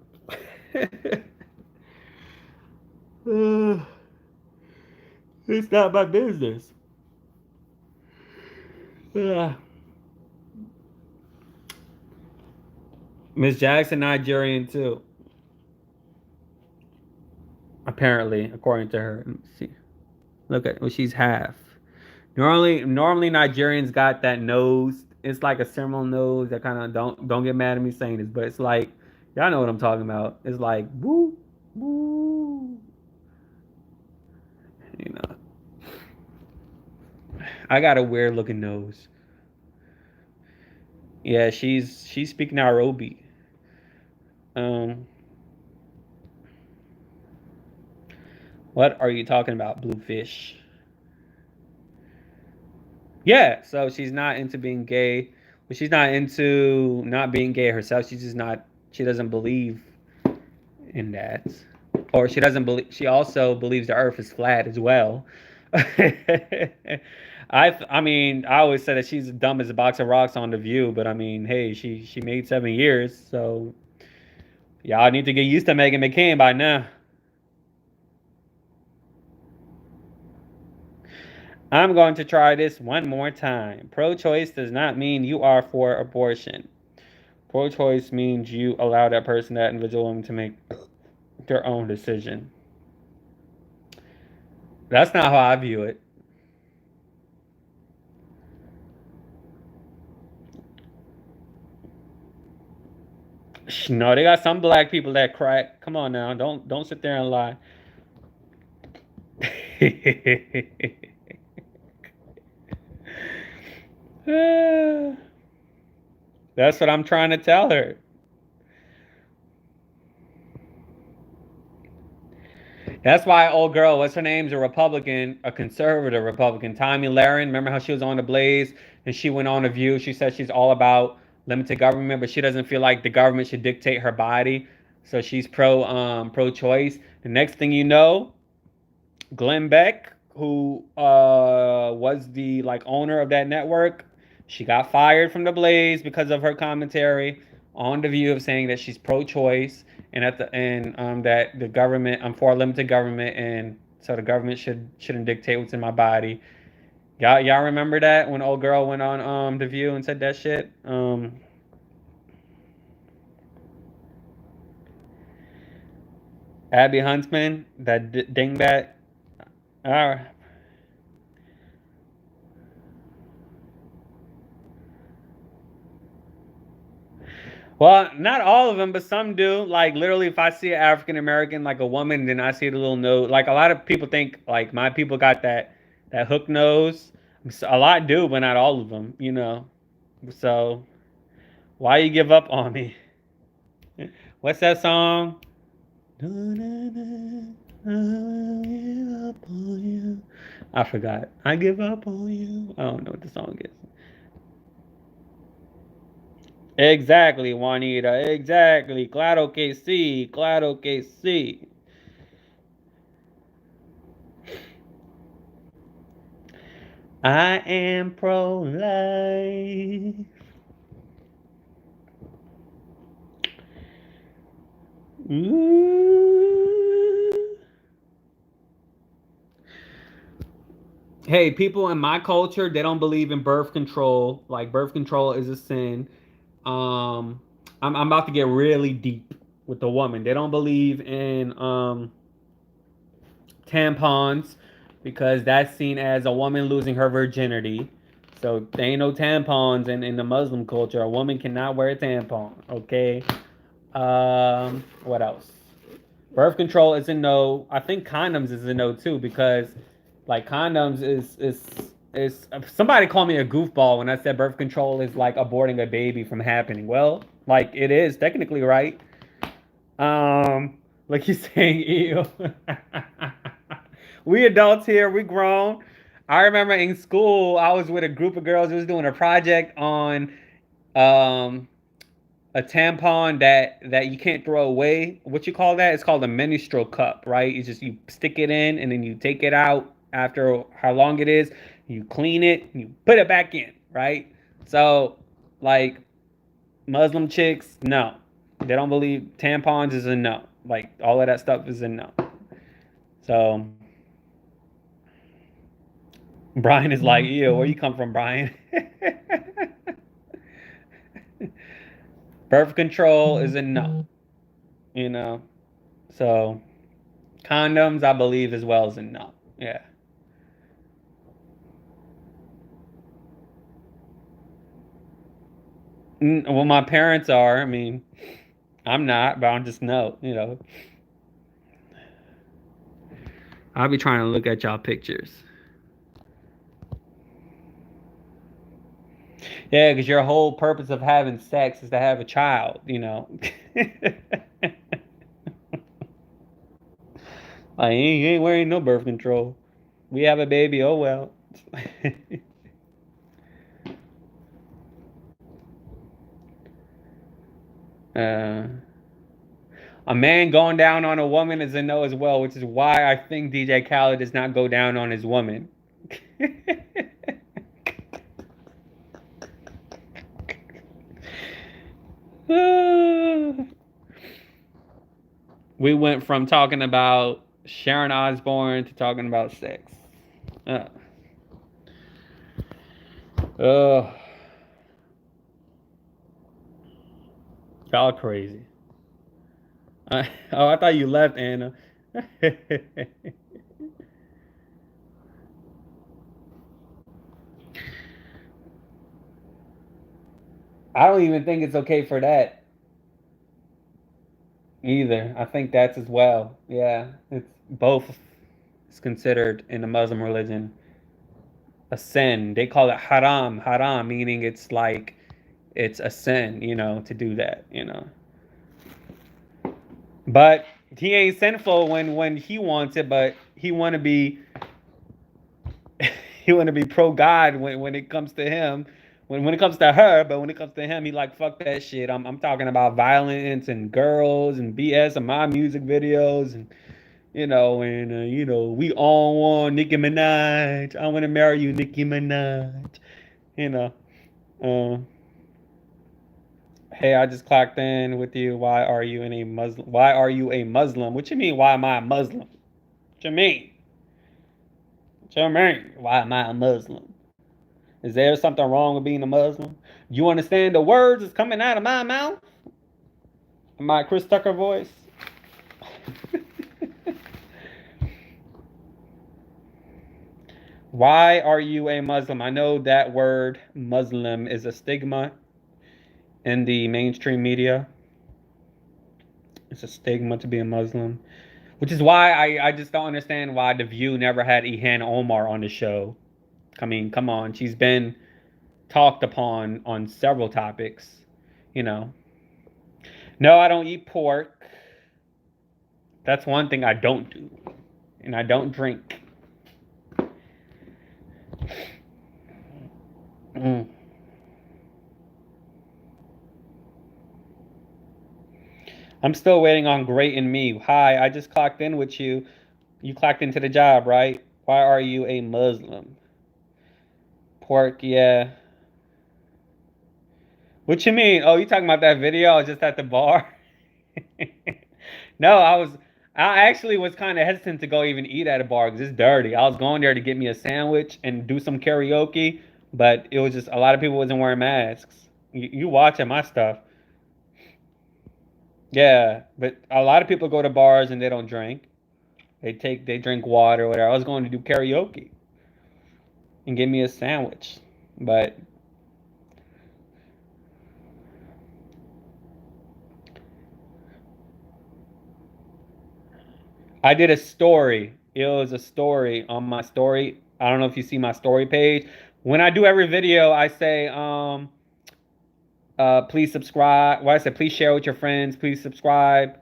It's not my business. Miss Jackson Nigerian too. Apparently, according to her. Let me see. Look at, well, she's half. Normally Nigerians got that nose. It's like a similar nose that kind of don't get mad at me saying this, but it's like y'all know what I'm talking about. It's like woo woo. You know, I got a weird looking nose. Yeah, she's speaking Nairobi. Um, what are you talking about, Bluefish? Yeah, so she's not into being gay. But she's not into not being gay herself. She's just not. She doesn't believe in that, or she doesn't believe. She also believes the Earth is flat as well. I mean, I always say that she's dumb as a box of rocks on the View, but I mean, hey, she made 7 years, so y'all need to get used to Megan McCain by now. I'm going to try this one more time. Pro-choice does not mean you are for abortion. Pro-choice means you allow that person, that individual, to make their own decision. That's not how I view it. No, they got some black people that crack. Come on now, don't sit there and lie. That's what I'm trying to tell her. That's why old girl, what's her name's a Republican, a conservative Republican, Tommy Lahren. Remember how she was on the Blaze and she went on the View. She said she's all about limited government, but she doesn't feel like the government should dictate her body. So she's pro choice. The next thing you know, Glenn Beck, who was the like owner of that network, she got fired from the Blaze because of her commentary on the View of saying that she's pro-choice and that the government, I'm for limited government, and so the government shouldn't dictate what's in my body. Y'all remember that when old girl went on the View and said that shit? Abby Huntsman, that dingbat. All right. Well, not all of them, but some do. Like literally, if I see an African American, like a woman, then I see the little nose. Like a lot of people think, like my people got that hook nose. A lot do, but not all of them. You know. So why you give up on me? What's that song? I forgot. I give up on you. I don't know what the song is. Exactly, Juanita. Exactly. Claro que sí. Claro que sí. I am pro-life. Ooh. Hey, people in my culture, they don't believe in birth control. Like birth control is a sin. Um, I'm about to get really deep with the woman. They don't believe in tampons because that's seen as a woman losing her virginity. So there ain't no tampons in the Muslim culture. A woman cannot wear a tampon. Okay. What else? Birth control is a no. I think condoms is a no too because, like, condoms is. Somebody called me a goofball when I said birth control is like aborting a baby from happening. Well, like it is technically right. Like you saying, ew. We adults here, we grown. I remember in school, I was with a group of girls who was doing a project on um a tampon that you can't throw away. What you call that? It's called a menstrual cup, right? You just you stick it in and then you take it out after how long it is. You clean it, and you put it back in, right? So, like Muslim chicks, no, they don't believe tampons is a no. Like all of that stuff is a no. So Brian is like, ew, where you come from, Brian? Birth control is a no. You know, so condoms, I believe, as well as a no. Yeah. Well, my parents are. I mean, I'm not, but I'm just no. I'll be trying to look at y'all pictures. Yeah, because your whole purpose of having sex is to have a child. Like, you ain't wearing no birth control. We have a baby, oh well. uh, a man going down on a woman is a no as well, which is why I think DJ Khaled does not go down on his woman. We went from talking about Sharon Osbourne to talking about sex. Uh, uh, y'all crazy. Oh, I thought you left, Anna. I don't even think it's okay for that either. I think that's as well. Yeah, it's both. It's considered in the Muslim religion a sin. They call it haram, haram, meaning it's like it's a sin, to do that. But he ain't sinful when he wants it, but he want to be he want to be pro God when it comes to him. When it comes to her, but when it comes to him, he like fuck that shit. I'm talking about violence and girls and BS and my music videos and we all want Nicki Minaj. I want to marry you, Nicki Minaj. You know. Uh, hey, I just clocked in with you. Why are you in a Muslim? Why are you a Muslim? What you mean? Why am I a Muslim? What you mean? What you mean? Why am I a Muslim? Is there something wrong with being a Muslim? You understand the words that's coming out of my mouth? My Chris Tucker voice? Why are you a Muslim? I know that word Muslim is a stigma in the mainstream media. It's a stigma to be a Muslim, which is why I just don't understand why The View never had Ihan Omar on the show. I mean, come on, she's been talked upon on several topics. You know, no, I don't eat pork. That's one thing I don't do, and I don't drink. Mm. I'm still waiting on Great and Me. Hi, I just clocked in with you. You clocked into the job, right? Why are you a Muslim? Pork, yeah. What you mean? Oh, you talking about that video? I was just at the bar. No, I actually was kind of hesitant to go even eat at a bar because it's dirty. I was going there to get me a sandwich and do some karaoke, but it was just a lot of people wasn't wearing masks. You watching my stuff. Yeah, but a lot of people go to bars and they don't drink. They drink water or whatever. I was going to do karaoke and get me a sandwich. But I did a story. It was a story on my story. I don't know if you see my story page. When I do every video, I say, please subscribe. Well, I said, please share with your friends. Please subscribe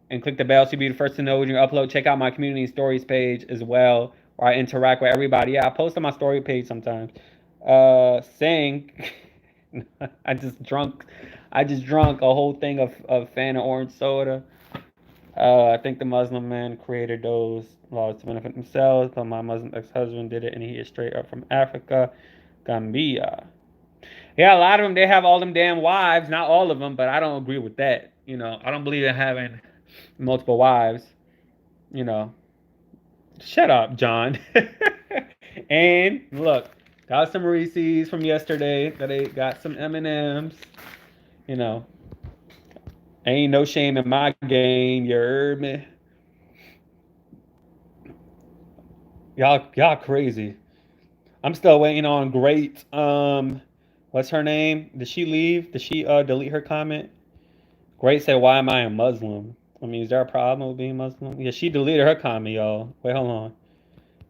and click the bell so you'll be the first to know when you upload. Check out my community stories page as well, where I interact with everybody. Yeah, I post on my story page sometimes. Saying, I just drunk, I just drunk a whole thing of Fanta orange soda. I think the Muslim man created those laws to benefit themselves, but my Muslim ex-husband did it, and he is straight up from Africa, Gambia. Yeah, a lot of them they have all them damn wives. Not all of them, but I don't agree with that. I don't believe in having multiple wives. You know, shut up, John. And look, got some Reese's from yesterday. Got some M&Ms. You know, ain't no shame in my game. You heard me? Y'all crazy. I'm still waiting on great. What's her name? Did she leave? Did she delete her comment? Great said, "Why am I a Muslim?" I mean, is there a problem with being Muslim? Yeah, she deleted her comment, y'all. Wait, hold on.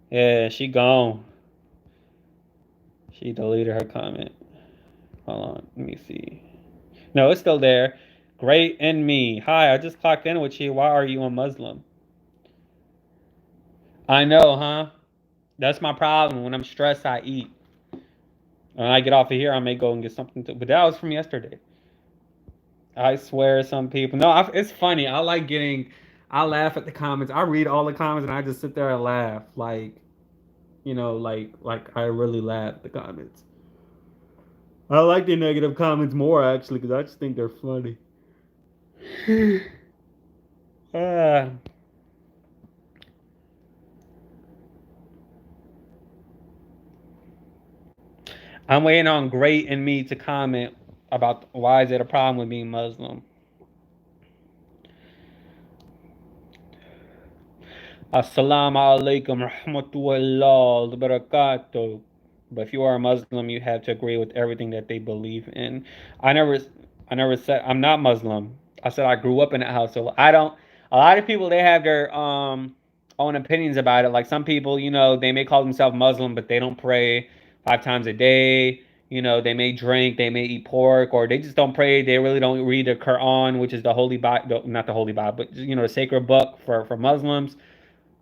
Yeah, she gone. She deleted her comment. Hold on, let me see. No, it's still there. Great and me. Hi, I just clocked in with you. Why are you a Muslim? I know, huh? That's my problem. When I'm stressed, I eat. When I get off of here, I may go and get something to. But that was from yesterday. I swear, some people. No, it's funny. I like getting. I laugh at the comments. I read all the comments and I just sit there and laugh. Like, like I really laugh at the comments. I like the negative comments more actually because I just think they're funny. uh, I'm waiting on Great and me to comment about why is it a problem with being Muslim. Assalamu alaikum rahmatullahi barakatuh. But if you are a Muslim, you have to agree with everything that they believe in. I never, I never said I'm not Muslim. I said I grew up in that household. I don't. A lot of people they have their own opinions about it. Like some people, they may call themselves Muslim, but they don't pray 5 times a day. They may drink, they may eat pork, or they just don't pray. They really don't read the Quran, which is the holy Bible, not the holy Bible, but the sacred book for Muslims.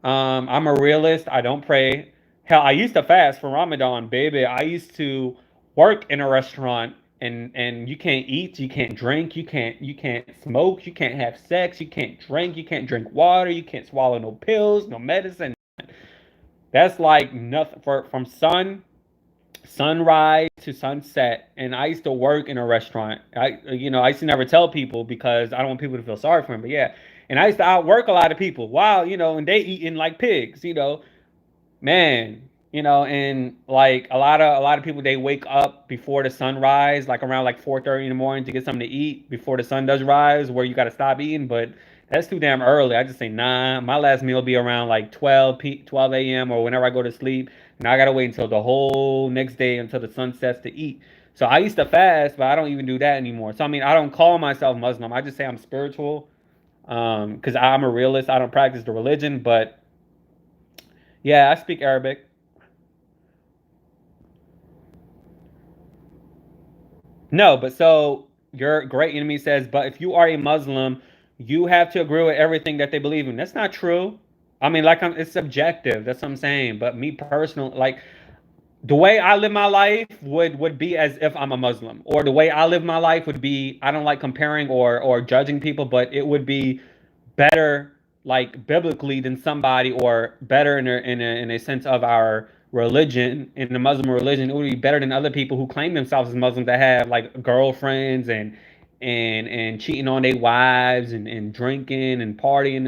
I'm a realist. I don't pray. Hell, I used to fast for Ramadan, baby. I used to work in a restaurant and you can't eat, you can't drink, you can't smoke, you can't have sex, you can't drink water, you can't swallow no pills, no medicine. That's like nothing for from sunrise to sunset. And I used to work in a restaurant. I used to never tell people because I don't want people to feel sorry for me. But yeah, and I used to outwork a lot of people. Wow, and they eating like pigs. Man, and like a lot of people they wake up before the sunrise, like around like 4:30 in the morning to get something to eat before the sun does rise, where you got to stop eating. But that's too damn early. I just say nah. My last meal will be around like 12 a.m. or whenever I go to sleep, and I gotta wait until the whole next day until the sun sets to eat. So I used to fast, but I don't even do that anymore. So I mean, I don't call myself Muslim. I just say I'm spiritual, because I'm a realist. I don't practice the religion, but yeah, I speak Arabic. No, but so your great enemy says, but if you are a Muslim, you have to agree with everything that they believe in. That's not true. I mean, like, it's subjective. That's what I'm saying. But me personally, like, the way I live my life would be as if I'm a Muslim, or the way I live my life would be. I don't like comparing or judging people, but it would be better like biblically than somebody, or better in a sense of our religion, in the Muslim religion. It would be better than other people who claim themselves as Muslims that have like girlfriends and cheating on their wives and drinking and partying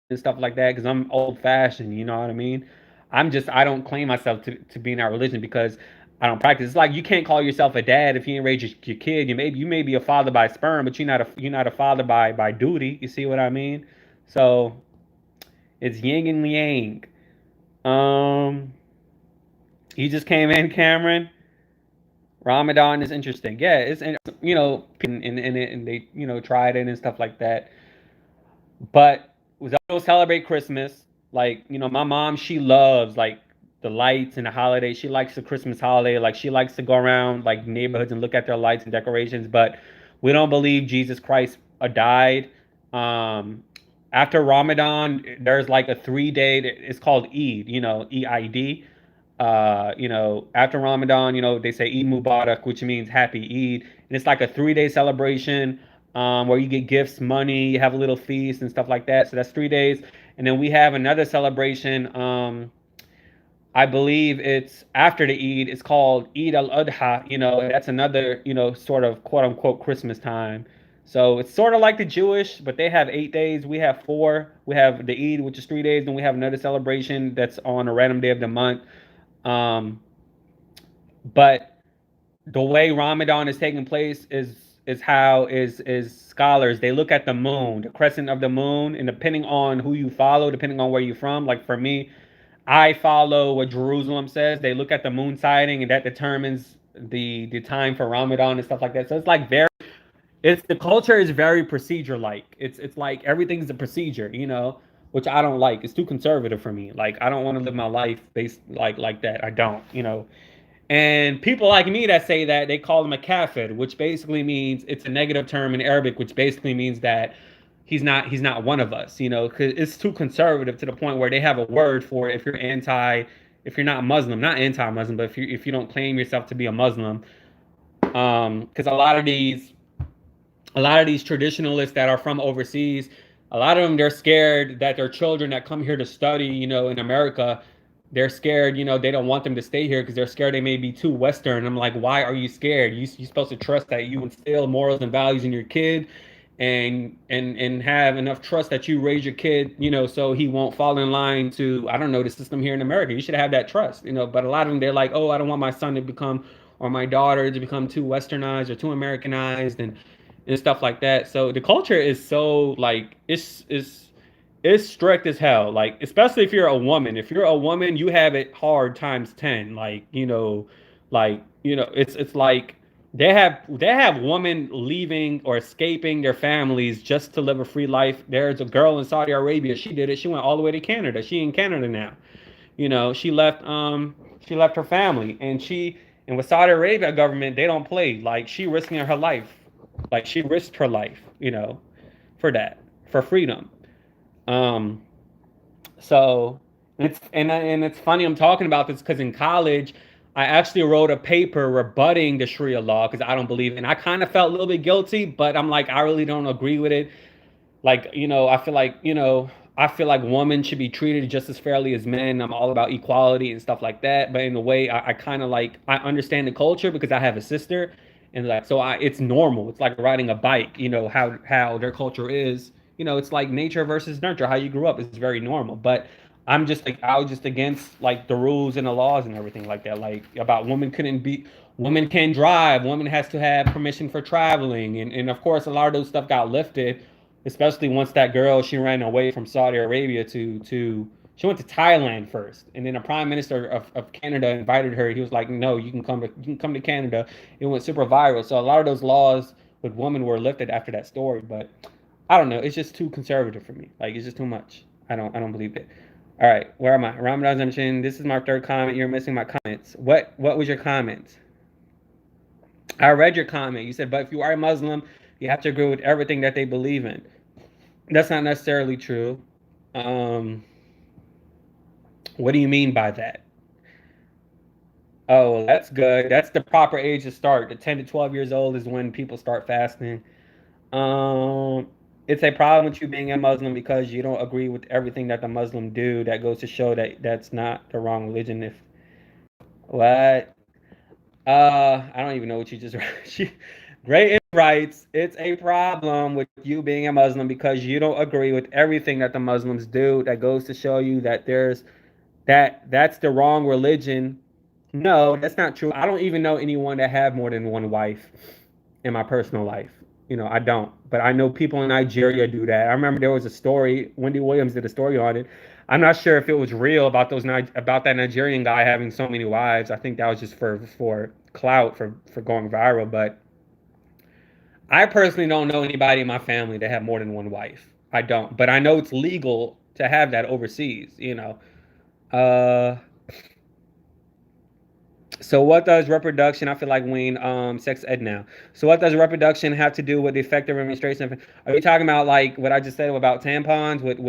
and stuff like that, because I'm old fashioned, you know what I mean? I don't claim myself to be in our religion because I don't practice. It's like you can't call yourself a dad if you ain't raised your kid. You may be a father by sperm, but you're not a father by duty. You see what I mean? So it's yin and yang. Um, you just came in, Cameron. Ramadan is interesting. Yeah, and they tried it and stuff like that. But we also celebrate Christmas. Like, my mom, she loves like the lights and the holidays. She likes the Christmas holiday. Like she likes to go around like neighborhoods and look at their lights and decorations. But we don't believe Jesus Christ died. Um, After Ramadan, there's like a 3 day. It's called Eid. Eid. After Ramadan, they say Eid Mubarak, which means Happy Eid, and it's like a 3 day celebration, where you get gifts, money, you have a little feast and stuff like that. So that's 3 days, and then we have another celebration. I believe it's after the Eid. It's called Eid al Adha. That's another, sort of quote unquote Christmas time. So it's sort of like the Jewish, but they have 8 days. We have four. We have the Eid, which is 3 days. Then we have another celebration that's on a random day of the month. Um, but the way Ramadan is taking place is how is scholars they look at the moon, the crescent of the moon, and depending on who you follow, depending on where you're from. Like for me, I follow what Jerusalem says. They look at the moon sighting, and that determines the time for Ramadan and stuff like that. So it's like very it's the culture is very procedure like. It's like everything's a procedure, which I don't like. It's too conservative for me. Like I don't want to live my life based like that. I don't. And people like me that say that they call him a kafir, which basically means it's a negative term in Arabic, which basically means that he's not one of us, because it's too conservative to the point where they have a word for it if you're not Muslim, not anti-Muslim, but if you don't claim yourself to be a Muslim, because a lot of these traditionalists that are from overseas, a lot of them they're scared that their children that come here to study, in America, they're scared, they don't want them to stay here because they're scared they may be too Western. I'm like, why are you scared? You're supposed to trust that you instill morals and values in your kid, and have enough trust that you raise your kid, so he won't fall in line to, I don't know, the system here in America. You should have that trust, but a lot of them, they're like, oh, I don't want my son to become or my daughter to become too westernized or too Americanized and stuff like that. So the culture is so like it's strict as hell. Like especially if you're a woman. If you're a woman, you have it hard times 10. It's like they have women leaving or escaping their families just to live a free life. There's a girl in Saudi Arabia. She did it. She went all the way to Canada. She in Canada now. She left her family, and with Saudi Arabia government, they don't play. Like she risking her life. Like she risked her life, for that, for freedom. Um, so it's funny I'm talking about this because in college, I actually wrote a paper rebutting the Sharia law because I don't believe it. And I kind of felt a little bit guilty, but I'm like, I really don't agree with it. Like, I feel like women should be treated just as fairly as men. I'm all about equality and stuff like that. But in a way, I kind of like I understand the culture because I have a sister, and like so it's normal. It's like riding a bike. How their culture is. It's like nature versus nurture. How you grew up is very normal. But I'm just like I was just against like the rules and the laws and everything like that. Like about women can drive, women has to have permission for traveling, and of course a lot of those stuff got lifted, especially once that girl she ran away from Saudi Arabia to she went to Thailand first, and then the prime minister of Canada invited her. He was like, no, you can come to Canada. It went super viral. So a lot of those laws with women were lifted after that story, but I don't know. It's just too conservative for me. Like it's just too much. I don't believe it. All right, where am I? Ramadan's mentioned. This is my third comment. You're missing my comments. What was your comment? I read your comment. You said, but if you are a Muslim, you have to agree with everything that they believe in. That's not necessarily true. Um, what do you mean by that? Oh, well, that's good. That's the proper age to start. The 10 to 12 years old is when people start fasting. Um, it's a problem with you being a Muslim because you don't agree with everything that the Muslim do. That goes to show that that's not the wrong religion. If what? I don't even know what you just she Great writes, it's a problem with you being a Muslim because you don't agree with everything that the Muslims do. That goes to show you that that's the wrong religion. No, that's not true. I don't even know anyone that have more than one wife in my personal life. I don't. But I know people in Nigeria do that. I remember there was a story. Wendy Williams did a story on it. I'm not sure if it was real about about that Nigerian guy having so many wives. I think that was just for clout for going viral. But I personally don't know anybody in my family that have more than one wife. I don't. But I know it's legal to have that overseas. Uh, So what does reproduction? I feel like we sex ed now. So what does reproduction have to do with the effective administration? Are you talking about like what I just said about tampons with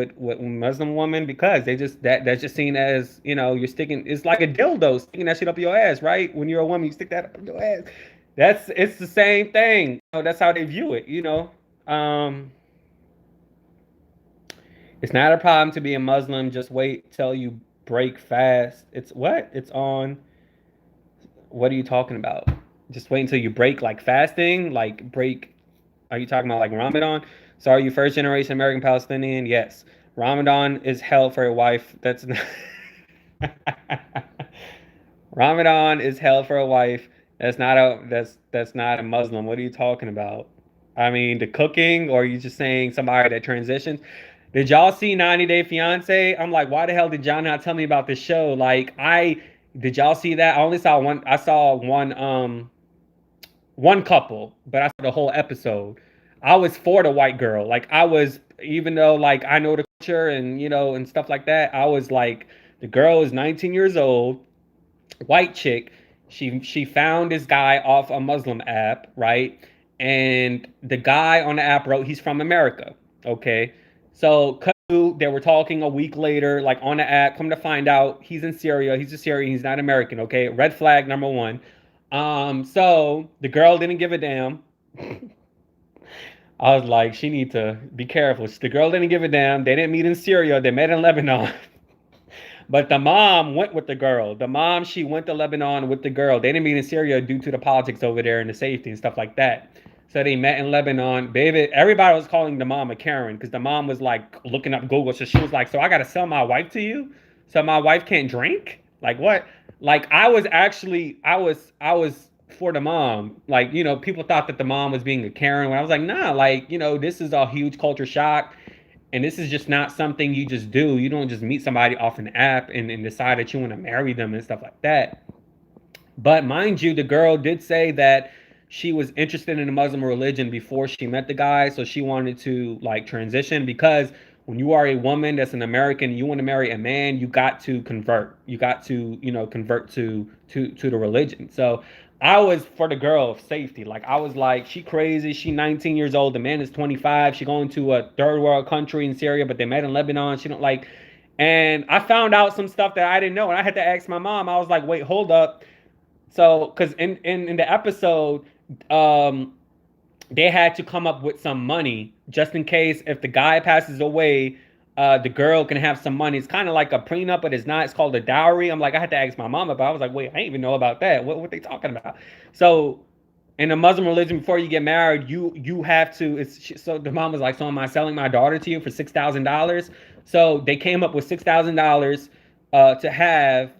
Muslim women? Because they just that's just seen as you're sticking. It's like a dildo sticking that shit up your ass, right? When you're a woman, you stick that up your ass. It's the same thing. That's how they view it. Um, it's not a problem to be a Muslim. Just wait till you break fast. It's what? It's on. What are you talking about? Just wait until you break like fasting, like break. Are you talking about like Ramadan? So are you first generation American Palestinian? Yes. Ramadan is hell for a wife. That's not Ramadan is hell for a wife. That's not a Muslim. What are you talking about? I mean, the cooking, or are you just saying somebody that transitions? Did y'all see 90 Day Fiance? I'm like, why the hell did y'all not tell me about this show? Like, I Did y'all see that? I only saw one. I saw one couple, but I saw the whole episode. I was for the white girl. Like I was, even though like I know the culture and and stuff like that. I was like, the girl is 19 years old, white chick. She found this guy off a Muslim app, right? And the guy on the app wrote he's from America. Okay, so they were talking a week later, like on the app. Come to find out, he's in Syria. He's a Syrian. He's not American. Okay, red flag number one. So the girl didn't give a damn. I was like, she need to be careful. The girl didn't give a damn. They didn't meet in Syria. They met in Lebanon. But the mom went with the girl. The mom, she went to Lebanon with the girl. They didn't meet in Syria due to the politics over there and the safety and stuff like that. So they met in Lebanon. Baby, everybody was calling the mom a Karen because the mom was like looking up Google. So she was like, so I got to sell my wife to you? So my wife can't drink? Like what? Like I was actually, I was for the mom. Like, people thought that the mom was being a Karen when I was like, nah, like, this is a huge culture shock. And this is just not something you just do. You don't just meet somebody off an app and decide that you want to marry them and stuff like that. But mind you, the girl did say that she was interested in the Muslim religion before she met the guy, so she wanted to like transition because when you are a woman that's an American, you want to marry a man, you got to convert. You got to, convert to the religion. So I was for the girl safety. Like I was like, she crazy. She 19 years old. The man is 25. She going to a third world country in Syria, but they met in Lebanon. She don't like, and I found out some stuff that I didn't know, and I had to ask my mom. I was like, wait, hold up. So, because in the episode, um, they had to come up with some money just in case if the guy passes away, the girl can have some money. It's kind of like a prenup, but it's not. It's called a dowry. I'm like, I had to ask my mom about. I was like, wait, I didn't even know about that. What they talking about? So in the Muslim religion, before you get married, you have to. So the mom was like, so am I selling my daughter to you for $6,000? So they came up with $6,000 to have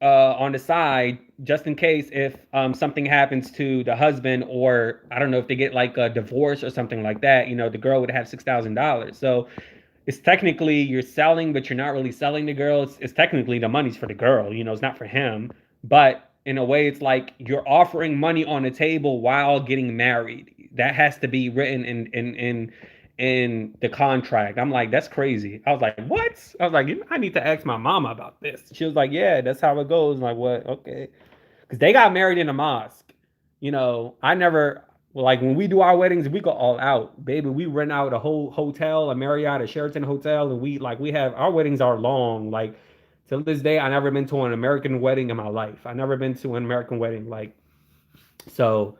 on the side just in case if something happens to the husband, or I don't know if they get like a divorce or something like that. The girl would have $6,000. So it's technically you're selling, but you're not really selling the girl. It's technically the money's for the girl. It's not for him. But in a way, it's like you're offering money on the table while getting married. That has to be written in the contract. I'm like, that's crazy. I was like, what? I was like, I need to ask my mama about this. She was like, yeah, that's how it goes. I'm like, what? Okay, because they got married in a mosque. I never, well, like when we do our weddings, we go all out, baby. We rent out a whole hotel, a Marriott, a Sheraton hotel, and we have our weddings are long. Like till this day, I never been to an American wedding in my life. I never been to an American wedding, like so.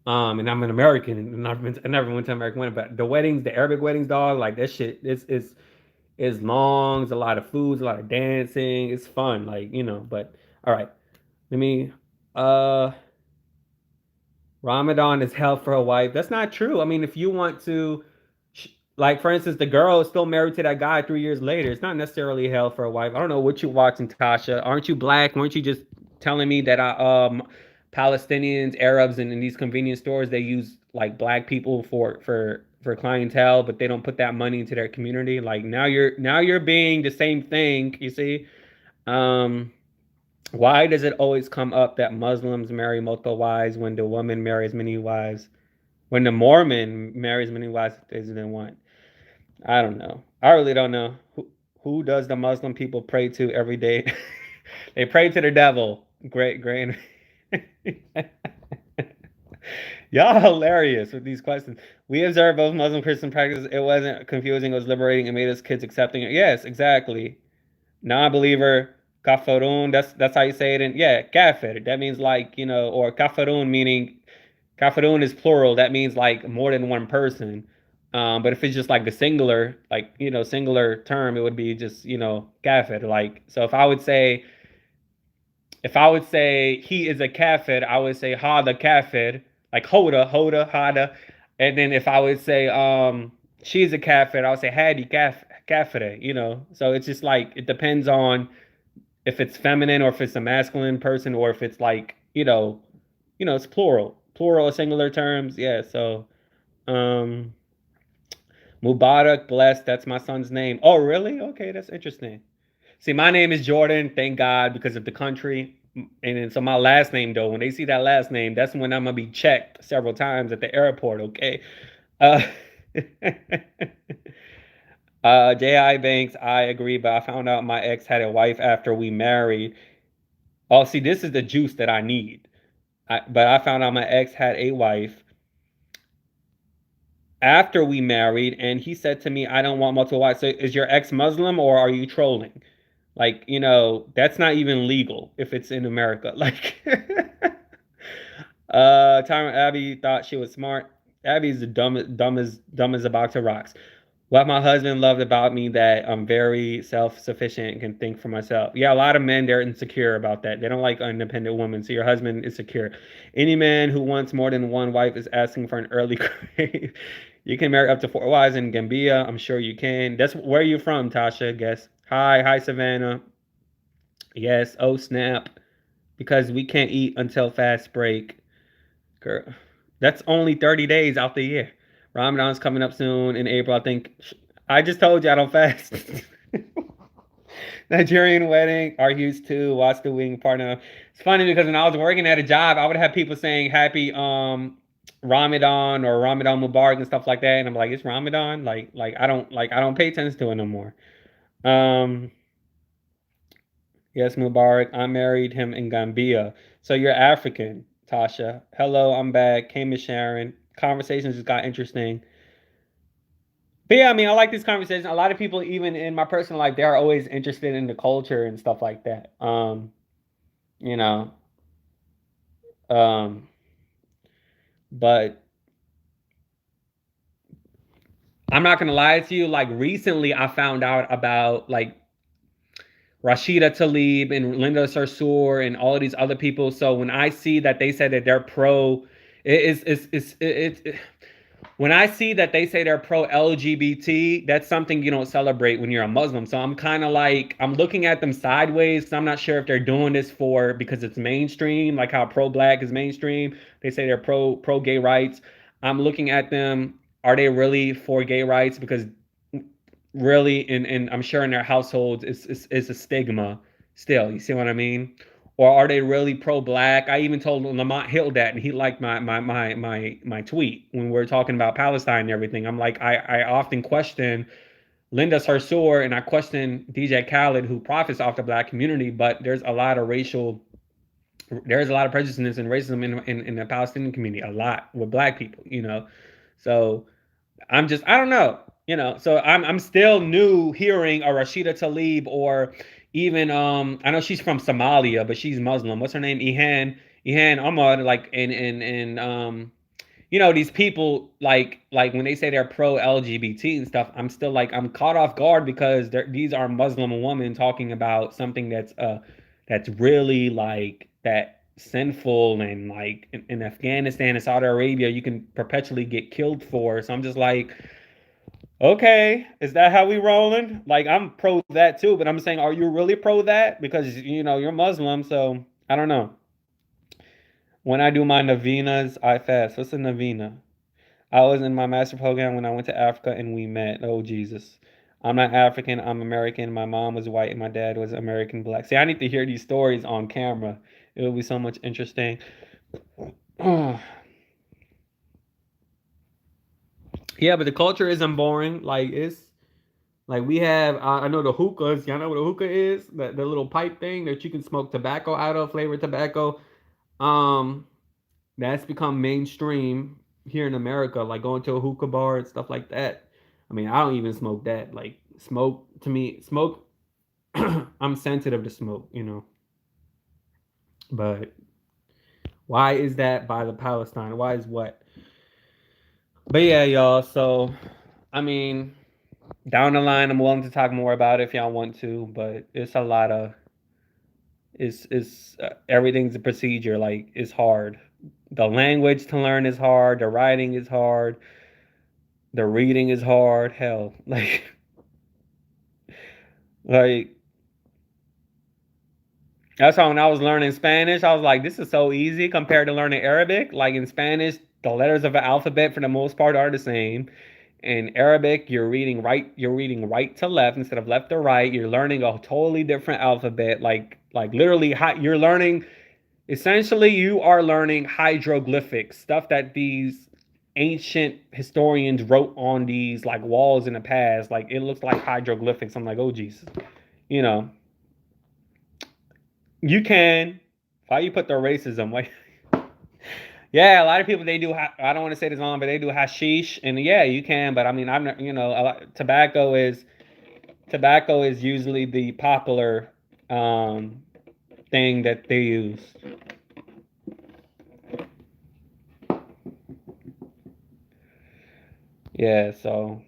And I'm an American, and I never went to an American wedding. But the weddings, the Arabic weddings, dog, like that shit, is long. It's a lot of food, a lot of dancing. It's fun, like But all right, let me. Uh, Ramadan is hell for a wife. That's not true. I mean, if you want to, like for instance, the girl is still married to that guy 3 years later. It's not necessarily hell for a wife. I don't know what you're watching, Tasha. Aren't you black? Weren't you just telling me that Palestinians, Arabs, and in these convenience stores they use like black people for clientele, but they don't put that money into their community. Like now you're being the same thing. You see. Um, why does it always come up that Muslims marry multiple wives when the woman marries many wives? When the Mormon marries many wives than one? I don't know. I really don't know. Who does the Muslim people pray to every day? They pray to the devil. Great, great. Y'all hilarious with these questions. We observe both Muslim Christian practices. It wasn't confusing. It was liberating. It made us kids accepting it. Yes, exactly. Non-believer, kafirun, that's how you say it. And yeah, kafir, that means like, or kafirun meaning, kafirun is plural. That means like more than one person. But if it's just like the singular, like, singular term, it would be just, kafir. Like, so if I would say he is a kafir, I would say hada kafir, like hada. And then if I would say she's a kafir, I would say hadi kafire, So it's just like it depends on if it's feminine or if it's a masculine person or if it's like, it's plural or singular terms. Yeah. So um Mubarak, blessed, that's my son's name. Oh, really? Okay, that's interesting. See, my name is Jordan, thank God, because of the country. And then, so my last name, though, when they see that last name, that's when I'm gonna be checked several times at the airport. Okay. Uh, J.I. Banks, I agree, but I found out my ex had a wife after we married. Oh, see, this is the juice that I need. But I found out my ex had a wife after we married, and he said to me, I don't want multiple wives. So is your ex Muslim or are you trolling? Like, that's not even legal if it's in America. Like, Tyron Abby thought she was smart. Abby's the dumb as a box of rocks. What my husband loved about me that I'm very self-sufficient and can think for myself. Yeah, a lot of men, they're insecure about that. They don't like independent women. So your husband is secure. Any man who wants more than one wife is asking for an early grave. You can marry up to 4 wives in Gambia. I'm sure you can. That's where you from, Tasha, I guess. Hi, Savannah. Yes, oh snap. Because we can't eat until fast break. Girl, that's only 30 days out the year. Ramadan's coming up soon in April, I think. I just told you I don't fast. Nigerian wedding, are used to watch the wing partner. It's funny because when I was working at a job, I would have people saying happy Ramadan or Ramadan Mubarak and stuff like that. And I'm like, it's Ramadan? I don't pay attention to it no more. Um yes, Mubarak. I married him in Gambia. So you're African, Tasha. Hello, I'm back. Came to Sharon. Conversations just got interesting. But yeah, I mean, I like this conversation. A lot of people, even in my personal life, they're always interested in the culture and stuff like that. You know, um, but I'm not gonna lie to you. Like recently, I found out about like Rashida Tlaib and Linda Sarsour and all of these other people. So when I see that they said that they're pro, it is it, when I see that they say they're pro LGBT, that's something you don't celebrate when you're a Muslim. So I'm kind of like I'm looking at them sideways because I'm not sure if they're doing this for because it's mainstream, like how pro black is mainstream. They say they're pro gay rights. I'm looking at them. Are they really for gay rights? Because really, and I'm sure in their households, it's a stigma still. You see what I mean? Or are they really pro-black? I even told Lamont Hill that, and he liked my tweet when we were talking about Palestine and everything. I'm like, I often question Linda Sarsour and I question DJ Khaled, who profits off the black community, but there's a lot of prejudice and racism in the Palestinian community, a lot with black people. So I don't know, So I'm still new hearing a Rashida Tlaib or even I know she's from Somalia, but she's Muslim. What's her name? Ihan Ahmad, like these people like when they say they're pro LGBT and stuff, I'm still like I'm caught off guard because these are Muslim women talking about something that's really like that sinful and like in Afghanistan and Saudi Arabia you can perpetually get killed for. So I'm just like, okay, is that how we rolling? Like I'm pro that too, but I'm saying, are you really pro that? Because you're Muslim, so I don't know. When I do my novenas, I fast. What's a novena? I was in my master program when I went to Africa and we met. Oh Jesus. I'm not African, I'm American. My mom was white and my dad was American black. See, I need to hear these stories on camera. It would be so much interesting. Yeah, but the culture isn't boring. Like it's like we have I know the hookahs. Y'all know what a hookah is? The little pipe thing that you can smoke tobacco out of, flavored tobacco. Um, that's become mainstream here in America, like going to a hookah bar and stuff like that. I mean, I don't even smoke that. Like smoke to me, smoke I'm sensitive to smoke. But why is that by the Palestine? Why is what? But yeah, y'all. So I mean, down the line, I'm willing to talk more about it if y'all want to, but it's a lot of it's everything's a procedure. Like it's hard. The language to learn is hard. The writing is hard. The reading is hard. Hell, like that's why when I was learning Spanish, I was like, this is so easy compared to learning Arabic. Like in Spanish, the letters of the alphabet for the most part are the same. In Arabic, you're reading right to left instead of left to right. You're learning a totally different alphabet. Like literally, you're learning. Essentially, you are learning hieroglyphics, stuff that these ancient historians wrote on these like walls in the past. Like it looks like hieroglyphics. I'm like, oh Jesus, you know, you can. Why you put the racism? Like, yeah, a lot of people they do. I don't want to say this on, but they do hashish, and yeah, you can. But I mean, I'm not. You know, tobacco is usually the popular um, thing that they use. Yeah, so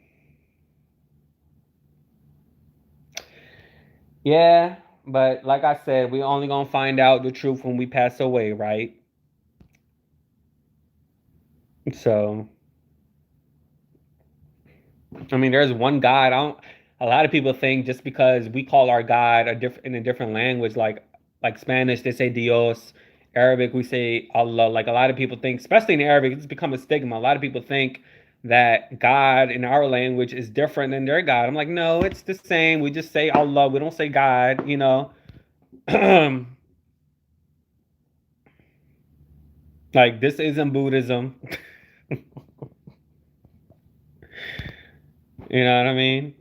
yeah, but like I said, we only gonna find out the truth when we pass away, right? So I mean, there's one God. I don't. A lot of people think just because we call our God a different in a different language, like Spanish, they say Dios. Arabic, we say Allah. Like a lot of people think, especially in Arabic, it's become a stigma. A lot of people think that God in our language is different than their God. I'm like, no, it's the same. We just say Allah. We don't say God. You know, like this isn't Buddhism. You know what I mean?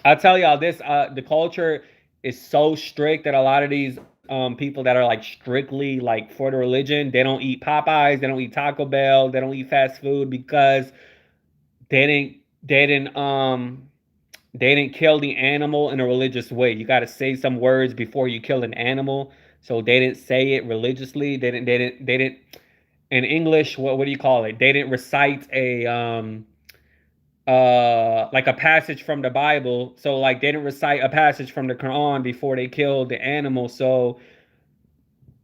I tell y'all this, the culture is so strict that a lot of these people that are like strictly like for the religion, they don't eat Popeyes, they don't eat Taco Bell, they don't eat fast food because they didn't they didn't um they didn't kill the animal in a religious way. You got to say some words before you kill an animal. So they didn't say it religiously. They didn't in English, what do you call it? They didn't recite a like a passage from the Bible. So like they didn't recite a passage from the Quran before they killed the animal. So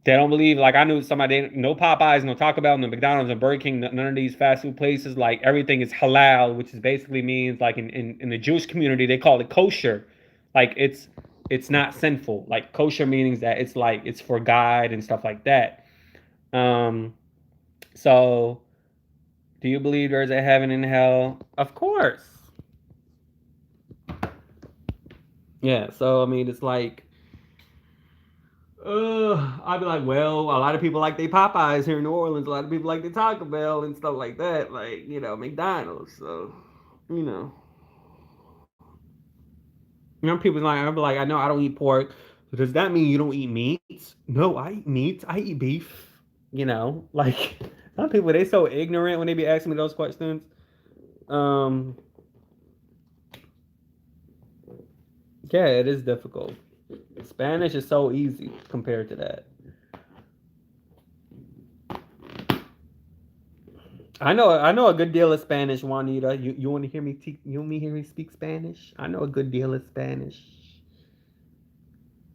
they don't believe like I knew somebody no Popeyes, no Taco Bell, no McDonald's, no Burger King, none of these fast food places. Like everything is halal, which is basically means like in the Jewish community they call it kosher. Like it's not sinful. Like kosher means that it's like it's for God and stuff like that. Um so do you believe there's a heaven and hell? Of course. Yeah, so I mean, it's like, I'd be like, well, a lot of people like their Popeyes here in New Orleans. A lot of people like their Taco Bell and stuff like that, like McDonald's. So, you know, people like I'd be like, I know I don't eat pork. So does that mean you don't eat meat? No, I eat meat. I eat beef. Like some people they so ignorant when they be asking me those questions. Um, yeah, it is difficult. Spanish is so easy compared to that. I know a good deal of Spanish, Juanita. You want to hear me? You want me to hear me speak Spanish? I know a good deal of Spanish.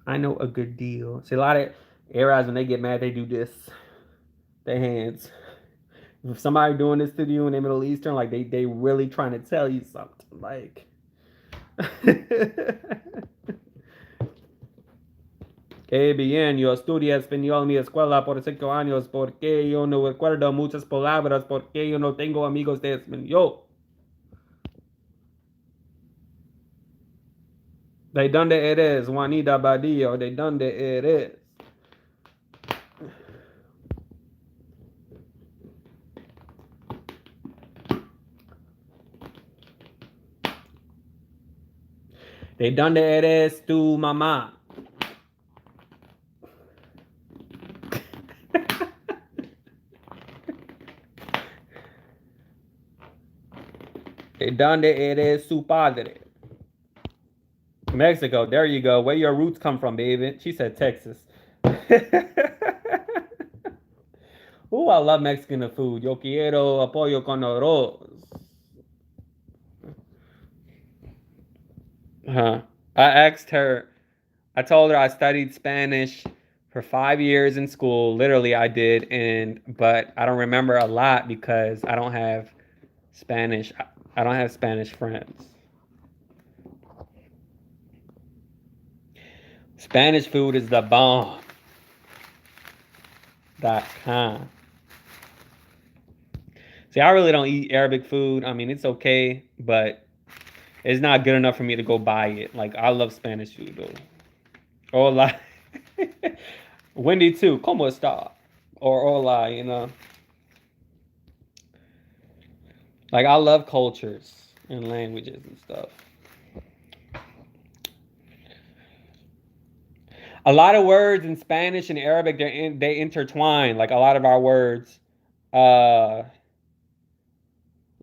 I know a good deal. See, a lot of Arabs when they get mad, they do this. Their hands. If somebody doing this to you in the Middle Eastern, like they really trying to tell you something. Like, qué bien, yo estudié español en mi escuela por 5 años porque yo no recuerdo muchas palabras porque yo no tengo amigos de español. ¿De dónde eres, Juanita Badillo? ¿De dónde eres? ¿De dónde eres tu mamá? ¿De dónde eres su padre? Mexico. There you go. Where your roots come from, baby. She said Texas. Ooh, I love Mexican food. Yo quiero pollo con arroz. Huh. I asked her, I told her I studied Spanish for 5 years in school. Literally, I did. But I don't remember a lot because I don't have Spanish. I don't have Spanish friends. Spanish food is the bomb.com. See, I really don't eat Arabic food. I mean, it's okay, but it's not good enough for me to go buy it. Like, I love Spanish food though. Hola. Wendy too. ¿Cómo está? Or hola, you know. Like, I love cultures and languages and stuff. A lot of words in Spanish and Arabic, they intertwine. Like, a lot of our words, uh,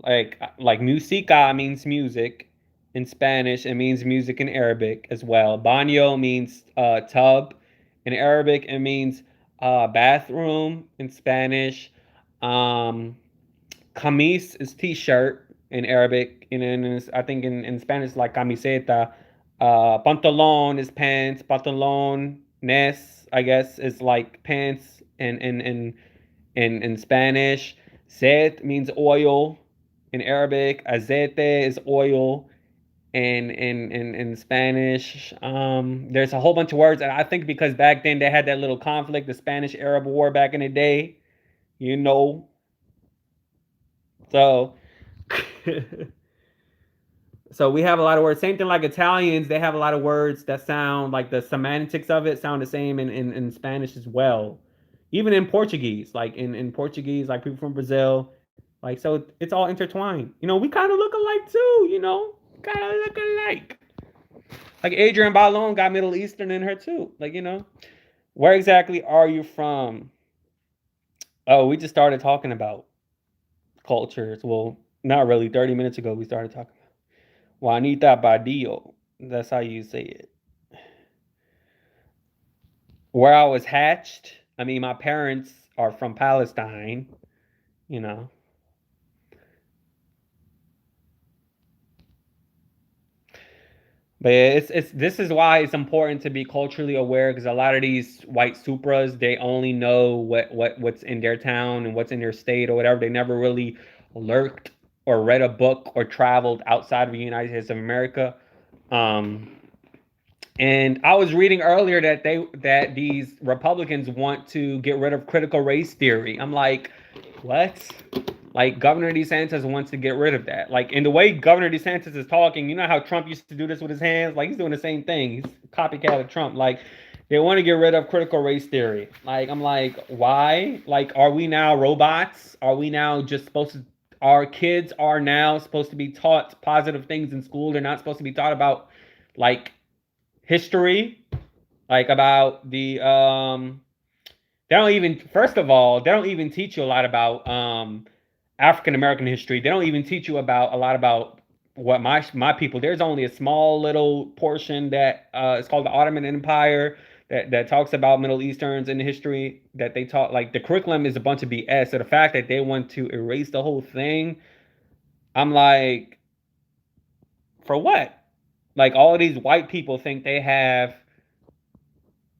like musica means music in Spanish. It means music in Arabic as well. Baño means tub in Arabic. It means bathroom in Spanish. Um, Camis is t-shirt in Arabic, and then I think in Spanish like camiseta. Pantalon is pants. Pantalones, I guess, is like pants in Spanish. Zait means oil in Arabic. Aceite is oil in Spanish. There's a whole bunch of words, and I think because back then they had that little conflict, the Spanish-Arab War back in the day, you know. So so we have a lot of words. Same thing like Italians, they have a lot of words that sound like the semantics of it sound the same in Spanish as well. Even in Portuguese, like in Portuguese, like people from Brazil, like so it's all intertwined. You know, we kind of look alike too, you know. Kind of look alike. Like Adrian Balon got Middle Eastern in her too. Like, you know. Where exactly are you from? Oh, we just started talking about cultures. Well, not really. 30 minutes ago we started talking. Juanita Badillo. That's how you say it. Where I was hatched. I mean, my parents are from Palestine, you know. But it's this is why it's important to be culturally aware because a lot of these white supras they only know what's in their town and what's in their state or whatever. They never really lurked or read a book or traveled outside of the United States of America. Um, And I was reading earlier that these Republicans want to get rid of critical race theory. I'm like, what? Like Governor DeSantis wants to get rid of that. Like in the way Governor DeSantis is talking, you know how Trump used to do this with his hands? Like he's doing the same thing. He's a copycat of Trump. Like they want to get rid of critical race theory. Like I'm like, why? Like are we now robots? Are we now just supposed to our kids are now supposed to be taught positive things in school? They're not supposed to be taught about like history, like about the they don't even first of all, they don't even teach you a lot about African American history. They don't even teach you about a lot about what my people. There's only a small little portion that it's called the Ottoman Empire that talks about Middle Easterns in history that they taught. Like the curriculum is a bunch of BS. So the fact that they want to erase the whole thing, I'm like, for what? Like all of these white people think they have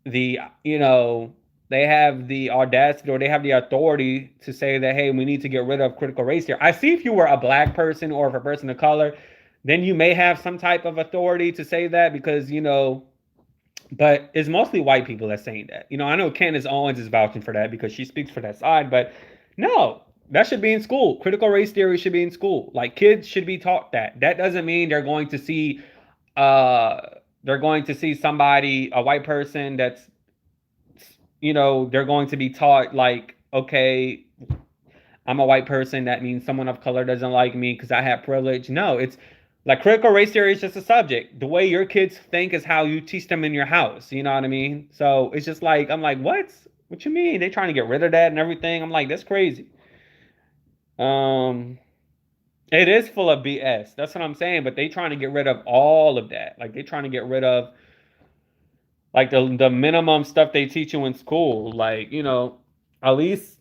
the you know they have the audacity or they have the authority to say that hey we need to get rid of critical race here. I see if you were a black person or if a person of color then you may have some type of authority to say that because you know but it's mostly white people that's saying that. You know, I know Candace Owens is vouching for that because she speaks for that side, but no, that should be in school. Critical race theory should be in school. Like kids should be taught that. That doesn't mean uh they're going to see somebody, a white person that's you know, they're going to be taught like, okay, I'm a white person. That means someone of color doesn't like me because I have privilege. No, it's like critical race theory is just a subject. The way your kids think is how you teach them in your house. You know what I mean? So it's just like, I'm like, what? What you mean? They trying to get rid of that and everything? I'm like, that's crazy. Um, it is full of BS. That's what I'm saying. But they trying to get rid of all of that. Like they trying to get rid of like the minimum stuff they teach you in school. Like you know, at least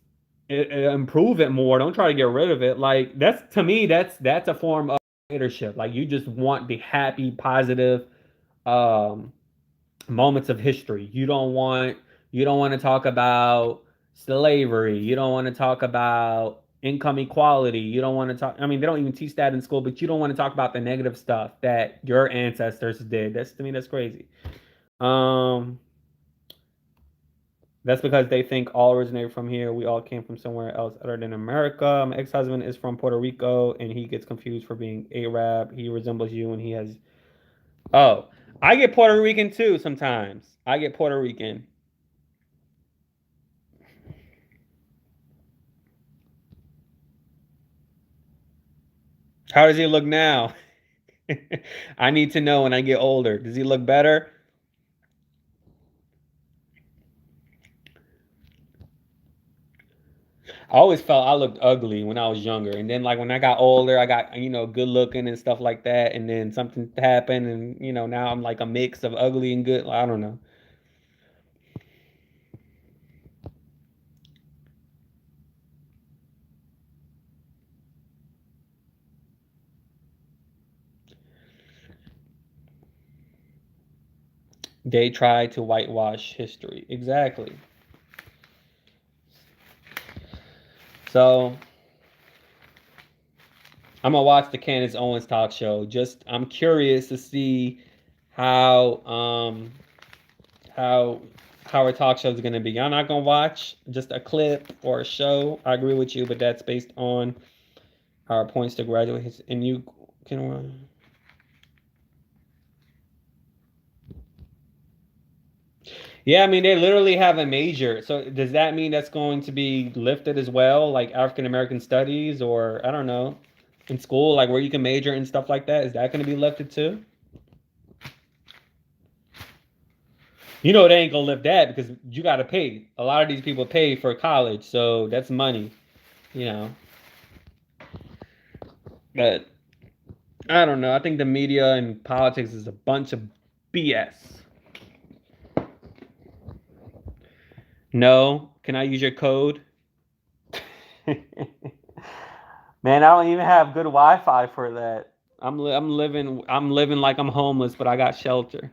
improve it more. Don't try to get rid of it. Like that's to me, that's a form of leadership. Like you just want the happy, positive um, moments of history. You don't want to talk about slavery. You don't want to talk about income equality. You don't want to talk. I mean, they don't even teach that in school. But you don't want to talk about the negative stuff that your ancestors did. That's to me, that's crazy. Um, That's because they think all originate from here. We all came from somewhere else other than America. My ex-husband is from Puerto Rico, and he gets confused for being Arab. He resembles you, and he has. Oh, I get Puerto Rican too sometimes. I get Puerto Rican. How does he look now? I need to know when I get older. Does he look better? I always felt I looked ugly when I was younger, and then like when I got older, I got good looking and stuff like that, and then something happened, and now I'm like a mix of ugly and good. I don't know. They try to whitewash history. Exactly. So I'm gonna watch the Candace Owens talk show. Just I'm curious to see how how her talk show is gonna be. I'm not gonna watch just a clip or a show. I agree with you, but that's based on our points to graduate. And you can. Yeah, I mean they literally have a major. So does that mean that's going to be lifted as well, like African American studies, or I don't know, in school, like where you can major and stuff like that? Is that going to be lifted too? They ain't gonna lift that because you got to pay. A lot of these people pay for college, so that's money, you know. But I don't know. I think the media and politics is a bunch of BS. No, can I use your code? Man, I don't even have good Wi-Fi for that. I'm living like I'm homeless, but I got shelter.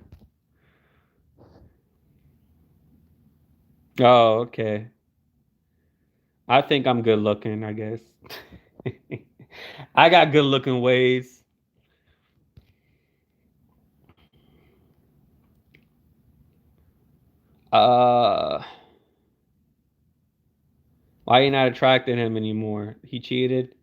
Oh, okay. I think I'm good looking, I guess. I got good looking ways. Uh, why you not attracted him anymore? He cheated.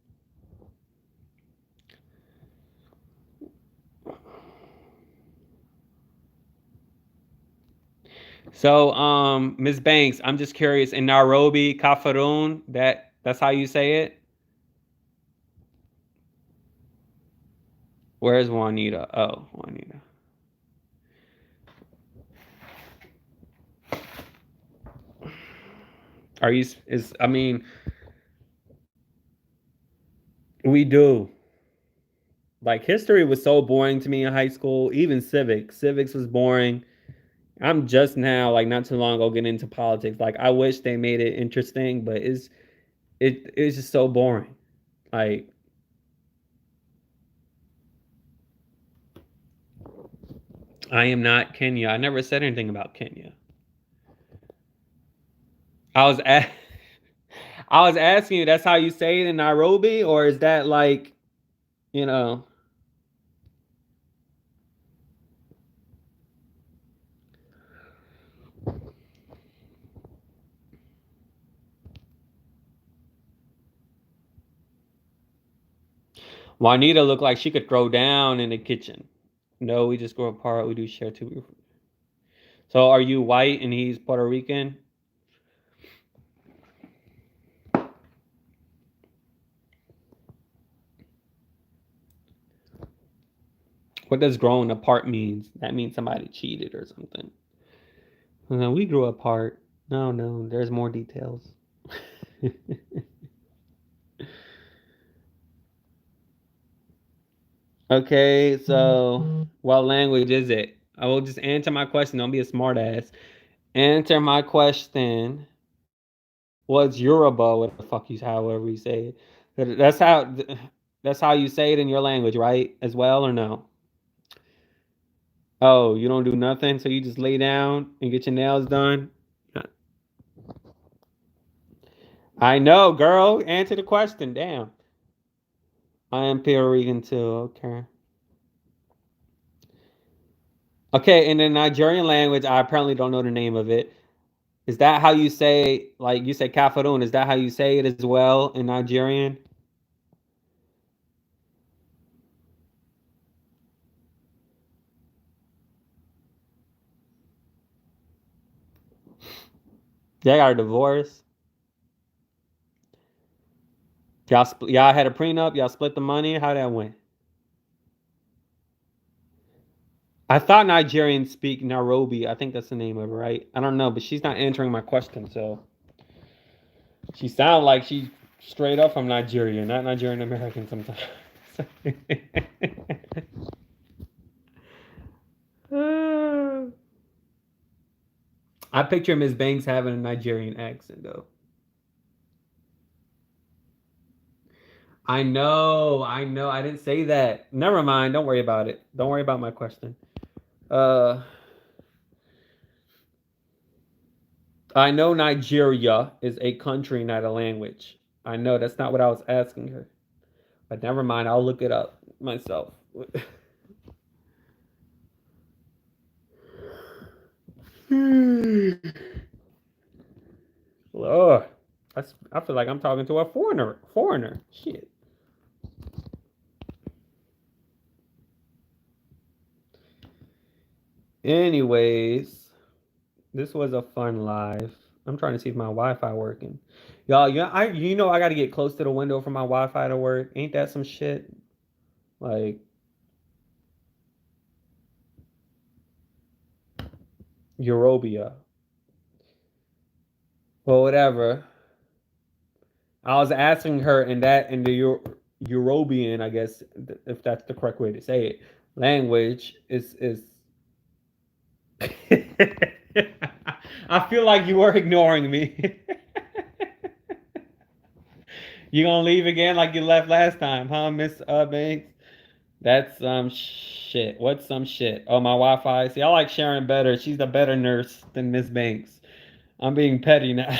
So, Miss Banks, I'm just curious. In Nairobi, Kafaroon, that's how you say it. Where's Juanita? Oh, Juanita. Are you? Is I mean, we do. Like history was so boring to me in high school. Even civics. Civics was boring. I'm just now, like not too long ago, getting into politics. Like I wish they made it interesting, but it's just so boring. Like I am not Kenya. I never said anything about Kenya. I was at, I was asking you. That's how you say it in Nairobi, or is that like you know? Juanita looked like she could throw down in the kitchen. No, we just grow apart. We do share too. So are you white and he's Puerto Rican? What does growing apart means? That means somebody cheated or something. And then we grew apart. No, no, there's more details. Okay, so what language is it? I will just answer my question. Don't be a smartass. Answer my question. What's Yoruba? What the fuck you however you say it. That's how you say it in your language, right? As well or no? Oh, you don't do nothing, so you just lay down and get your nails done? I know, girl. Answer the question. Damn. I am Puerto Rican too. Okay. Okay, in the Nigerian language, I apparently don't know the name of it. Is that how you say, like you say Cameroon? Is that how you say it as well in Nigerian? They got a divorce. Y'all had a prenup. Y'all split the money. How that went? I thought Nigerians speak Nairobi. I think that's the name of it, right? I don't know, but she's not answering my question, so she sounds like she's straight up from Nigeria, not Nigerian American sometimes. I picture Miss Banks having a Nigerian accent, though. I know. I didn't say that. Never mind. Don't worry about it. Don't worry about my question. Uh, I know Nigeria is a country, not a language. I know that's not what I was asking her. But never mind. I'll look it up myself. Lord, I feel like I'm talking to a foreigner. Foreigner. Shit. Anyways, this was a fun live. I'm trying to see if my Wi-Fi working. Y'all, I got to get close to the window for my Wi-Fi to work. Ain't that some shit? Like Eurobia. Well, whatever. I was asking her in the European, I guess, if that's the correct way to say it, language is. I feel like you were ignoring me. You gonna leave again like you left last time, huh, Miss Banks? That's some shit. What's some shit? Oh, my Wi-Fi. See, I like Sharon better. She's a better nurse than Miss Banks. I'm being petty now.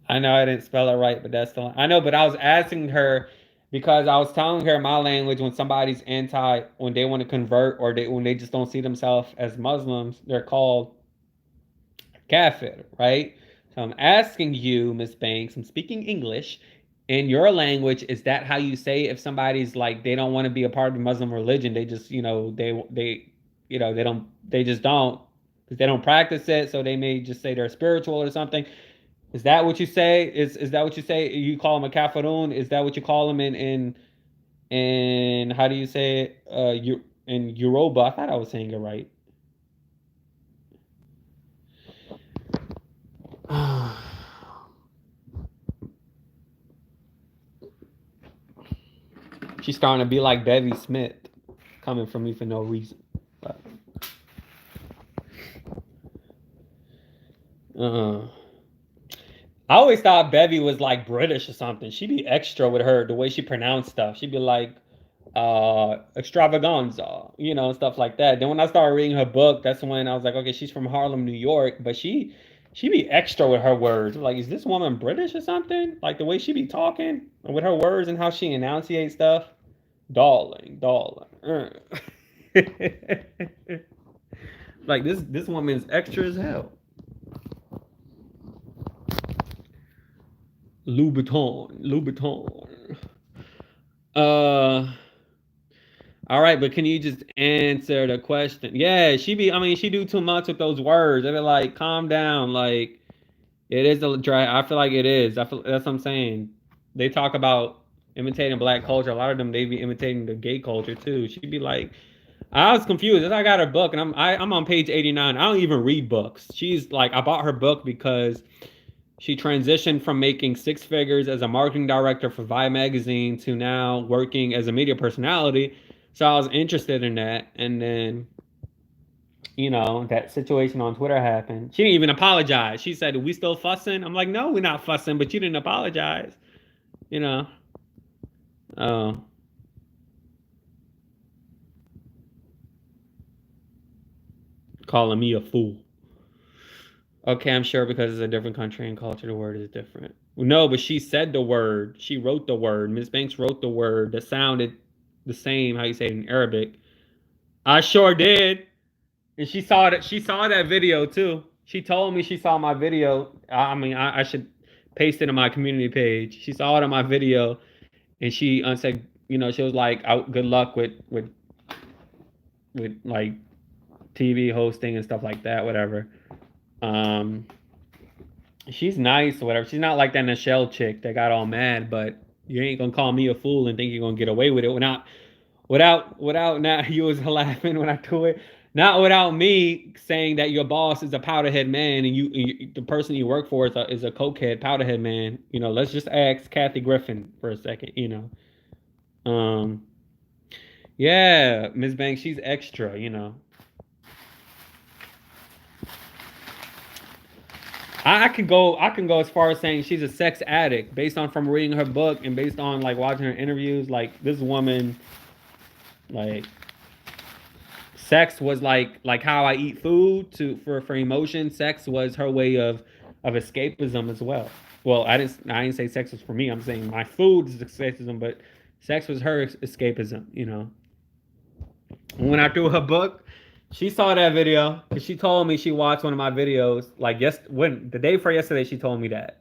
I know I didn't spell it right, but that's the I know, but I was asking her because I was telling her my language when somebody's when they want to convert or when they just don't see themselves as Muslims, they're called kafir, right? So I'm asking you, Miss Banks, I'm speaking English. In your language, is that how you say if somebody's like they don't want to be a part of the Muslim religion? They just, they just don't because they don't practice it, so they may just say they're spiritual or something. Is that what you say? Is that what you say? You call them a kafirun? Is that what you call them in how do you say it? You in Yoruba? I thought I was saying it right. She's starting to be like Bevy Smith, coming from me for no reason. But, uh, I always thought Bevy was like British or something. She'd be extra with her the way she pronounced stuff. She'd be like extravaganza, stuff like that. Then when I started reading her book, that's when I was like, okay, she's from Harlem, New York, but she be extra with her words. Like, is this woman British or something? Like the way she be talking with her words and how she enunciates stuff. Darling, darling. Like this woman's extra as hell. Louboutin, Louboutin. Uh, all right, but can you just answer the question? Yeah, she do too much with those words. They're like, calm down. Like, it is a dry. I feel like it is. I feel that's what I'm saying. They talk about imitating black culture. A lot of them they be imitating the gay culture too. She'd be like, I was confused. I got her book, and I'm on page 89. I don't even read books. She's like, I bought her book because she transitioned from making six figures as a marketing director for Vibe magazine to now working as a media personality. So I was interested in that, and then that situation on Twitter happened. She didn't even apologize. She said, "We still fussing?" I'm like, "No, we're not fussing, but you didn't apologize." You know. Oh, calling me a fool. Okay, I'm sure because it's a different country and culture, the word is different. No, but she said the word. She wrote the word. Miss Banks wrote the word that sounded the same, how you say it in Arabic. I sure did. And she saw that video too. She told me she saw my video. I mean, I should paste it on my community page. She saw it on my video, and she said, she was like, "Good luck with like TV hosting and stuff like that, whatever." Um, she's nice or whatever. She's not like that Nichelle chick that got all mad, but you ain't gonna call me a fool and think you're gonna get away with it without now you was laughing when I do it. Not without me saying that your boss is a powderhead man and the person you work for is a cokehead powderhead man. Let's just ask Kathy Griffin for a second. Um, yeah, Ms. Banks, she's extra. I can go as far as saying she's a sex addict based on from reading her book and based on like watching her interviews. Like this woman, like sex was like how I eat food for emotion. Sex was her way of escapism as well. Well, I didn't say sex was for me. I'm saying my food is escapism, but sex was her escapism. When I threw her book, she saw that video because she told me she watched one of my videos. Like when the day for yesterday, she told me that.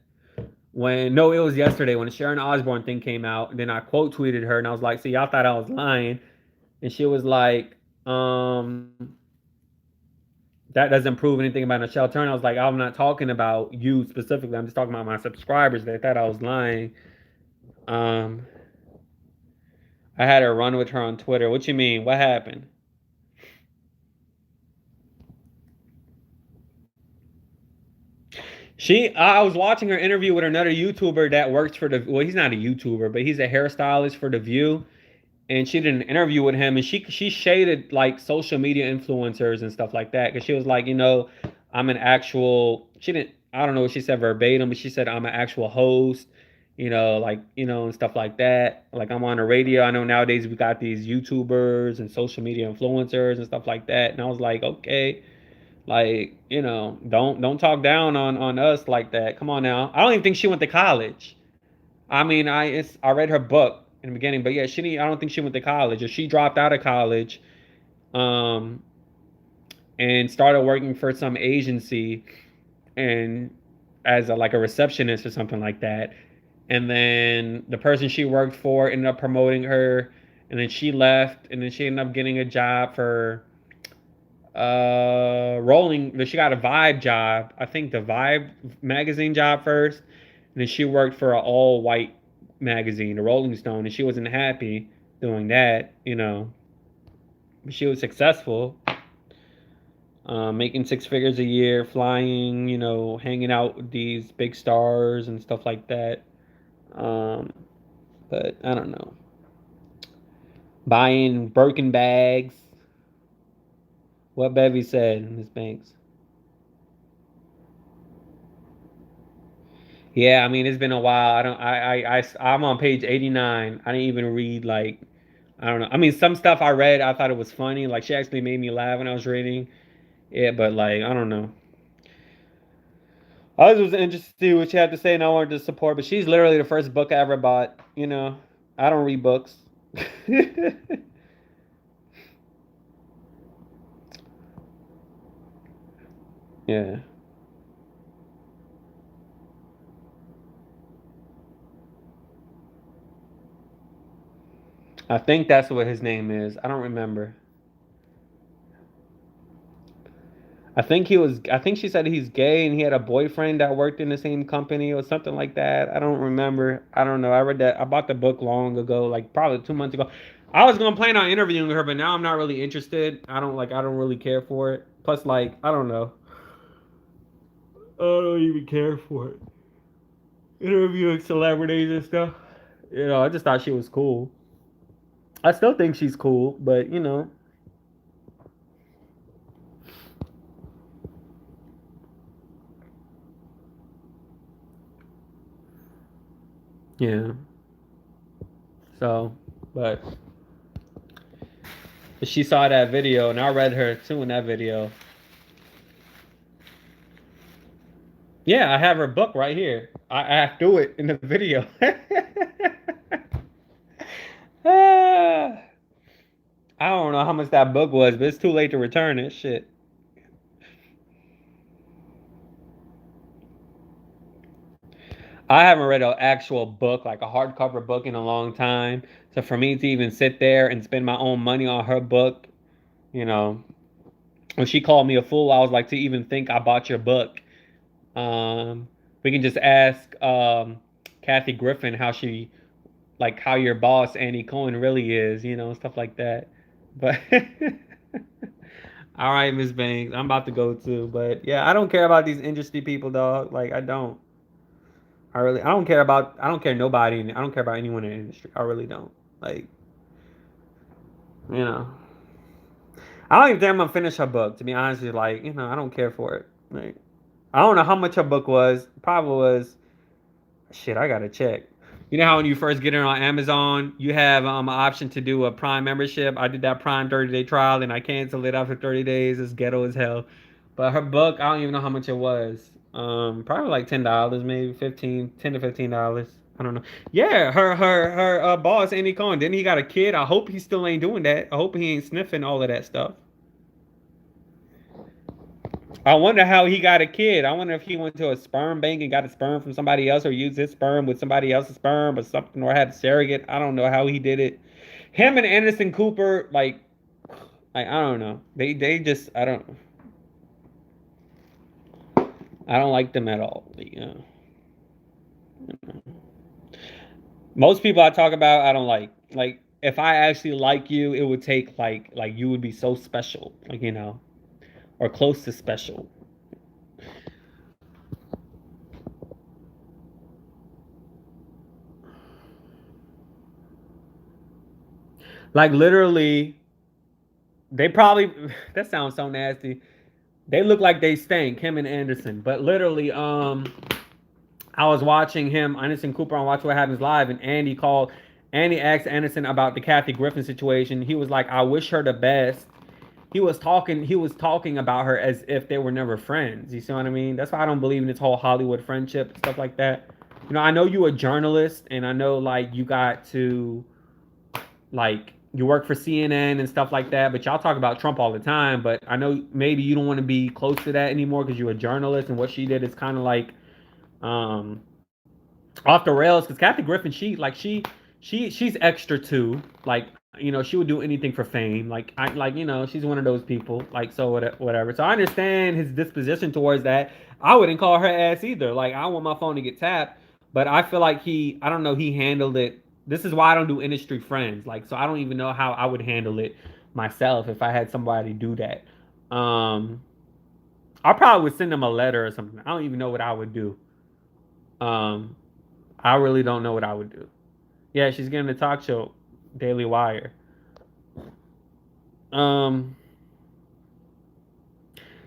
When no, it was yesterday when the Sharon Osbourne thing came out. Then I quote tweeted her and I was like, "See, y'all thought I was lying," and she was like, "That doesn't prove anything about Nichelle Turner." I was like, "I'm not talking about you specifically. I'm just talking about my subscribers. They thought I was lying." Um, I had her run with her on Twitter. What you mean? What happened? I was watching her interview with another YouTuber that works for the. Well, he's not a YouTuber, but he's a hairstylist for The View. And she did an interview with him, and she shaded like social media influencers and stuff like that because she was like, I'm an actual. She didn't. I don't know what she said verbatim, but she said I'm an actual host. And stuff like that. Like I'm on the radio. I know nowadays we got these YouTubers and social media influencers and stuff like that. And I was like, okay, like, don't talk down on us like that. Come on now. I don't even think she went to college. I mean, I read her book in the beginning, but yeah, I don't think she went to college or she dropped out of college, um, and started working for some agency and as like a receptionist or something like that. And then the person she worked for ended up promoting her, and then she left, and then she ended up getting a job for rolling. She got a Vibe job, I think the Vibe magazine job first, and then she worked for an all white magazine, the Rolling Stone, and she wasn't happy doing that. But she was successful, making six figures a year, flying, hanging out with these big stars and stuff like that. um but I don't know, buying Birkin bags. What Bevy said, Miss Banks. Yeah, I mean it's been a while. I don't. I'm on page 89. I didn't even read like. I don't know. I mean, some stuff I read, I thought it was funny. Like she actually made me laugh when I was reading it, but like I don't know. I was interested to see what she had to say, and I wanted to support. But she's literally the first book I ever bought. I don't read books. Yeah, I think that's what his name is. I don't remember. I think she said he's gay and he had a boyfriend that worked in the same company or something like that. I don't remember. I don't know. I read that. I bought the book long ago, like probably 2 months ago. I was gonna plan on interviewing her, but now I'm not really interested. I don't really care for it. Plus, like, I don't know. I don't even care for it. Interviewing celebrities and stuff. I just thought she was cool. I still think she's cool, but yeah. So, but she saw that video, and I read her too in that video. Yeah, I have her book right here. I threw it in the video. Ah, I don't know how much that book was, but it's too late to return it. Shit. I haven't read an actual book, like a hardcover book, in a long time. So for me to even sit there and spend my own money on her book, you know, when she called me a fool, I was like, to even think I bought your book. Um, we can just ask Kathy Griffin how she, like, how your boss Andy Cohen really is, stuff like that. But all right, Miss Banks, I'm about to go too. But yeah, I don't care about these industry people, dog. Like, I don't. I don't care nobody. I don't care about anyone in the industry. I really don't. Like, you know, I don't even think I'm gonna finish her book. To be honest with you, like, I don't care for it. Like, I don't know how much her book was. Probably was shit. I gotta check. You know how when you first get it on Amazon, you have an option to do a Prime membership. I did that Prime 30-day trial and I canceled it after 30 days. It's ghetto as hell. But her book, I don't even know how much it was. Probably like $10, maybe 15, $10 to $15. I don't know. Yeah, her boss Andy Cohen. Then he got a kid. I hope he still ain't doing that. I hope he ain't sniffing all of that stuff. I wonder how he got a kid. I wonder if he went to a sperm bank and got a sperm from somebody else, or used his sperm with somebody else's sperm or something, or had a surrogate. I don't know how he did it. Him and Anderson Cooper, like I don't know. They just I don't like them at all. Most people I talk about, I don't like. Like, if I actually like you, it would take like you would be so special, like, or close to special. Like, literally, they probably that sounds so nasty. They look like they stink, him and Anderson. But literally, I was watching him, Anderson Cooper, on Watch What Happens Live, and Andy asked Anderson about the Kathy Griffin situation. He was like, "I wish her the best." He was talking about her as if they were never friends. You see what I mean? That's why I don't believe in this whole Hollywood friendship stuff like that. I know you a journalist, and I know, like, you got to, like, you work for CNN and stuff like that, but y'all talk about Trump all the time. But I know maybe you don't want to be close to that anymore because you're a journalist, and what she did is kind of like, um, off the rails. Because Kathy Griffin, she's extra too. Like, she would do anything for fame. She's one of those people. Like, so whatever. So I understand his disposition towards that. I wouldn't call her ass either. Like, I want my phone to get tapped, but I feel like I don't know, he handled it. This is why I don't do industry friends. Like, so I don't even know how I would handle it myself if I had somebody do that. Um, I probably would send them a letter or something. I don't even know what I would do. Um, I really don't know what I would do. Yeah, she's getting the talk show, Daily Wire. Um,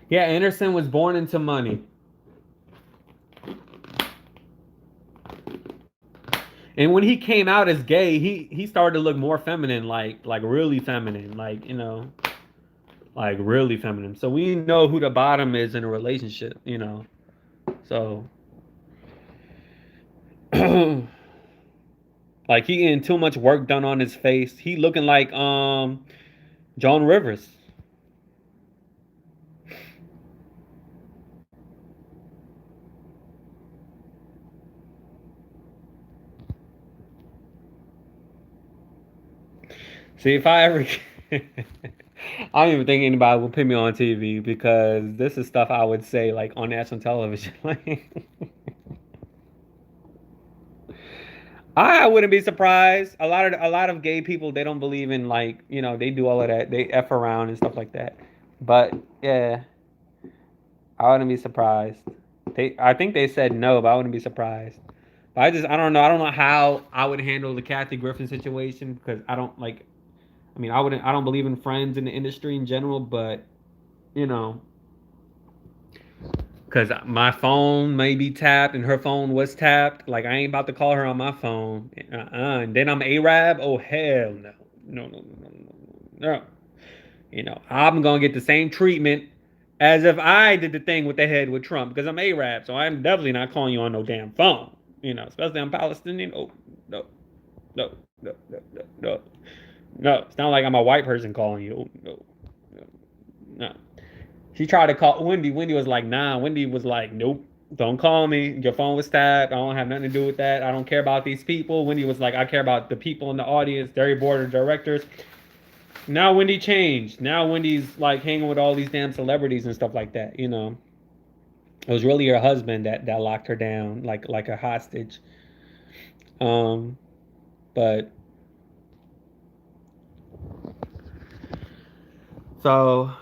yeah, Anderson was born into money, and when he came out as gay, he started to look more feminine, like really feminine, like really feminine. So we know who the bottom is in a relationship. So, like, he getting too much work done on his face. He looking like Joan Rivers. See, if I ever, I don't even think anybody will put me on TV because this is stuff I would say, like, on national television. Like, I wouldn't be surprised. A lot of gay people, they don't believe in, like, they do all of that. They f around and stuff like that. But yeah, I wouldn't be surprised. I think they said no, but I wouldn't be surprised. But I don't know. I don't know how I would handle the Kathy Griffin situation because I don't like. I mean, I don't believe in friends in the industry in general, but you know, because my phone may be tapped and her phone was tapped. Like, I ain't about to call her on my phone. And then I'm Arab. Oh, hell no. No, no, no, no, no, no. I'm going to get the same treatment as if I did the thing with the head with Trump because I'm Arab. So I'm definitely not calling you on no damn phone. Especially I'm Palestinian. Oh, no, no, no, no, no, no. No, it's not like I'm a white person calling you. Oh, no, no, no. She tried to call Wendy. Wendy was like, nah. Wendy was like, nope. Don't call me. Your phone was tapped. I don't have nothing to do with that. I don't care about these people. Wendy was like, I care about the people in the audience, their board of directors. Now Wendy changed. Now Wendy's like hanging with all these damn celebrities and stuff like that. You know, it was really her husband that locked her down, like a hostage. Um, but so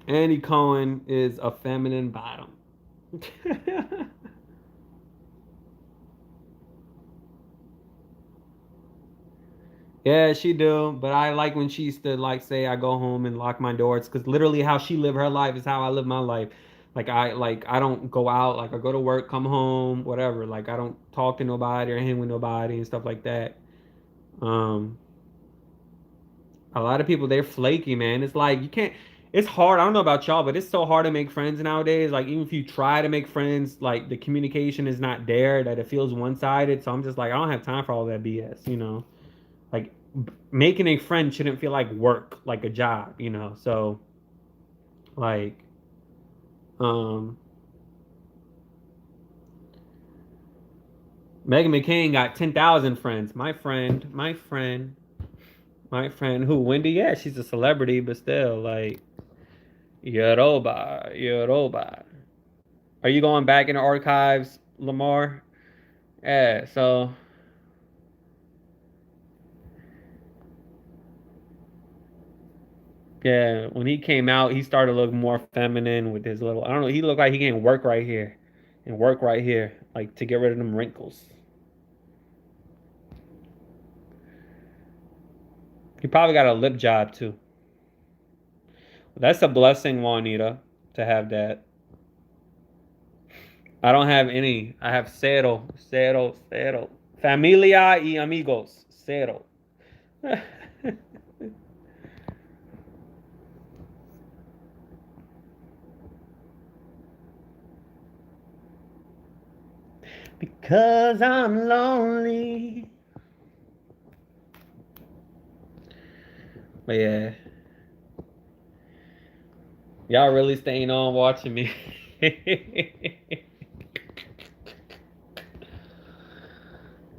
Andy Cohen is a feminine bottom. Yeah, she do. But I like when she used to like say I go home and lock my doors because literally how she live her life is how I live my life. Like I don't go out. Like I go to work, come home, whatever. Like I don't talk to nobody or hang with nobody and stuff like that. Um, a lot of people they're flaky, man. It's like you can't. It's hard. I don't know about y'all, but it's so hard to make friends nowadays. Like even if you try to make friends, like the communication is not there. That it feels one sided. So I'm just like I don't have time for all that BS. You know. Like making a friend shouldn't feel like work, like a job, you know. So like um Megan McCain got 10,000 friends. My friend who Wendy, yeah, she's a celebrity, but still like Yoruba. Are you going back in the archives, Lamar? Yeah, so yeah, when he came out, he started looking more feminine with his little I don't know, he looked like he can work right here and work right here, like to get rid of them wrinkles. He probably got a lip job too. That's a blessing, Juanita, to have that. I don't have any. I have cero, cero, cero. Familia y amigos, cero. Because I'm lonely. But yeah, y'all really staying on watching me.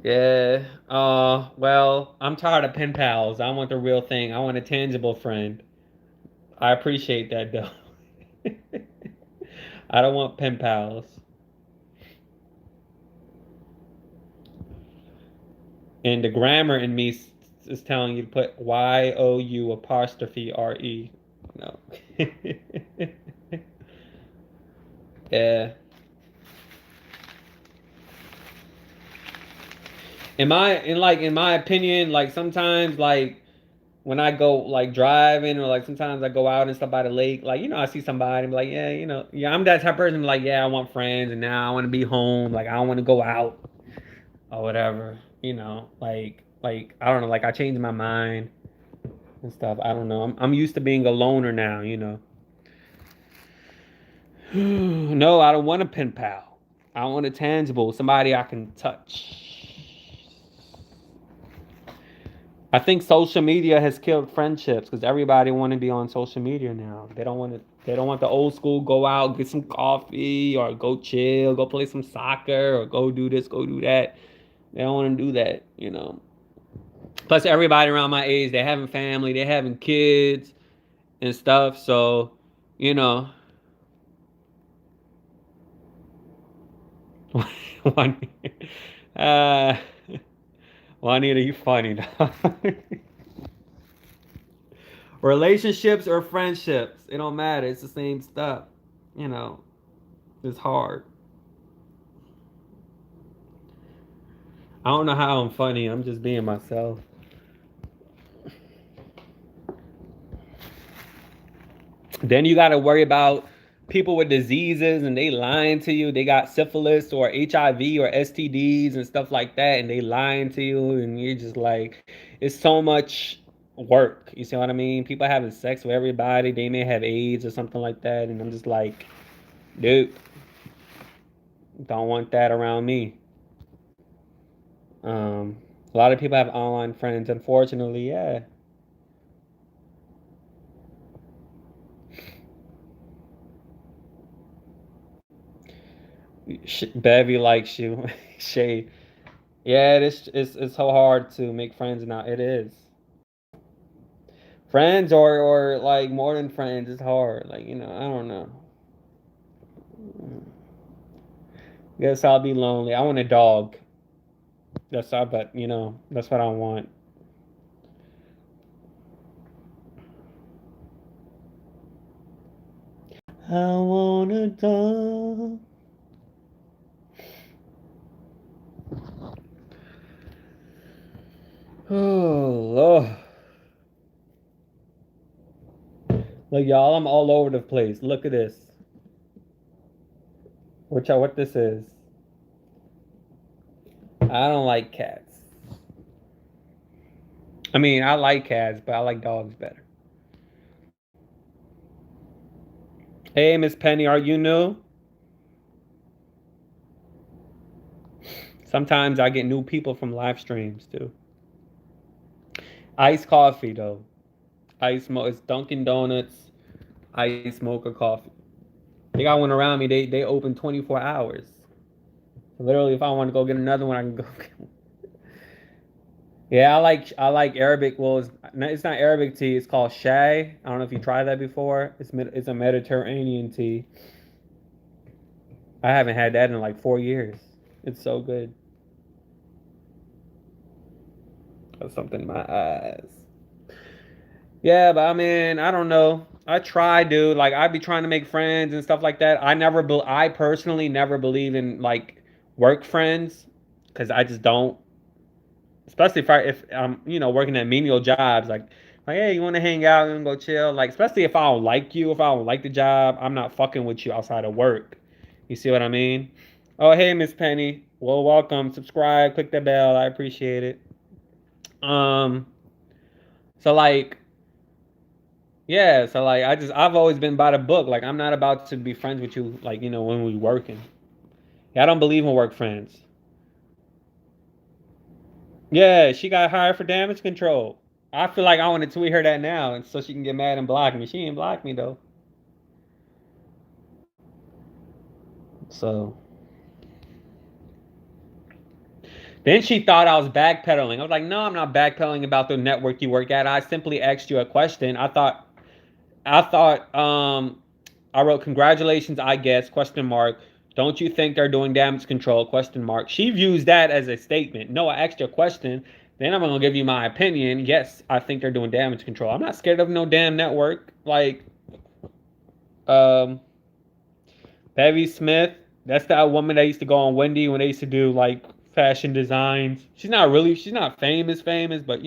Yeah. Well, I'm tired of pen pals. I want the real thing. I want a tangible friend. I appreciate that though. I don't want pen pals. And the grammar in me is telling you to put YOU apostrophe RE. No. Yeah. In my opinion, like sometimes like when I go like driving or like sometimes I go out and stuff by the lake, like I see somebody and be like, yeah, yeah, I'm that type of person like, yeah, I want friends and now I want to be home, like I don't want to go out or whatever, like I don't know, like I changed my mind and stuff. I don't know. I'm used to being a loner now. No, I don't want a pen pal. I want a tangible, somebody I can touch. I think social media has killed friendships because everybody want to be on social media now. They don't want to. They don't want the old school go out, get some coffee, or go chill, go play some soccer, or go do this, go do that. They don't want to do that. Plus, everybody around my age, they having family, they having kids and stuff. So, you know, one, uh, Juanita, you funny. Relationships or friendships, it don't matter. It's the same stuff. You know, it's hard. I don't know how I'm funny. I'm just being myself. Then you got to worry about people with diseases and they lying to you. They got syphilis or HIV or STDs and stuff like that, and they lying to you, and you're just like, it's so much work. You see what I mean? People having sex with everybody. They may have AIDS or something like that, and I'm just like, dude, don't want that around me. Um, a lot of people have online friends. Unfortunately, yeah. Bevy likes you. Shade. Yeah, it's so hard to make friends now. It is. Friends or like more than friends, it's hard. Like, I don't know. Guess I'll be lonely. I want a dog. That's I bet, that's what I want. I want a dog. Oh Lord. Look, y'all, I'm all over the place. Look at this. What this is. I don't like cats. I mean, I like cats, but I like dogs better. Hey, Miss Penny, are you new? Sometimes I get new people from live streams too. Iced coffee though. It's Dunkin' Donuts iced mocha coffee. They got one around me. They open 24 hours. So literally, if I want to go get another one, I can go. Yeah, I like Arabic. Well, it's not Arabic tea. It's called Shay. I don't know if you tried that before. It's a Mediterranean tea. I haven't had that in like 4 years. It's so good. That's something in my eyes. Yeah, but I mean, I don't know. I try, dude. Like, I be trying to make friends and stuff like that. I personally never believe in like work friends because I just don't. Especially if I'm working at menial jobs, like hey, you want to hang out and go chill. Like, especially if I don't like you, if I don't like the job, I'm not fucking with you outside of work. You see what I mean? Oh, hey, Miss Penny. Well, welcome. Subscribe. Click that bell. I appreciate it. Um. So like, yeah. So like, I've always been by the book. Like, I'm not about to be friends with you. Like, when we working. Yeah, I don't believe in work friends. Yeah, she got hired for damage control. I feel like I want to tweet her that now, and so she can get mad and block me. She ain't blocked me though. So then she thought I was backpedaling. I was like, no, I'm not backpedaling about the network you work at. I simply asked you a question. I thought I wrote congratulations, I guess, question mark. Don't you think they're doing damage control? Question mark. She views that as a statement. No, I asked you a question. Then I'm gonna give you my opinion. Yes, I think they're doing damage control. I'm not scared of no damn network. Like, um, Bevy Smith, that's that woman that used to go on Wendy when they used to do like fashion designs. She's not famous, but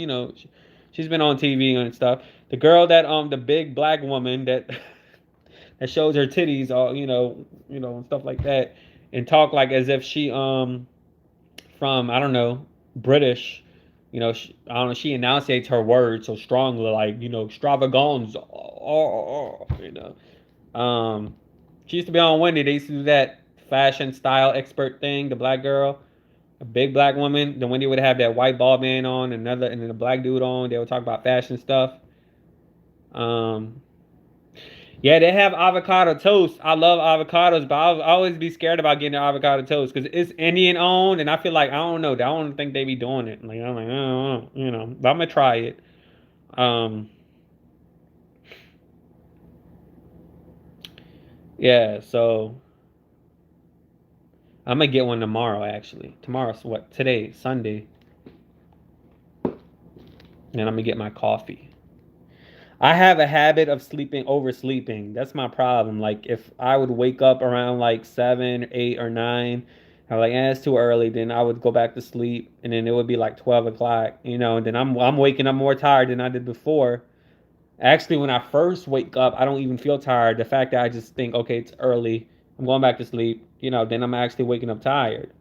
she's been on TV and stuff. The girl the big black woman that that shows her titties, all and stuff like that, and talk like as if she from I don't know British. I don't know. She enunciates her words so strongly, like extravaganza. She used to be on Wendy. They used to do that fashion style expert thing. The black girl, a big black woman. Then Wendy would have that white bald man on, and then a black dude on. They would talk about fashion stuff. Um, yeah, they have avocado toast. I love avocados, but I'll always be scared about getting avocado toast because it's Indian owned, and I feel like I don't know. I don't think they be doing it. Like I'm like, I don't know, but I'm gonna try it. Um, yeah, so I'm gonna get one tomorrow. Actually, tomorrow's what? Today, Sunday, and I'm gonna get my coffee. I have a habit of oversleeping. That's my problem. Like if I would wake up around like 7, 8, or 9, I'm like, it's too early. Then I would go back to sleep, and then it would be like 12 o'clock. And then I'm waking up more tired than I did before. Actually, when I first wake up, I don't even feel tired. The fact that I just think, okay, it's early. I'm going back to sleep. Then I'm actually waking up tired.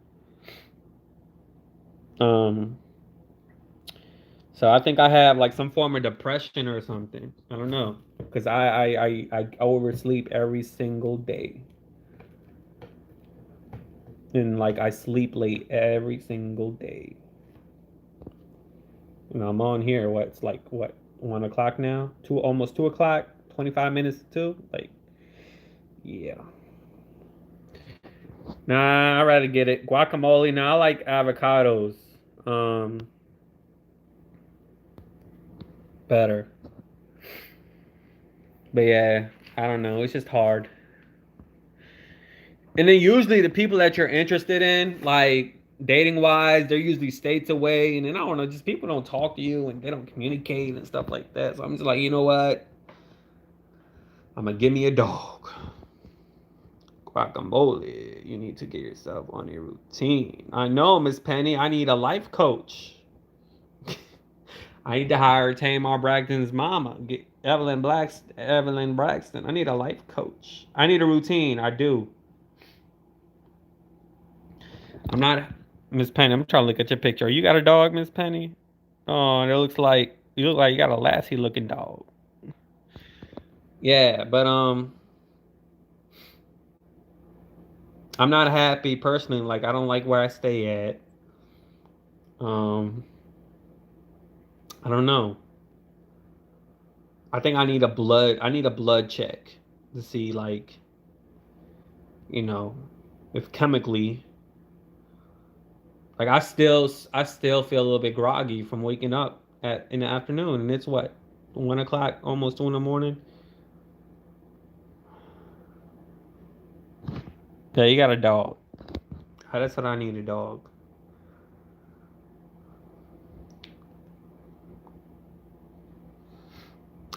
Um, So I think I have like some form of depression or something. I don't know because I oversleep every single day, and like I sleep late every single day. I'm on here. What's like what 1 o'clock now? Almost 2 o'clock. 25 minutes to two. Like, yeah. Nah, I'd rather get it. Guacamole. Nah, I like avocados. Um, better. But yeah, I don't know. It's just hard. And then usually the people that you're interested in, like dating wise, they're usually states away. And then I don't know, just people don't talk to you and they don't communicate and stuff like that. So I'm just like, you know what? I'm gonna give me a dog. Guacamole. You need to get yourself on a routine. I know, Miss Penny. I need a life coach. I need to hire Tamar Braxton's mama. Get Evelyn Braxton. I need a life coach. I need a routine. I do. I'm not Miss Penny. I'm trying to look at your picture. You got a dog, Miss Penny? Oh, and it looks like you look like you got a lassie looking dog. Yeah, but I'm not happy personally. Like I don't like where I stay at. Um, I don't know. I think I need a blood check to see like, you know, if chemically like I still feel a little bit groggy from waking up at in the afternoon and it's what 1 o'clock, almost 2 in the morning. Yeah, you got a dog. That's what I need, a dog.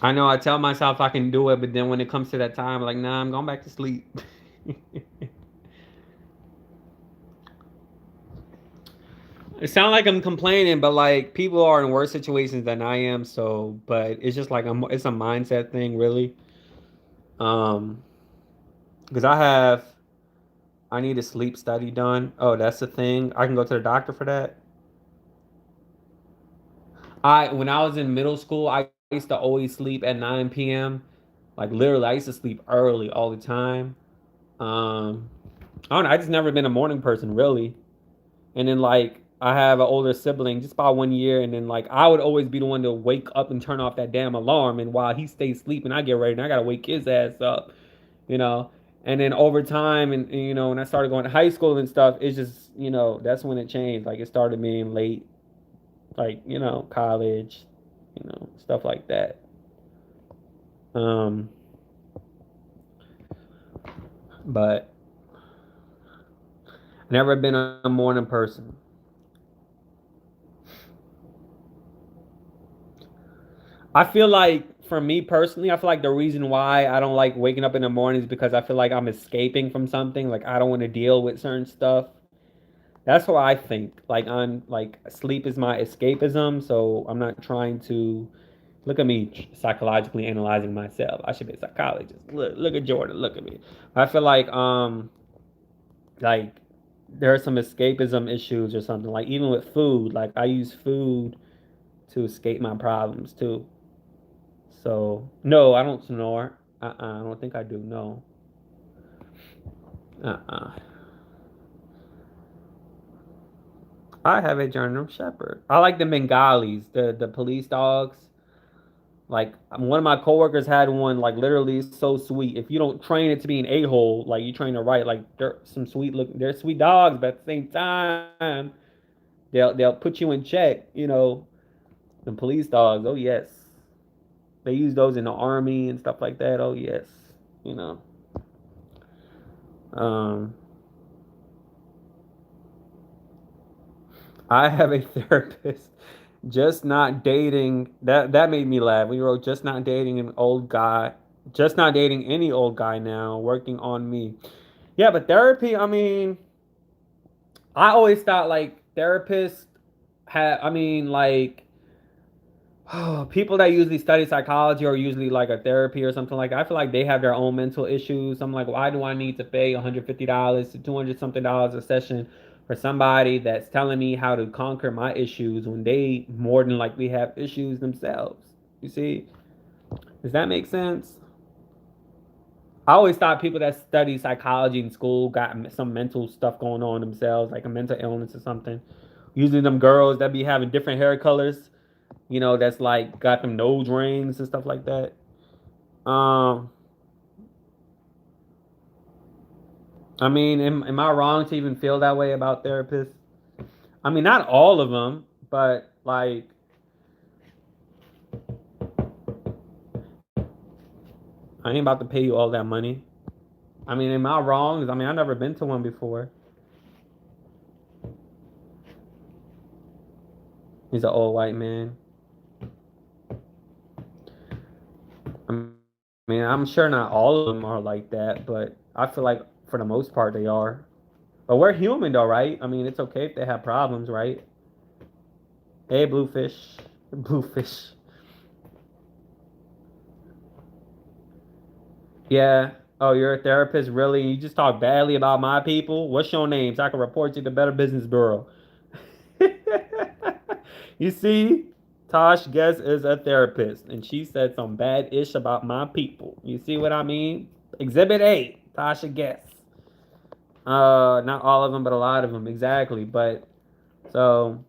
I know I tell myself I can do it, but then when it comes to that time, I'm like, nah, I'm going back to sleep. It sounds like I'm complaining, but like people are in worse situations than I am. So, but it's just like it's a mindset thing, really. Um, because I need a sleep study done. Oh, that's the thing. I can go to the doctor for that. I when I was in middle school, I used to always sleep at 9 p.m. Like literally, I used to sleep early all the time. Um, I don't know. I just never been a morning person, really. And then like I have an older sibling, just about 1 year, and then like I would always be the one to wake up and turn off that damn alarm, and while he stays sleeping, I get ready and I gotta wake his ass up, you know. And then over time, and you know, when I started going to high school and stuff, it's just that's when it changed. Like it started being late, like college, stuff like that. Um, but never been a morning person. I feel like for me personally, I feel like the reason why I don't like waking up in the morning is because I feel like I'm escaping from something. Like I don't want to deal with certain stuff. That's what I think. Like I'm like sleep is my escapism, so I'm not trying to look at me psychologically analyzing myself. I should be a psychologist. Look at Jordan. Look at me. I feel like there are some escapism issues or something. Like even with food, like I use food to escape my problems too. So no, I don't snore. I don't think I do. No. Uh-uh. I have a German Shepherd. I like the Bengalis, the police dogs. Like one of my coworkers had one. Like literally, it's so sweet. If you don't train it to be an a hole, like you train it right, like they're some sweet look. They're sweet dogs, but at the same time, they'll put you in check. The police dogs. Oh yes, they use those in the army and stuff like that. Oh yes, you know. Um, I have a therapist. Just not dating. That made me laugh. We wrote just not dating an old guy. Just not dating any old guy now. Working on me. Yeah, but therapy. I mean, I always thought like therapists have. I mean, like people that usually study psychology or usually like a therapy or something like that, I feel like they have their own mental issues. I'm like, why do I need to pay $150 to $200 something a session for somebody that's telling me how to conquer my issues when they more than likely have issues themselves? You see? Does that make sense? I always thought people that study psychology in school got some mental stuff going on themselves, like a mental illness or something. Usually, them girls that be having different hair colors, that's like got them nose rings and stuff like that. Um, I mean, am I wrong to even feel that way about therapists? I mean, not all of them, but like, I ain't about to pay you all that money. I mean, am I wrong? I mean, I've never been to one before. He's an old white man. I mean, I'm sure not all of them are like that, but I feel like for the most part they are. But we're human though, right? I mean, it's okay if they have problems, right? Hey, bluefish. Bluefish. Yeah. Oh, you're a therapist? Really? You just talk badly about my people? What's your name so I can report you to Better Business Bureau? You see, Tosh Guess is a therapist, and she said some bad ish about my people. You see what I mean? Exhibit A, Tasha Guess. Not all of them, but a lot of them, exactly. But so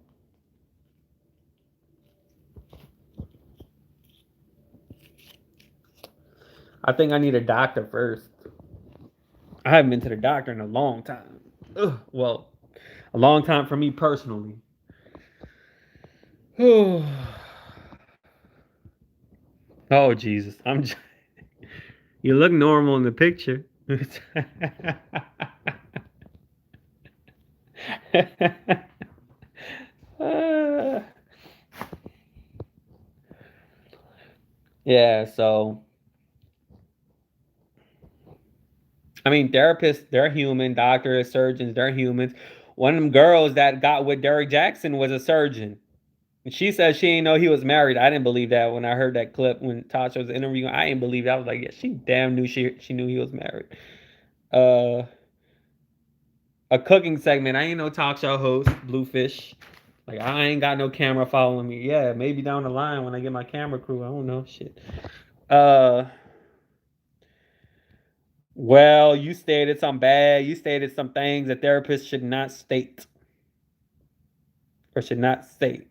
I think I need a doctor first. I haven't been to the doctor in a long time. Ugh, well, a long time for me personally. Oh, Jesus, you look normal in the picture. Uh, yeah, so I mean, therapists, they're human. Doctors, surgeons, they're humans. One of them girls that got with Derek Jackson was a surgeon. And she said she didn't know he was married. I didn't believe that when I heard that clip when Tasha was interviewing. I didn't believe that. I was like, yeah, she damn knew she knew he was married. Uh, a cooking segment. I ain't no talk show host, Bluefish. Like I ain't got no camera following me. Yeah, maybe down the line when I get my camera crew. I don't know shit. Uh, well, you stated some bad. You stated some things a therapist should not state or should not state.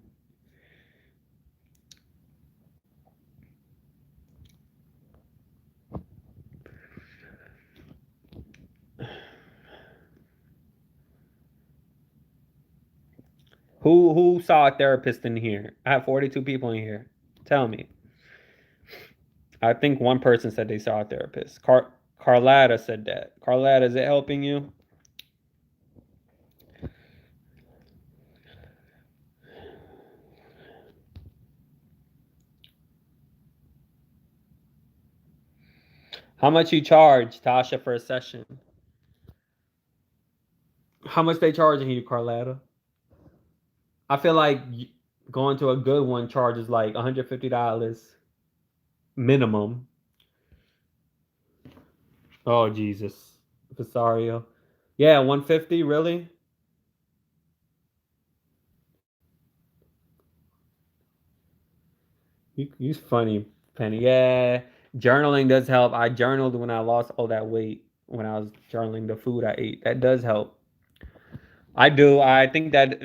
Who saw a therapist in here? I have 42 people in here. Tell me. I think one person said they saw a therapist. Carlotta said that. Carlotta, is it helping you? How much you charge, Tasha, for a session? How much they charging you, Carlotta? I feel like going to a good one charges like $150 minimum. Oh Jesus, Vasario. Yeah, 150. Really? You funny, Penny. Yeah, journaling does help. I journaled when I lost all that weight when I was journaling the food I ate. That does help. I do. I think that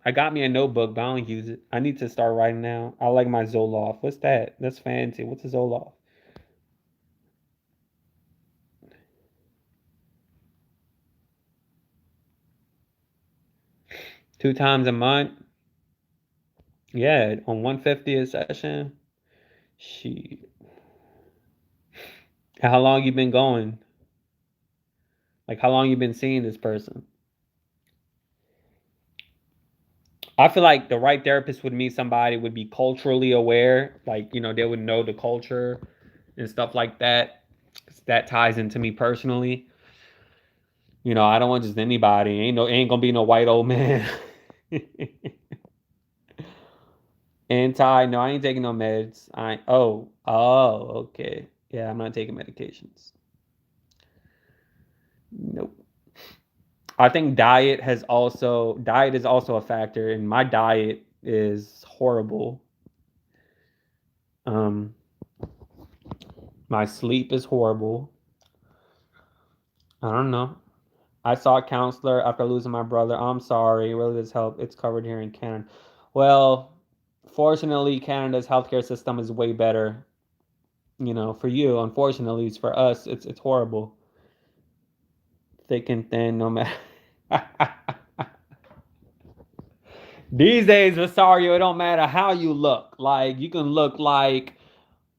I got me a notebook, but I don't use it. I need to start writing now. I like my Zoloft. What's that? That's fancy. What's a Zoloft? 2 times a month. Yeah, on 150 a session. She. How long you been going? Like how long you been seeing this person? I feel like the right therapist would mean somebody would be culturally aware, like they would know the culture and stuff like that. 'Cause that ties into me personally. I don't want just anybody. Ain't gonna be no white old man. Anti, no, I ain't taking no meds. Okay. Yeah, I'm not taking medications. Nope. I think diet is also a factor, and my diet is horrible. Um, my sleep is horrible. I don't know. I saw a counselor after losing my brother. I'm sorry. It really does help. It's covered here in Canada. Well, fortunately, Canada's healthcare system is way better. For you. Unfortunately, it's for us. It's horrible. thick and thin, no matter. These days, Rosario, it don't matter how you look. Like you can look like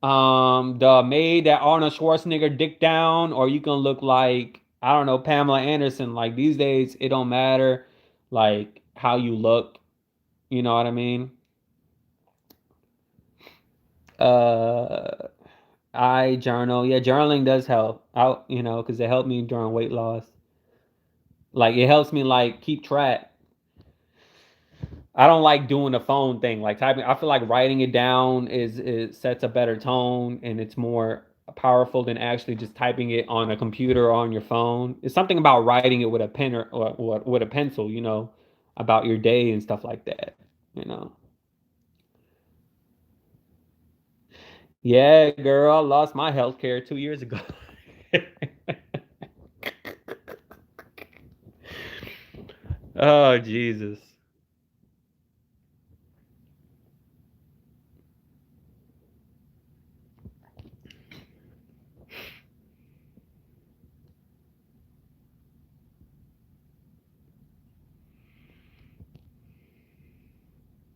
the maid that Arnold Schwarzenegger dick down, or you can look like I don't know Pamela Anderson. Like these days, it don't matter like how you look. You know what I mean? Uh, I journal. Yeah, journaling does help out. Because it helped me during weight loss. Like it helps me like keep track. I don't like doing the phone thing, like typing. I feel like writing it down is sets a better tone and it's more powerful than actually just typing it on a computer or on your phone. It's something about writing it with a pen or with a pencil, about your day and stuff like that, you know. Yeah, girl, I lost my health care 2 years ago. Oh, Jesus.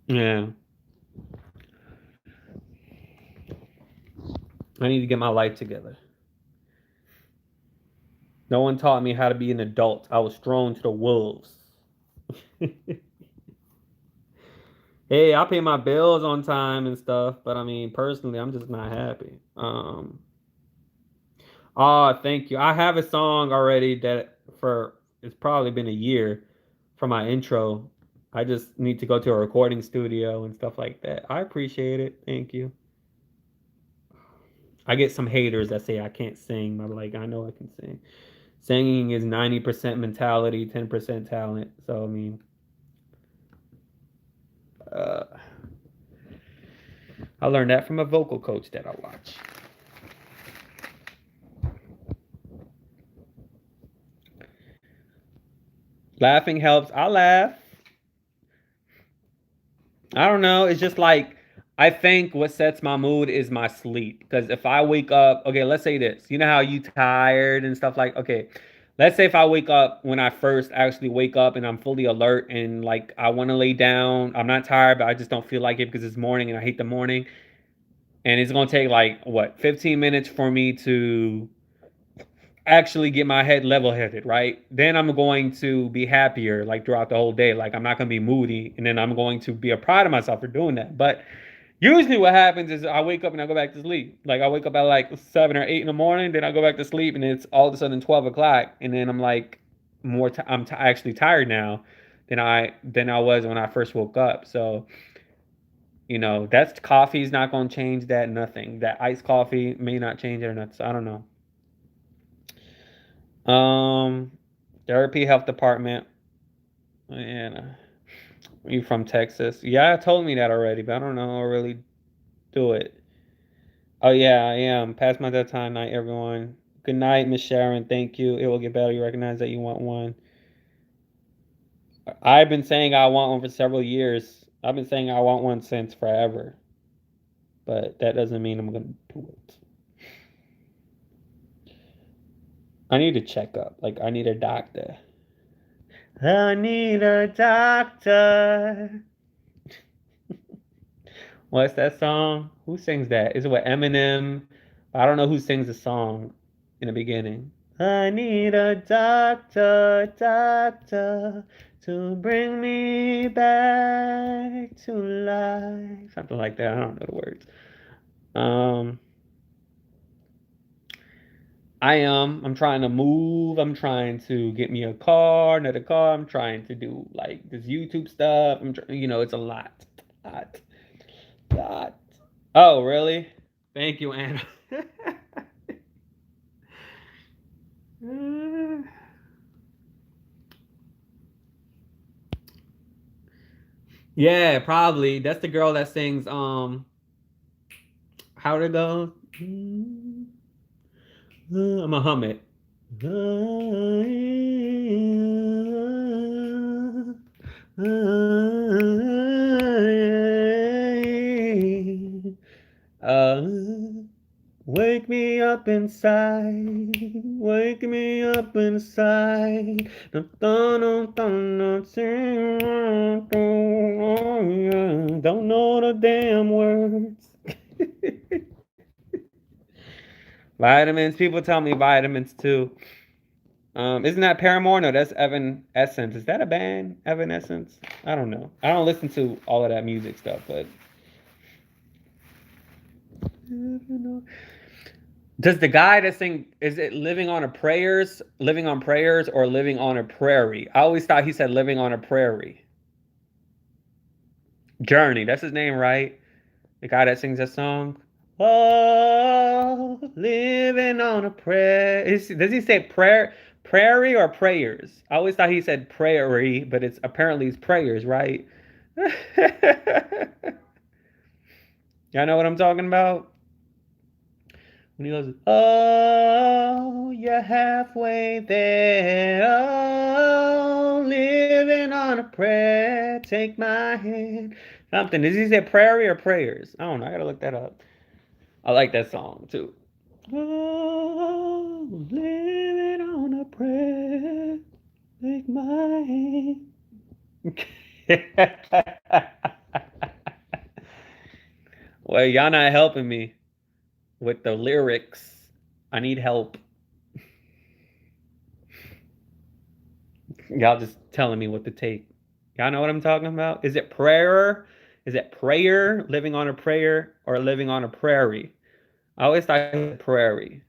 Yeah, I need to get my life together. No one taught me how to be an adult. I was thrown to the wolves. Hey, I pay my bills on time and stuff, but I mean, personally, I'm just not happy. Oh, thank you. I have a song already that for it's probably been a year for my intro. I just need to go to a recording studio and stuff like that. I appreciate it. Thank you. I get some haters that say I can't sing, but like I know I can sing. Singing is 90% mentality, 10% talent. So I mean, uh, I learned that from a vocal coach that I watch. Laughing helps. I laugh. I don't know. It's just like I think what sets my mood is my sleep. Because if I wake up, okay, let's say this. You know how you tired and stuff like, okay, let's say if I wake up when I first actually wake up and I'm fully alert and like I want to lay down. I'm not tired, but I just don't feel like it because it's morning and I hate the morning. And it's gonna take like what, 15 minutes for me to actually get my head level headed, right? Then I'm going to be happier like throughout the whole day. Like I'm not going to be moody and then I'm going to be proud of myself for doing that. But usually what happens is I wake up and I go back to sleep. Like I wake up at like 7 or 8 in the morning, then I go back to sleep and it's all of a sudden 12 o'clock. And then I'm like actually tired now than I was when I first woke up. So, that's coffee's not going to change that. Nothing. That iced coffee may not change it or not. So I don't know. Um, Therapy health department. And you from Texas? Yeah, told me that already, but I don't know. I'll really do it. Oh yeah, I am. Past my bedtime night, everyone. Good night, Miss Sharon. Thank you. It will get better. You recognize that you want one. I've been saying I want one for several years. I've been saying I want one since forever, but that doesn't mean I'm gonna do it. I need to check up. Like I need a doctor. I need a doctor. What's that song? Who sings that? Is it what Eminem? I don't know who sings the song in the beginning. I need a doctor, doctor, to bring me back to life. Something like that. I don't know the words. Um, I am. I'm trying to move. I'm trying to get me a car, another car. I'm trying to do like this YouTube stuff. It's a lot, lot, lot. Oh, really? Thank you, Anna. Yeah, probably. That's the girl that sings how to go. I'ma hum it. Uh, Wake me up inside, wake me up inside. Don't know the damn words. Vitamins. People tell me vitamins too. Isn't that Paramore? No, that's Evan Essence. Is that a band? Evan Essence? I don't know. I don't listen to all of that music stuff, but does the guy that sing is it living on prayers, or living on a prairie? I always thought he said living on a prairie. Journey, that's his name, right? The guy that sings that song. Oh, living on a prayer. Does he say prayer, prairie or prayers? I always thought he said prairie, but it's apparently it's prayers, right? Y'all know what I'm talking about? When he goes, oh, you're halfway there. Oh, living on a prayer. Take my hand. Something. Does he say prairie or prayers? I don't know. I gotta look that up. I like that song too. Oh, living on a prayer. Take my hand. Well, y'all not helping me with the lyrics. I need help. Y'all just telling me what to take. Y'all know what I'm talking about? Is it prayer? Is it prayer? Living on a prayer or living on a prairie? I always thought he said prairie.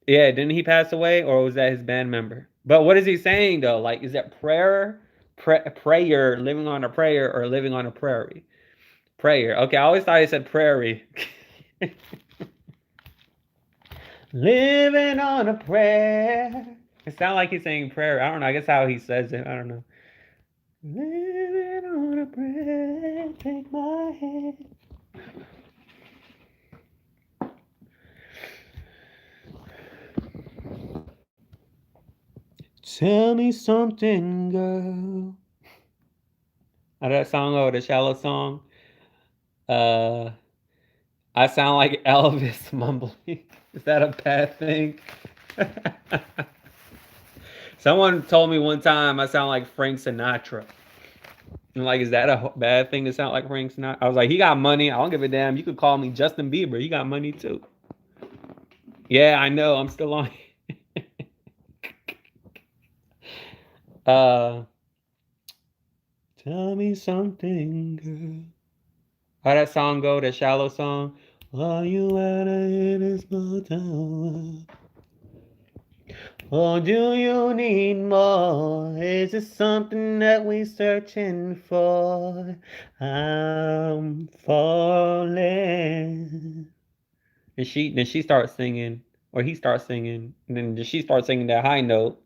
Yeah, didn't he pass away, or was that his band member? But what is he saying though? Like, is that prayer, living on a prayer, or living on a prairie? Prayer. Okay, I always thought he said prairie. Living on a prayer. It sounds like he's saying prayer. I don't know. I guess how he says it. I don't know. Living on a prayer, take my hand. Tell me something, girl. How that song go, the shallow song? Uh, I sound like Elvis mumbling. Is that a bad thing? Someone told me one time I sound like Frank Sinatra. I'm like, is that a bad thing to sound like Frank Sinatra? I was like, he got money. I don't give a damn. You could call me Justin Bieber. He got money too. Yeah, I know. I'm still on. uh, tell me something, girl. How that song go? The shallow song. Are you out of this small town? Or do you need more? Is it something that we searching for? I'm falling. And she starts singing, or he starts singing, and then she starts singing that high note.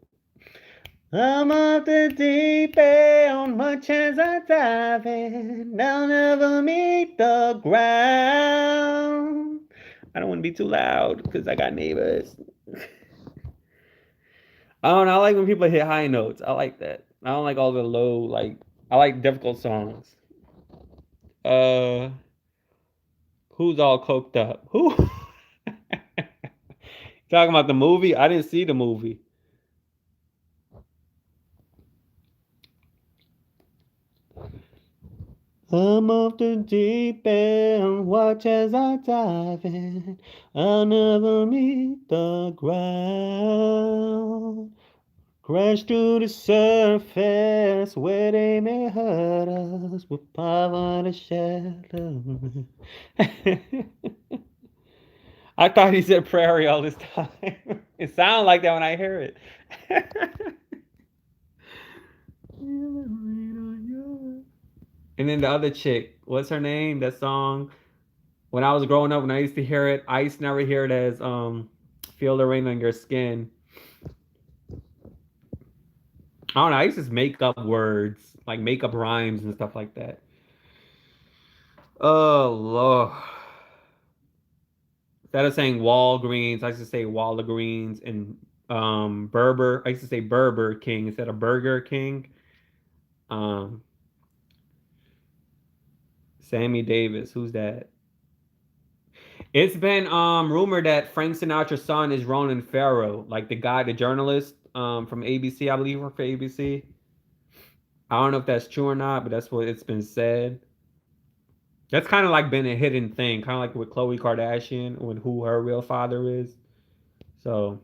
I'm off the deep end, much as I dive in, I'll never meet the ground. I don't want to be too loud because I got neighbors. I don't know. I like when people hit high notes. I like that. I don't like all the low, like, I like difficult songs. Uh, who's all coked up? Who? Talking about the movie? I didn't see the movie. I'm off the deep end, watch as I dive in. I'll never meet the ground. Crash to the surface where they may hurt us with power to shelter. I thought he said prairie all this time. It sounds like that when I hear it. And then the other chick, what's her name? That song. When I was growing up, when I used to hear it, I used to never hear it as "Feel the Rain on Your Skin." I don't know. I used to just make up words, like make up rhymes and stuff like that. Oh Lord. Instead of saying Walgreens, I used to say Walgreens, and Berber. I used to say Berber King instead of Burger King. Um, Sammy Davis, who's that? It's been rumored that Frank Sinatra's son is Ronan Farrow, like the guy, the journalist from ABC, I believe, worked for ABC. I don't know if that's true or not, but that's what it's been said. That's kind of like been a hidden thing, kind of like with Khloe Kardashian, with who her real father is. So,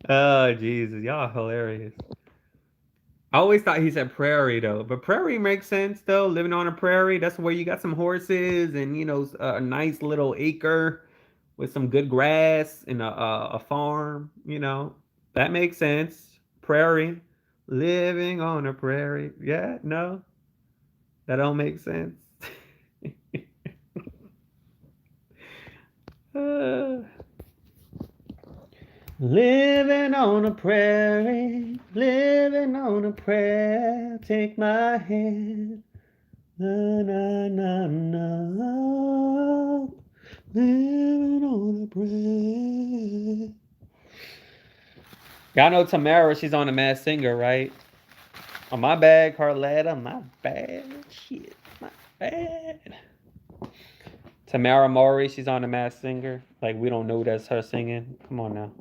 oh Jesus, y'all hilarious. I always thought he said prairie though, but prairie makes sense though. Living on a prairie, that's where you got some horses and a nice little acre with some good grass and a farm. That makes sense. Prairie, living on a prairie. Yeah, no, that don't make sense. Uh, living on a prairie, living on a prairie. Take my hand. Na na na na, living on a prayer. Y'all know Tamara, she's on The Masked Singer, right? Oh, my bad, Carletta, my bad. Shit, my bad. Tamara Mowry, she's on The Masked Singer. Like, we don't know that's her singing. Come on now.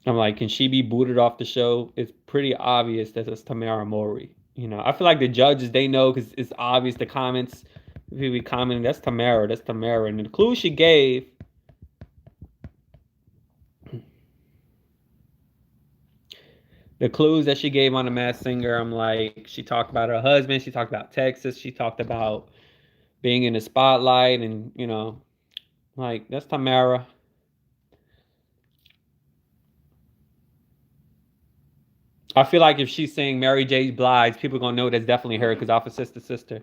I'm like, can she be booted off the show? It's pretty obvious that it's Tamara Mowry. I feel like the judges, they know because it's obvious the comments. People be commenting, that's Tamara, that's Tamara. And the clue she gave, the clues that she gave on The Masked Singer, I'm like, she talked about her husband, she talked about Texas, she talked about being in the spotlight, and, like, that's Tamara. I feel like if she's saying Mary J. Blige, people are going to know that's definitely her because off of Sister Sister.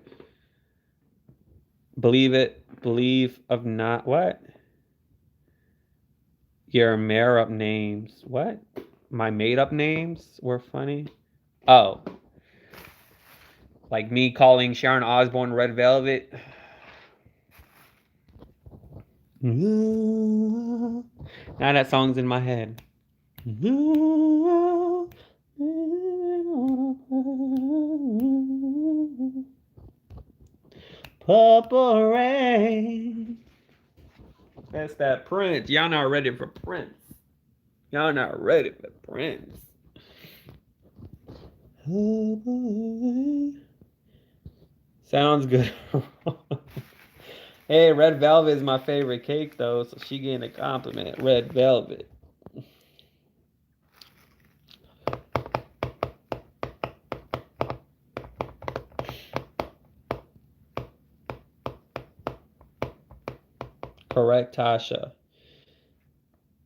Believe it, believe of not, what? Your made-up names. What? My made-up names were funny? Oh. Like me calling Sharon Osbourne Red Velvet. Now that song's in my head. Purple rain. That's that Prince. Y'all not ready for Prince. Y'all not ready for Prince. Sounds good. Hey, red velvet is my favorite cake though, so she getting a compliment. Red velvet. Correct, Tasha.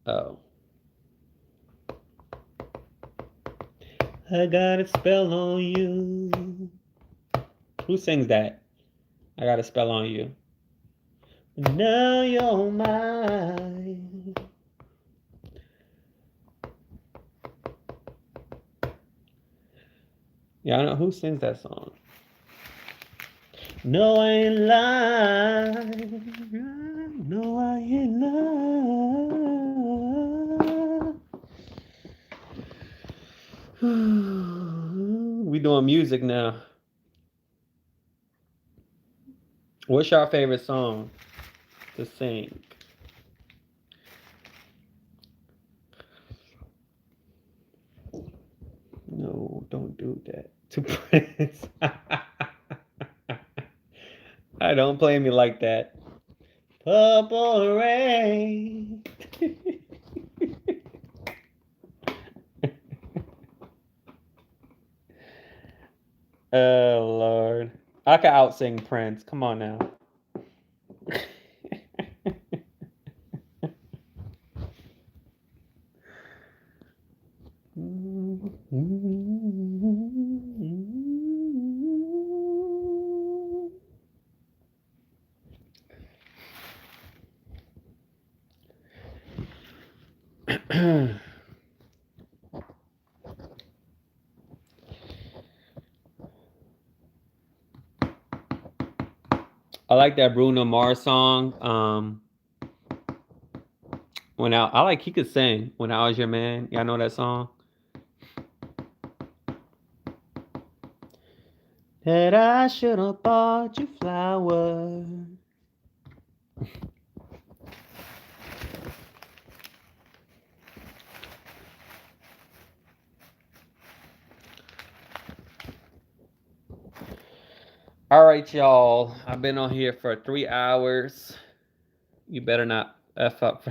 Oh. I got a spell on you. Who sings that? I got a spell on you. Now you're mine. Yeah, I know who sings that song. No, I ain't lying. No, I ain't lying. We doing music now. What's your favorite song to sing? No, don't do that to Prince. I don't play me like that. Purple rain. Oh Lord, I can out sing Prince. Come on now. I like that Bruno Mars song. When I like he could sing. When I Was Your Man. Y'all know that song? That I should have bought you flowers. All right, y'all. I've been on here for 3 hours. You better not F up.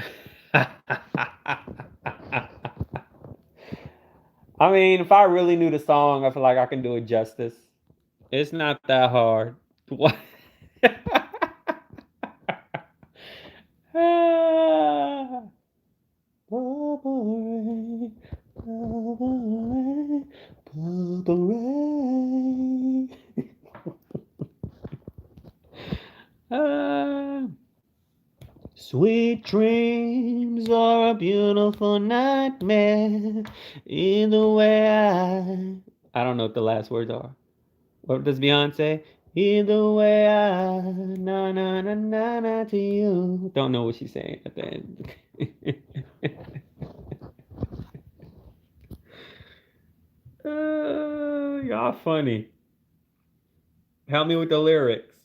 I mean, if I really knew the song, I feel like I can do it justice. It's not that hard. What? Purple rain, purple rain. Sweet dreams are a beautiful nightmare. Either way, I don't know what the last words are. What does Beyonce? Either way, na na na na na to you. Don't know what she's saying at the end. Y'all funny. Help me with the lyrics.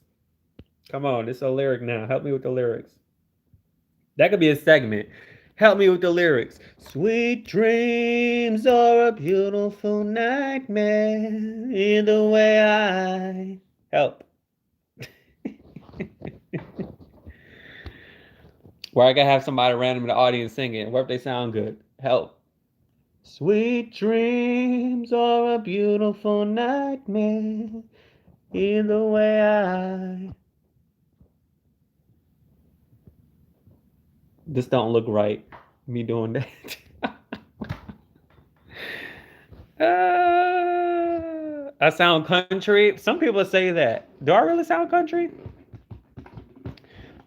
Come on, it's a lyric now. Help me with the lyrics. That could be a segment. Help me with the lyrics. Sweet dreams are a beautiful nightmare. Either way, I help. Where I gotta have somebody random in the audience singing. What if they sound good? Help. Sweet dreams are a beautiful nightmare. Either way, I. This don't look right. Me doing that. I sound country. Some people say that. Do I really sound country?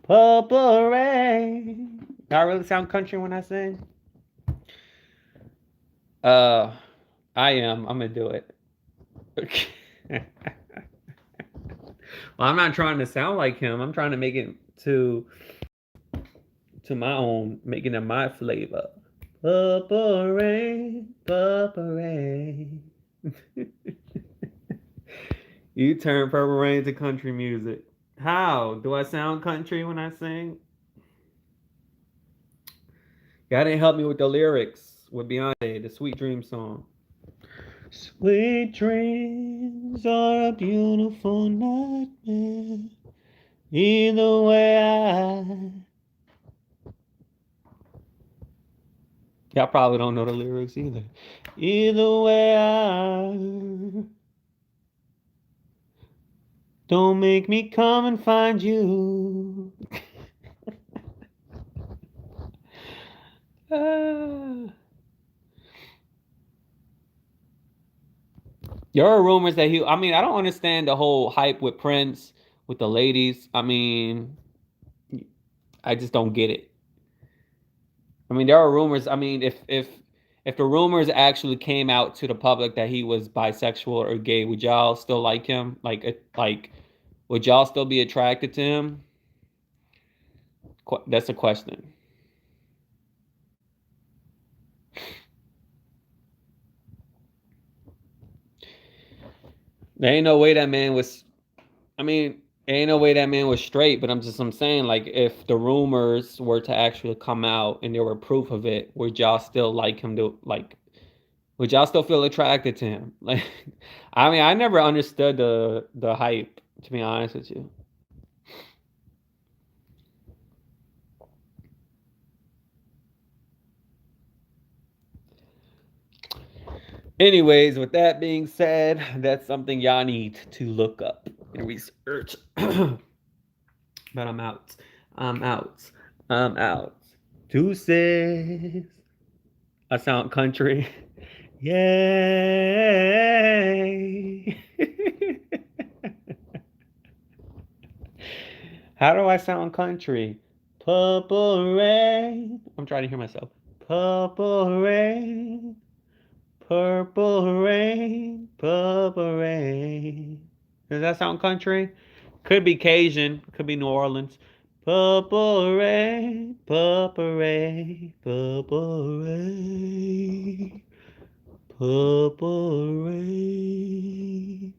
Purple rain. Do I really sound country when I sing? Uh, I am. I'm gonna do it. Well, I'm not trying to sound like him. I'm trying to make it to my own, making it my flavor. Purple rain, purple rain. You turn Purple Rain to country music. How? Do I sound country when I sing? Y'all didn't help me with the lyrics with Beyonce, the Sweet Dream song. Sweet dreams are a beautiful nightmare. Either way, y'all probably don't know the lyrics either. Either way, don't make me come and find you. There are rumors that I mean, I don't understand the whole hype with Prince, with the ladies. I mean, I just don't get it. I mean, there are rumors. I mean, if the rumors actually came out to the public that he was bisexual or gay, would y'all still like him? Like, would y'all still be attracted to him? That's a question. There ain't no way that man was. I mean, ain't no way that man was straight. But I'm saying, like, if the rumors were to actually come out and there were proof of it, would y'all still like him to like? Would y'all still feel attracted to him? Like, I mean, I never understood the hype. To be honest with you. Anyways, with that being said, that's something y'all need to look up and research. But I'm out. I'm out. I'm out. Deuces. I sound country. Yay. How do I sound country? Purple rain. I'm trying to hear myself. Purple rain. Purple rain, purple rain. Does that sound country? Could be Cajun, could be New Orleans. Purple rain, purple rain, purple rain, purple rain,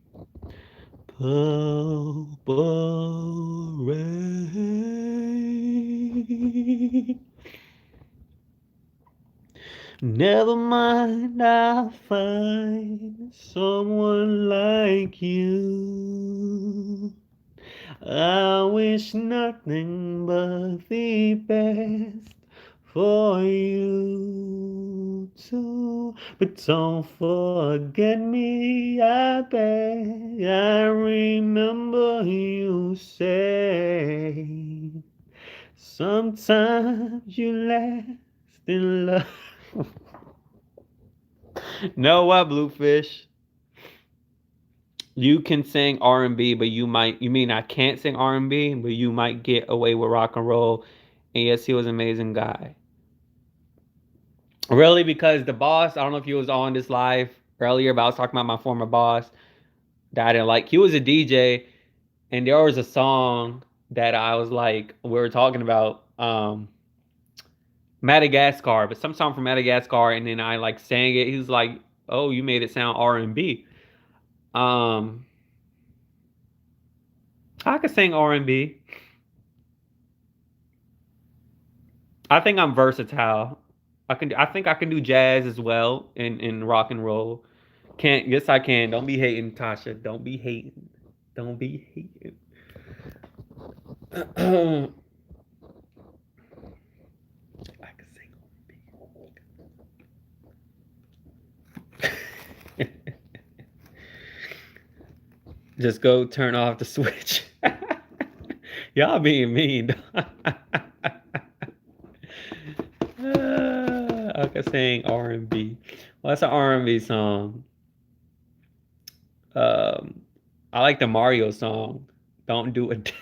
purple rain. Never mind, I'll find someone like you. I wish nothing but the best for you too. But don't forget me, I beg. I remember you say sometimes you last in love. Know what, Bluefish? You can sing R&B, but you mean I can't sing R&B, but you might get away with rock and roll. And yes, he was an amazing guy. Really, because the boss, I don't know if he was on this live earlier, but I was talking about my former boss that I didn't like. He was a DJ, and there was a song that I was like, we were talking about Madagascar, but some song from Madagascar, and then I like sang it. He was like, "Oh, you made it sound R&B." Um, I could sing R&B. I think I'm versatile. I think I can do jazz as well in rock and roll. Can't yes I can. Don't be hating, Tasha. Don't be hating. Don't be hating. I can sing R&B. Just go turn off the switch. Y'all being mean. I can sing R&B. Well, that's an R&B song. Um, I like the Mario song. Don't do it.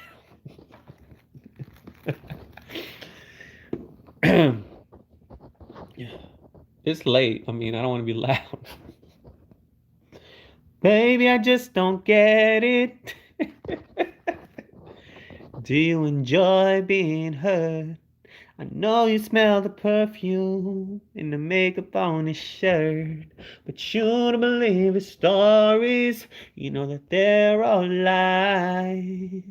It's late. I mean, I don't want to be loud. Baby, I just don't get it. Do you enjoy being hurt? I know you smell the perfume and the makeup on his shirt, but you don't believe his stories. You know that they're all lies.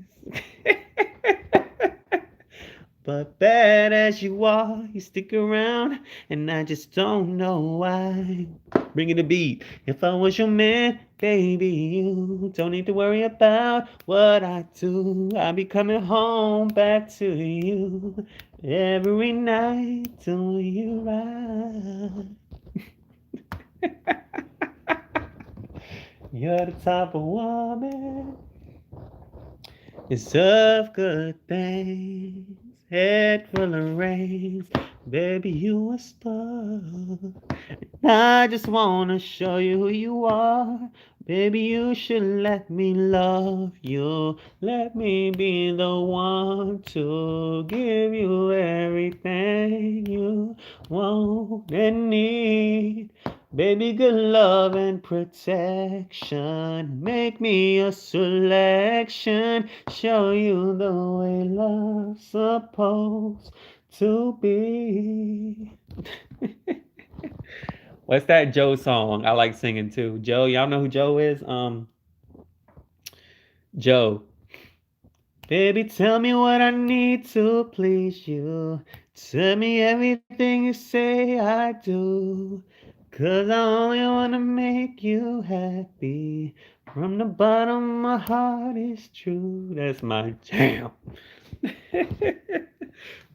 But bad as you are, you stick around, and I just don't know why. Bring it a beat. If I was your man, baby, you don't need to worry about what I do. I'll be coming home back to you every night till you right. You're the type of woman deserve good things. Head full of rains, baby, you a star. I just wanna show you who you are. Baby, you should let me love you. Let me be the one to give you everything you want and need. Baby, good love and protection. Make me a selection. Show you the way love's supposed to be. What's that Joe song? I like singing too. Joe, y'all know who Joe is? Joe. Baby, tell me what I need to please you. Tell me everything you say I do. 'Cause I only wanna make you happy. From the bottom of my heart, it's true. That's my jam.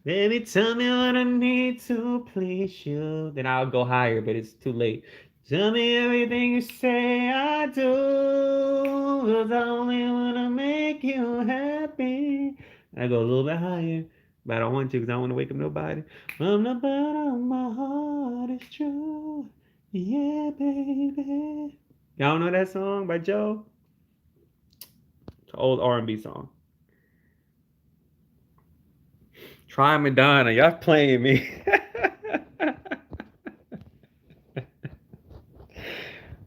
Baby, tell me what I need to please you. Then I'll go higher, but it's too late. Tell me everything you say I do. 'Cause I only wanna make you happy. I go a little bit higher, but I don't want to because I don't want to wake up nobody. From the bottom of my heart, it's true. Yeah, baby. Y'all know that song by Joe? It's an old R&B song. Try Madonna. Y'all playing me.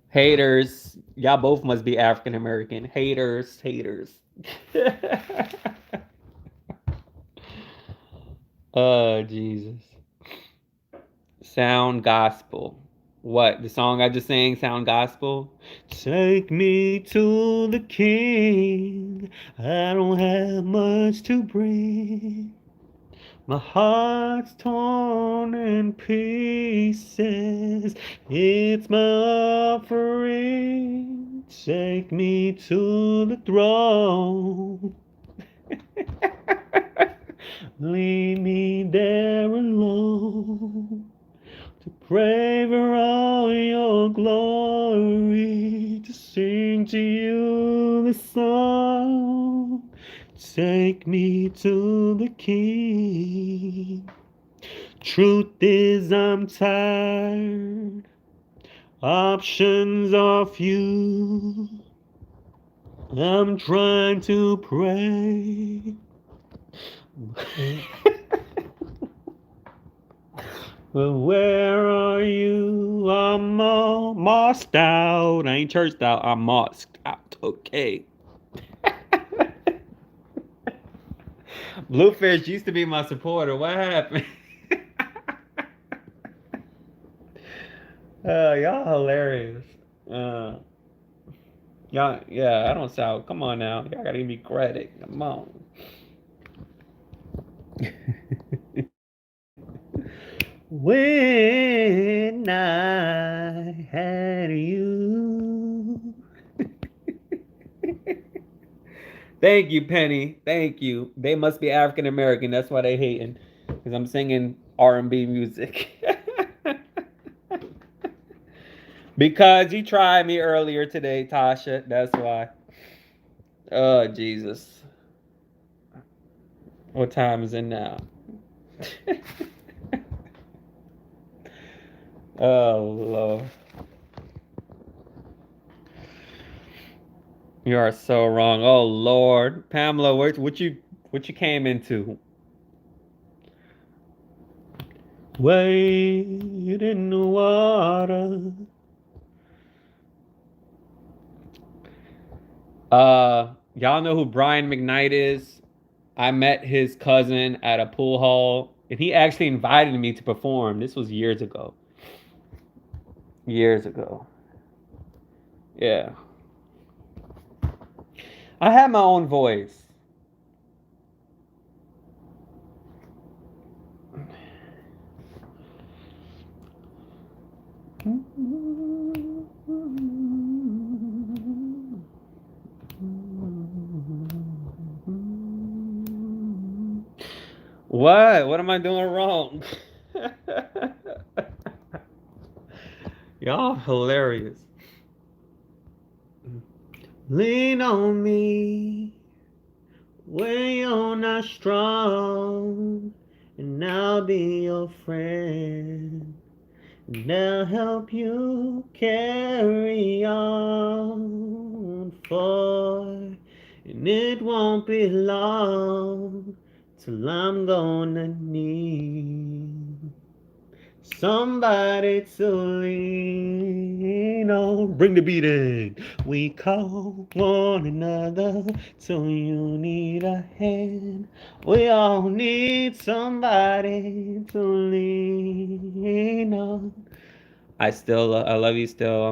Haters. Y'all both must be African American. Haters, haters. Oh, Jesus. Sound gospel. What? The song I just sang, sound gospel? Take me to the king. I don't have much to bring. My heart's torn in pieces. It's my offering. Take me to the throne. Leave me there alone to pray for all your glory, to sing to you the song. Take me to the King. Truth is, I'm tired. Options are few. I'm trying to pray. But where are you? I'm all mossed out. I ain't churched out. I'm mosqued out. Okay. Bluefish used to be my supporter. What happened? Y'all hilarious. Y'all, yeah, I don't sound. Come on now. Y'all gotta give me credit. Come on. When I had you. Thank you, Penny. Thank you. They must be African American. That's why they hating. Because I'm singing R&B music. Because you tried me earlier today, Tasha. That's why. Oh, Jesus. What time is it now? Oh, Lord. You are so wrong. Oh, Lord. Pamela, what you came into? Wade in the water. Y'all know who Brian McKnight is? I met his cousin at a pool hall, and he actually invited me to perform. This was years ago. Years ago. Yeah. I had my own voice. What? What am I doing wrong? Y'all hilarious. Lean on me when you're not strong, and I'll be your friend. And I'll help you carry on and it won't be long till I'm gonna need somebody to lean on. Bring the beat in. We call one another till you need a hand. We all need somebody to lean on. I love you still. I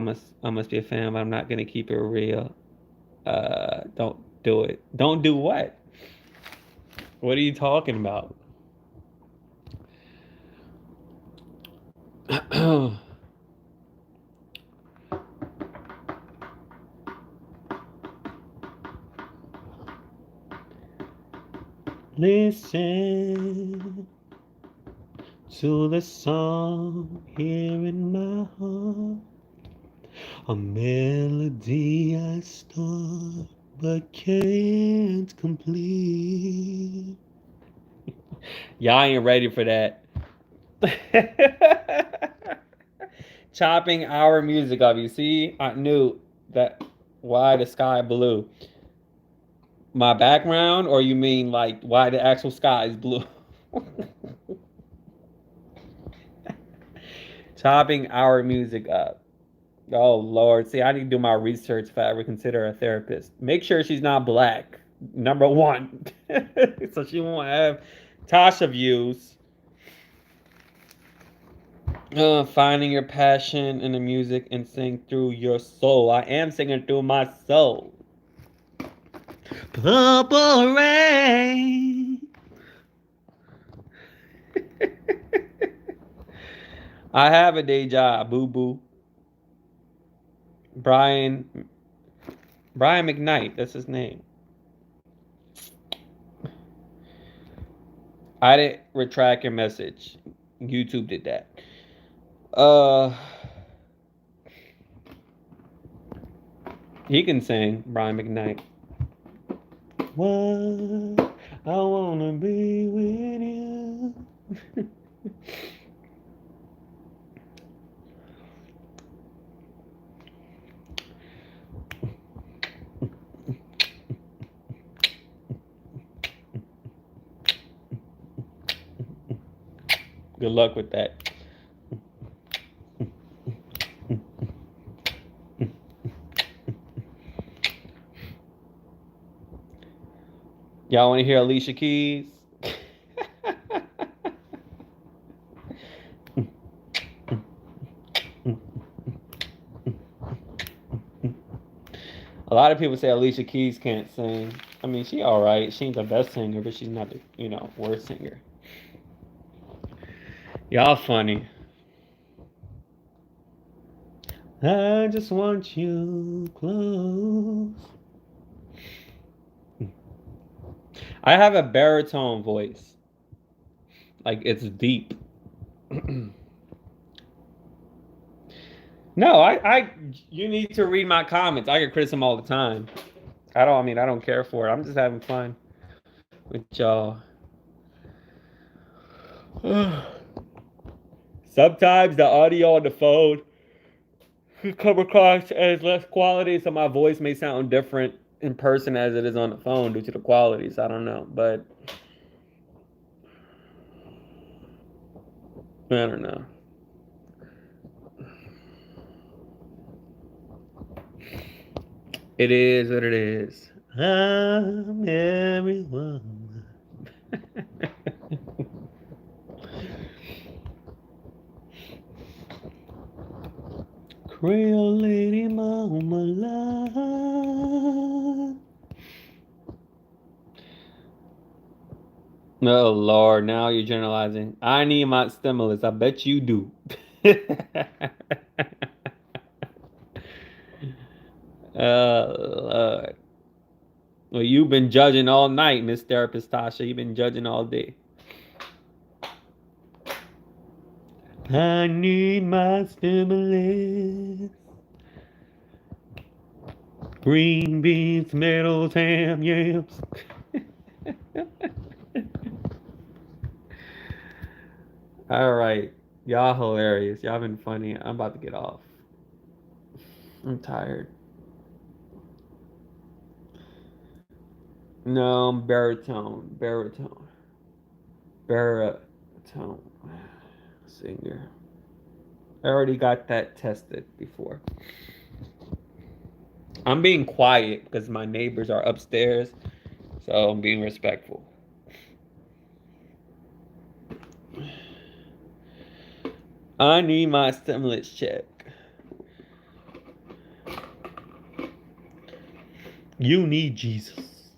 must be a fan, but I'm not gonna keep it real. Don't do it. Don't do what? What are you talking about? Listen to the song here in my heart. A melody I start but can't complete. Y'all ain't ready for that. Chopping our music up. You see, I knew that. Why the sky blue? My background, or you mean like why the actual sky is blue? Chopping our music up. Oh Lord, see, I need to do my research if I ever consider a therapist. Make sure she's not black. Number one, so she won't have Tasha views. Finding your passion in the music and sing through your soul. I am singing through my soul. Purple rain. I have a day job, boo boo. Brian McKnight, that's his name. I didn't retract your message. YouTube did that. He can sing, Brian McKnight. What I wanna be with you. Good luck with that. Y'all want to hear Alicia Keys? A lot of people say Alicia Keys can't sing. I mean, she all right. She's the best singer, but she's not the, worst singer. Y'all funny. I just want you close. I have a baritone voice. Like, it's deep. No, you need to read my comments. I get criticism all the time. I don't care for it. I'm just having fun with y'all. Sometimes the audio on the phone come across as less quality, so my voice may sound different in person as it is on the phone due to the qualities. I don't know, but I don't know. It is what it is. I'm everyone. Creole lady mama love. Oh Lord, now you're generalizing. I need my stimulus. I bet you do. Lord. Well, you've been judging all night, Miss Therapist Tasha. You've been judging all day. I need my stimulus. Green beans, tomatoes, ham, yams. All right. Y'all hilarious. Y'all been funny. I'm about to get off. I'm tired. No, I'm baritone. Singer. I already got that tested before. I'm being quiet because my neighbors are upstairs, so I'm being respectful. I need my stimulus check. You need Jesus.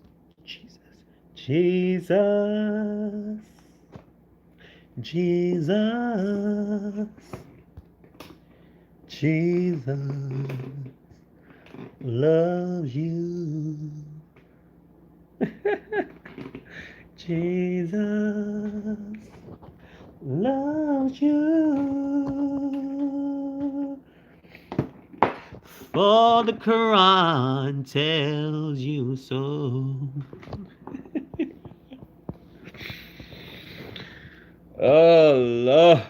Jesus. Jesus loves you. Jesus loves you. For the Quran tells you so. Oh, Lord.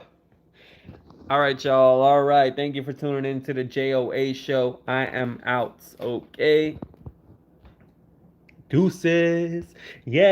All right, y'all. All right. Thank you for tuning in to the JOA show. I am out. Okay. Deuces. Yay.